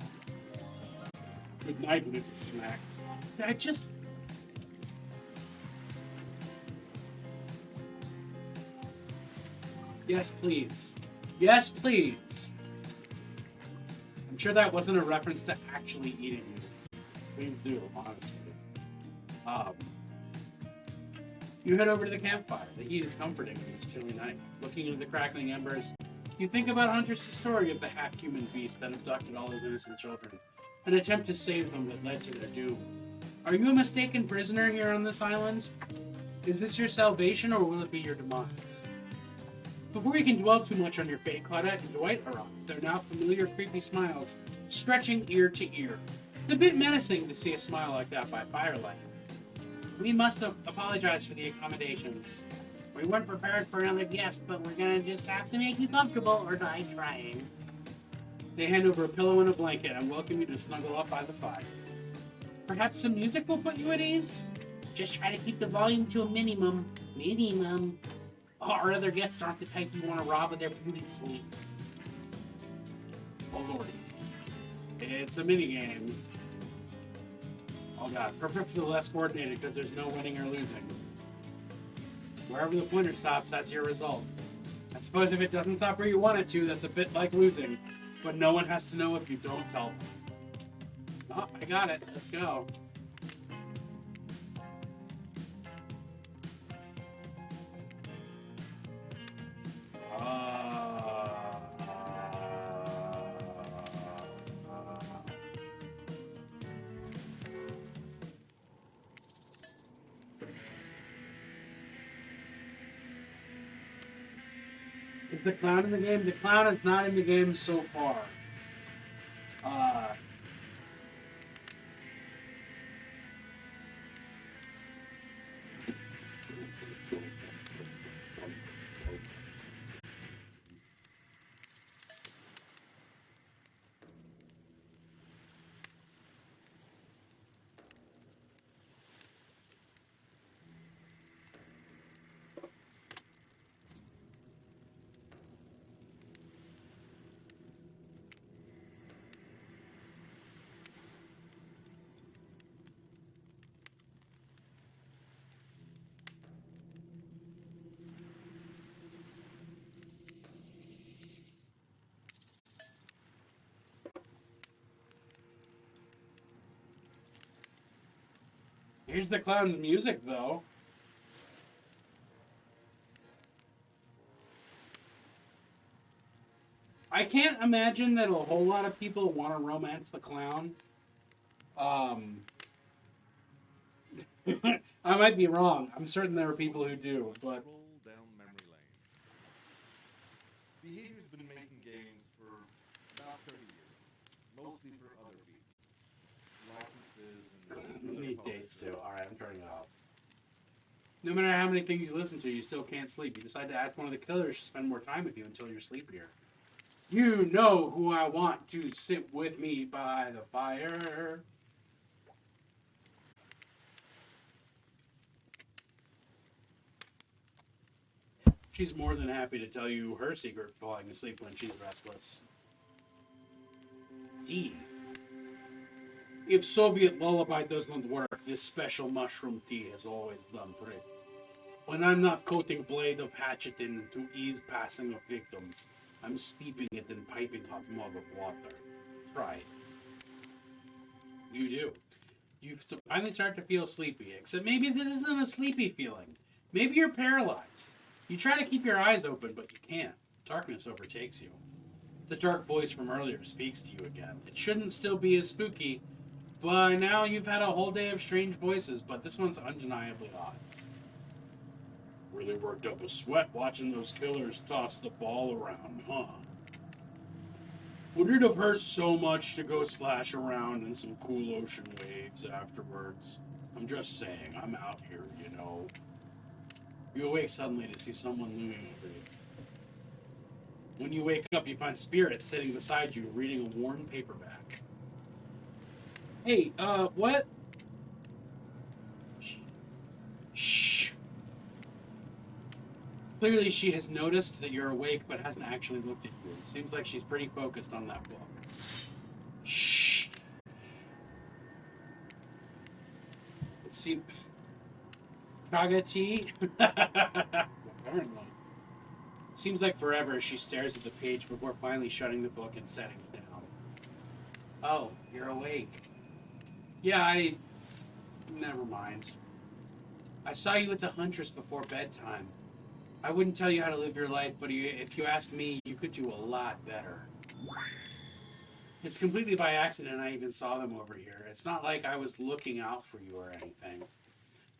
Good night, little snack. I just... Yes, please. Yes, please. I'm sure that wasn't a reference to actually eating you. Please do, honestly. You head over to the campfire. The heat is comforting on this chilly night. Looking into the crackling embers, you think about Huntress' story of the half-human beast that abducted all his innocent children, an attempt to save them that led to their doom. Are you a mistaken prisoner here on this island? Is this your salvation, or will it be your demise? Before you can dwell too much on your fate, Claudette and Dwight arrive, their now familiar creepy smiles stretching ear to ear. It's a bit menacing to see a smile like that by firelight. We must apologize for the accommodations. We weren't prepared for another guest, but we're gonna just have to make you comfortable or die trying. They hand over a pillow and a blanket and welcome you to snuggle up by the fire. Perhaps some music will put you at ease? Just try to keep the volume to a minimum. Minimum. Oh, our other guests aren't the type you want to rob of their beauty sleep. Oh lordy. It's a minigame. Oh god, perfectly less coordinated because there's no winning or losing. Wherever the pointer stops, that's your result. I suppose if it doesn't stop where you want it to, that's a bit like losing. But no one has to know if you don't tell them. Oh, I got it. Let's go. Is the clown in the game? The clown is not in the game so far. Here's the clown's music, though. I can't imagine that a whole lot of people want to romance the clown. I might be wrong. I'm certain there are people who do, but... Roll down memory lane. Behavior's been making games for about 30 years, mostly for other people. Licenses and... Need dates, too. Alright, I'm turning it off. No matter how many things you listen to, you still can't sleep. You decide to ask one of the killers to spend more time with you until you're sleepier. You know who I want to sit with me by the fire. She's more than happy to tell you her secret for falling asleep when she's restless. Tea. If Soviet lullaby doesn't work, this special mushroom tea has always done trick. When I'm not coating blade of hatcheting to ease passing of victims, I'm steeping it in piping hot mug of water. Try it. You do. You finally start to feel sleepy, except maybe this isn't a sleepy feeling. Maybe you're paralyzed. You try to keep your eyes open, but you can't. Darkness overtakes you. The dark voice from earlier speaks to you again. It shouldn't still be as spooky. By now you've had a whole day of strange voices, but this one's undeniably odd. Really worked up a sweat watching those killers toss the ball around, huh? Would it have hurt so much to go splash around in some cool ocean waves afterwards? I'm just saying, I'm out here, you know. You awake suddenly to see someone looming over you. When you wake up, you find Spirit sitting beside you, reading a worn paperback. Hey, what? Shh. Clearly she has noticed that you're awake, but hasn't actually looked at you. Seems like she's pretty focused on that book. Shh. Let's see. Pragati? Apparently. Seems like forever she stares at the page before finally shutting the book and setting it down. Oh, you're awake. Yeah, never mind. I saw you with the Huntress before bedtime. I wouldn't tell you how to live your life, but if you ask me, you could do a lot better. It's completely by accident I even saw them over here. It's not like I was looking out for you or anything.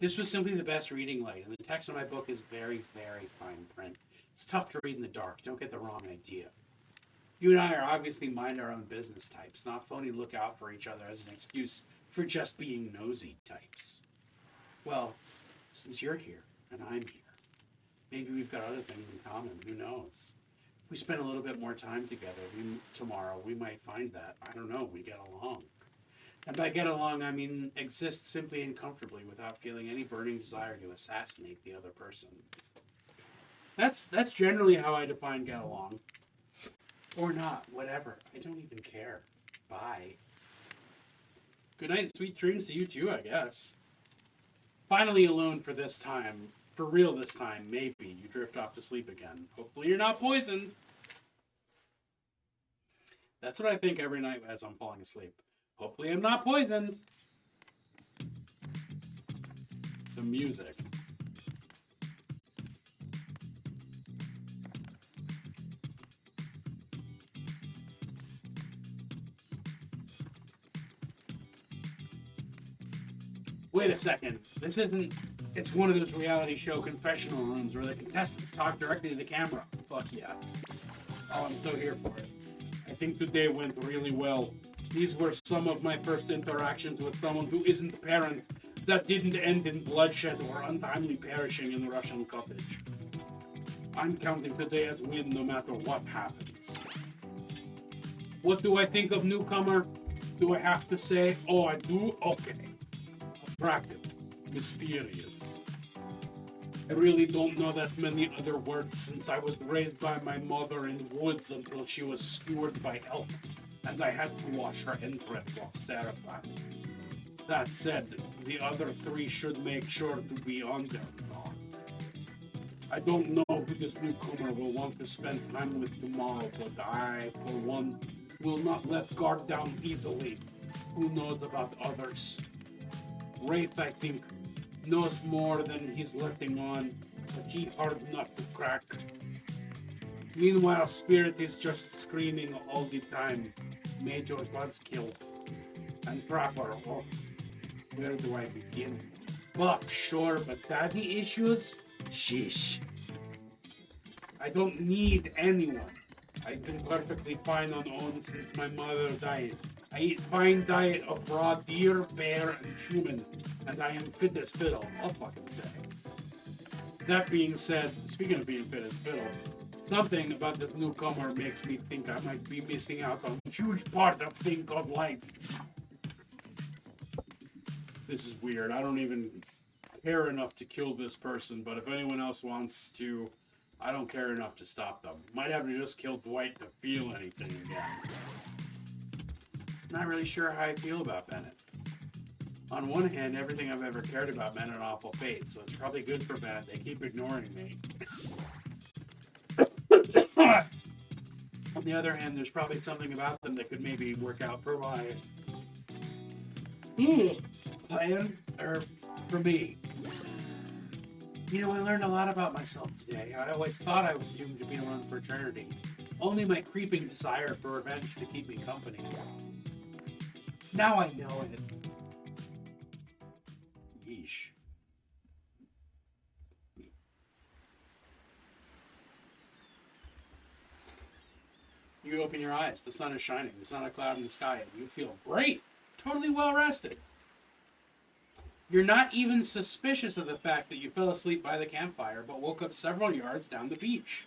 This was simply the best reading light, and the text of my book is very, very fine print. It's tough to read in the dark. Don't get the wrong idea. You and I are obviously mind our own business types, not phony look out for each other as an excuse for just being nosy types. Well, since you're here, and I'm here, Maybe we've got other things in common. Who knows? If we spend a little bit more time together tomorrow, we might find that. I don't know. We get along. And by get along, I mean exist simply and comfortably without feeling any burning desire to assassinate the other person. That's generally how I define get along. Or not. Whatever. I don't even care. Bye. Good night and sweet dreams to you too, I guess. Finally alone for this time. For real this time, maybe. You drift off to sleep again. Hopefully you're not poisoned. That's what I think every night as I'm falling asleep. Hopefully I'm not poisoned. The music. Wait a second. This isn't... It's one of those reality show confessional rooms where the contestants talk directly to the camera. Fuck yes. Oh, I'm so here for it. I think today went really well. These were some of my first interactions with someone who isn't a parent that didn't end in bloodshed or untimely perishing in the Russian cottage. I'm counting today as win no matter what happens. What do I think of newcomer? Do I have to say, oh, I do? Okay. Attractive. Mysterious. I really don't know that many other words since I was raised by my mother in woods until she was skewered by elk, and I had to wash her entrails off Seraph. That said, the other three should make sure to be on their guard. I don't know who this newcomer will want to spend time with tomorrow, but I, for one, will not let guard down easily. Who knows about others? Wraith, I think, knows more than he's letting on, but he hard not to crack. Meanwhile, Spirit is just screaming all the time. Major was killed. And Trapper, oh, where do I begin? Buck, sure, but daddy issues? Sheesh. I don't need anyone. I've been perfectly fine on own since my mother died. I eat fine diet of raw deer, bear, and human, and I am fit as fiddle, I'll fucking say. That being said, speaking of being fit as fiddle, something about this newcomer makes me think I might be missing out on a huge part of thing called life. This is weird. I don't even care enough to kill this person, but if anyone else wants to, I don't care enough to stop them. Might have to just kill Dwight to feel anything again. Not really sure how I feel about Bennett. On one hand, everything I've ever cared about meant an awful fate, so it's probably good for Bennett. They keep ignoring me. On the other hand, there's probably something about them that could maybe work out for my plan, or for me. You know, I learned a lot about myself today. I always thought I was doomed to be alone for eternity. Only my creeping desire for revenge to keep me company. Now I know it. Yeesh. You open your eyes. The sun is shining. There's not a cloud in the sky. And you feel great. Totally well rested. You're not even suspicious of the fact that you fell asleep by the campfire, but woke up several yards down the beach.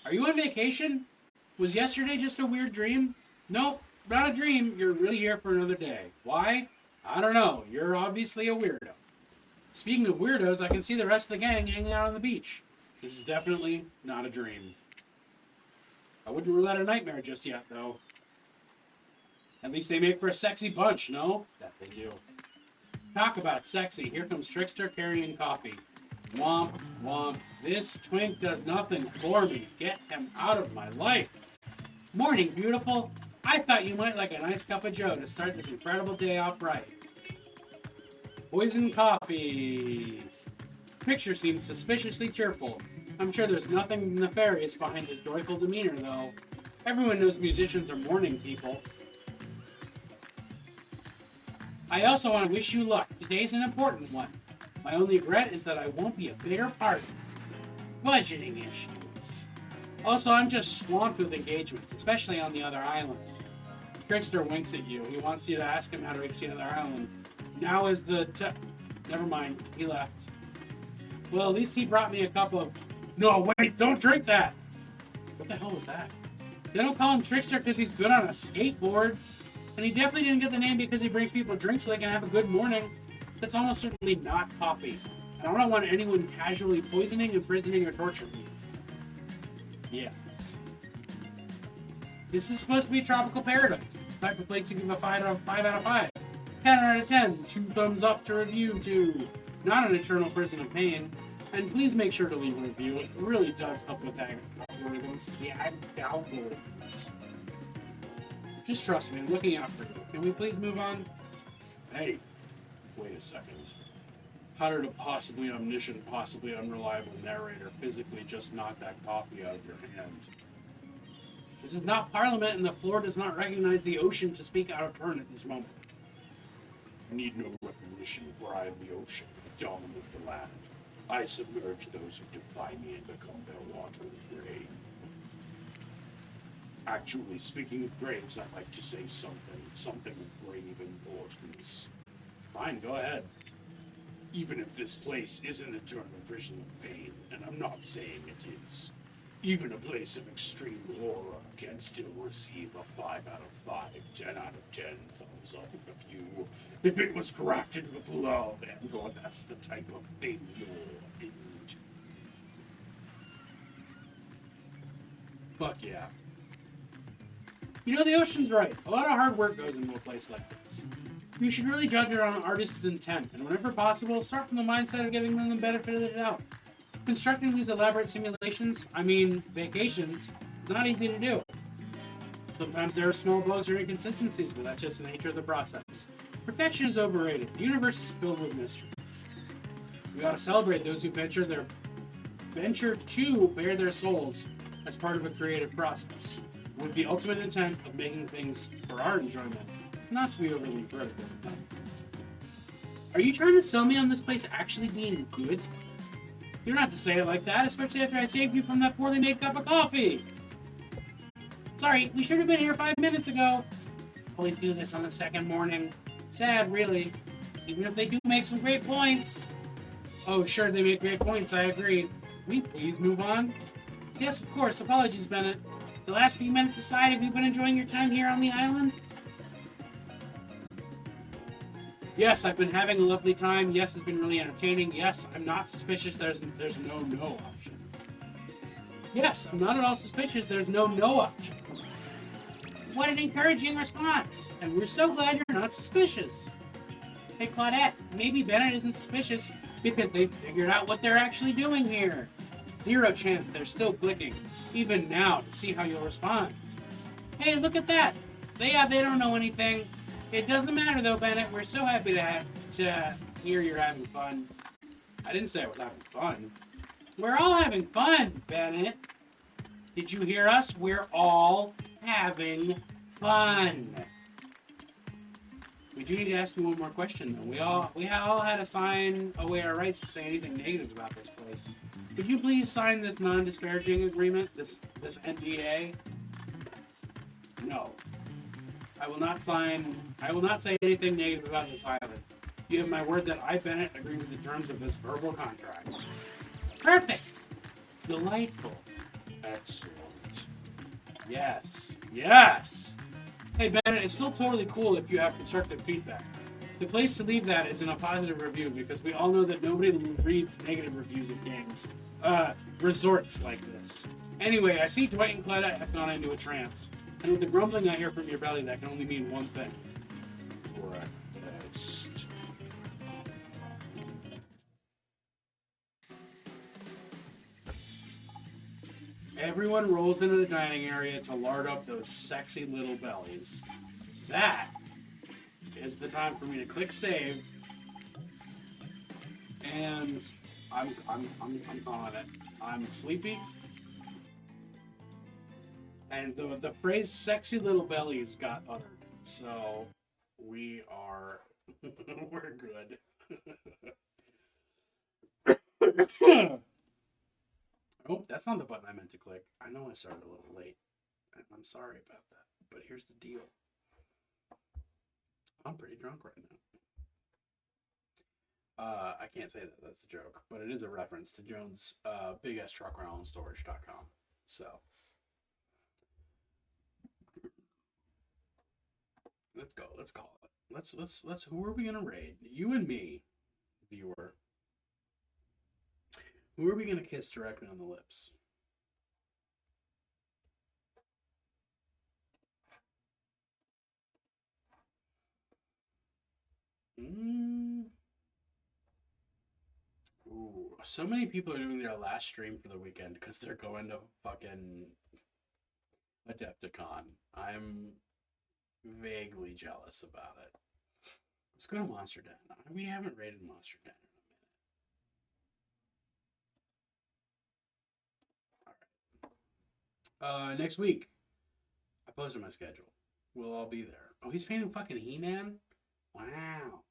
Are you on vacation? Was yesterday just a weird dream? Nope, not a dream. You're really here for another day. Why? I don't know. You're obviously a weirdo. Speaking of weirdos, I can see the rest of the gang hanging out on the beach. This is definitely not a dream. I wouldn't rule out a nightmare just yet, though. At least they make for a sexy bunch, no? That they do. Talk about sexy. Here comes Trickster carrying coffee. Womp, womp. This twink does nothing for me. Get him out of my life. Morning, beautiful. I thought you might like a nice cup of joe to start this incredible day off right. Poison coffee. Picture seems suspiciously cheerful. I'm sure there's nothing nefarious behind his joyful demeanor, though. Everyone knows musicians are morning people. I also want to wish you luck. Today's an important one. My only regret is that I won't be a bigger part. Budgeting issues. Also, I'm just swamped with engagements, especially on the other islands. Trickster winks at you. He wants you to ask him how to reach the other island. Now is the never mind. He left. Well, at least he brought me a cup of No, wait, don't drink that! What the hell was that? They don't call him Trickster because he's good on a skateboard. And he definitely didn't get the name because he brings people drinks so they can have a good morning. That's almost certainly not coffee. And I don't want anyone casually poisoning, imprisoning, or torturing me. Yeah. This is supposed to be Tropical Paradise. The type of place you give a 5 out of 5. 10 out of 10. 2 thumbs up to review to not an eternal prison of pain. And please make sure to leave a review. It really does help with that algorithms. The algorithms. Just trust me, I'm looking out for you. Can we please move on? Hey, wait a second. How did a possibly omniscient, possibly unreliable narrator physically just knock that coffee out of your hand? This is not Parliament, and the floor does not recognize the ocean to speak out of turn at this moment. I need no recognition, for I am the ocean, the dawn of the land. I submerge those who defy me and become their watery grave. Actually, speaking of graves, I'd like to say something of grave importance. Fine, go ahead. Even if this place is an eternal prison of pain, and I'm not saying it is, even a place of extreme horror can still receive a 5 out of 5, 10 out of 10 thumbs up of you, if it was crafted with love, and or that's the type of thing you're into. Fuck yeah. You know, the ocean's right. A lot of hard work goes into a place like this. You should really judge it on an artist's intent, and whenever possible, start from the mindset of giving them the benefit of the doubt. Constructing these elaborate simulations, vacations, is not easy to do. Sometimes there are small bugs or inconsistencies, but that's just the nature of the process. Perfection is overrated. The universe is filled with mysteries. We ought to celebrate those who venture to bare their souls as part of a creative process, with the ultimate intent of making things for our enjoyment, not to be overly critical. Are you trying to sell me on this place actually being good? You don't have to say it like that, especially after I saved you from that poorly made cup of coffee. Sorry, we should have been here 5 minutes ago. Police do this on the second morning. Sad, really. Even if they do make some great points. Oh, sure, they make great points, I agree. Can we please move on? Yes, of course. Apologies, Bennett. The last few minutes aside, have you been enjoying your time here on the island? Yes, I've been having a lovely time. Yes, it's been really entertaining. Yes, I'm not suspicious. There's no option. Yes, I'm not at all suspicious. There's no option. What an encouraging response. And we're so glad you're not suspicious. Hey, Claudette, maybe Bennett isn't suspicious because they figured out what they're actually doing here. 0 chance they're still clicking, even now, to see how you'll respond. Hey, look at that. They don't know anything. It doesn't matter though, Bennett. We're so happy to hear you're having fun. I didn't say I was having fun. We're all having fun, Bennett. Did you hear us? We're all having fun. We do need to ask you one more question though. We all had to sign away our rights to say anything negative about this place. Would you please sign this non-disparaging agreement, this NDA? No. I will not say anything negative about this island. You have my word that I, Bennett, agree with the terms of this verbal contract. Perfect! Delightful. Excellent. Yes. Yes! Hey, Bennett, it's still totally cool if you have constructive feedback. The place to leave that is in a positive review, because we all know that nobody reads negative reviews of games. Resorts like this. Anyway, I see Dwight and Cleta have gone into a trance. And with the grumbling I hear from your belly, that can only mean one thing. Breakfast. Everyone rolls into the dining area to lard up those sexy little bellies. That is the time for me to click save. And I'm calling it. I'm sleepy. And the phrase "sexy little bellies" got uttered, so we are we're good. Oh, that's not the button I meant to click. I know I started a little late, and I'm sorry about that. But here's the deal: I'm pretty drunk right now. I can't say that. That's a joke, but it is a reference to Jones' big ass truck rental and storage.com. So let's go. Let's call it. Let's. Who are we gonna raid? You and me, viewer. Who are we gonna kiss directly on the lips? Ooh, so many people are doing their last stream for the weekend because they're going to fucking Adepticon. I'm vaguely jealous about it. Let's go to Monster Den. We haven't raided Monster Den in a minute. All right. Next week, I posted my schedule. We'll all be there. Oh, he's painting fucking He-Man? Wow.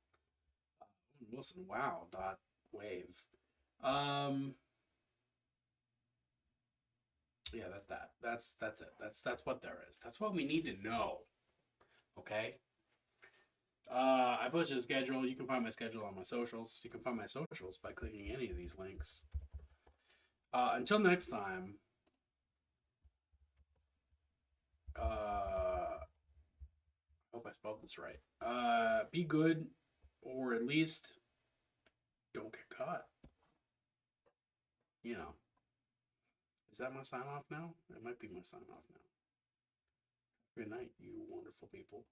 Wilson, wow. Dot wave. Yeah, that's that. That's it. That's what there is. That's what we need to know. Okay. I posted a schedule. You can find my schedule on my socials. You can find my socials by clicking any of these links. Until next time. I hope I spelled this right. Be good, or at least don't get caught. You know. Is that my sign off now? It might be my sign off now. Good night, you wonderful people.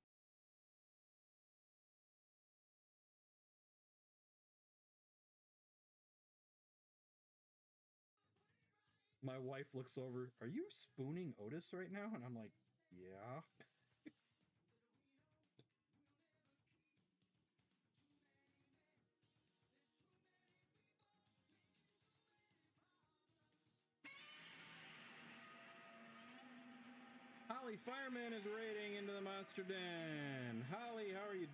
My wife looks over, are you spooning Otis right now? And I'm like, yeah. Holly Fireman is raiding into the Monster Den. Holly, how are you doing?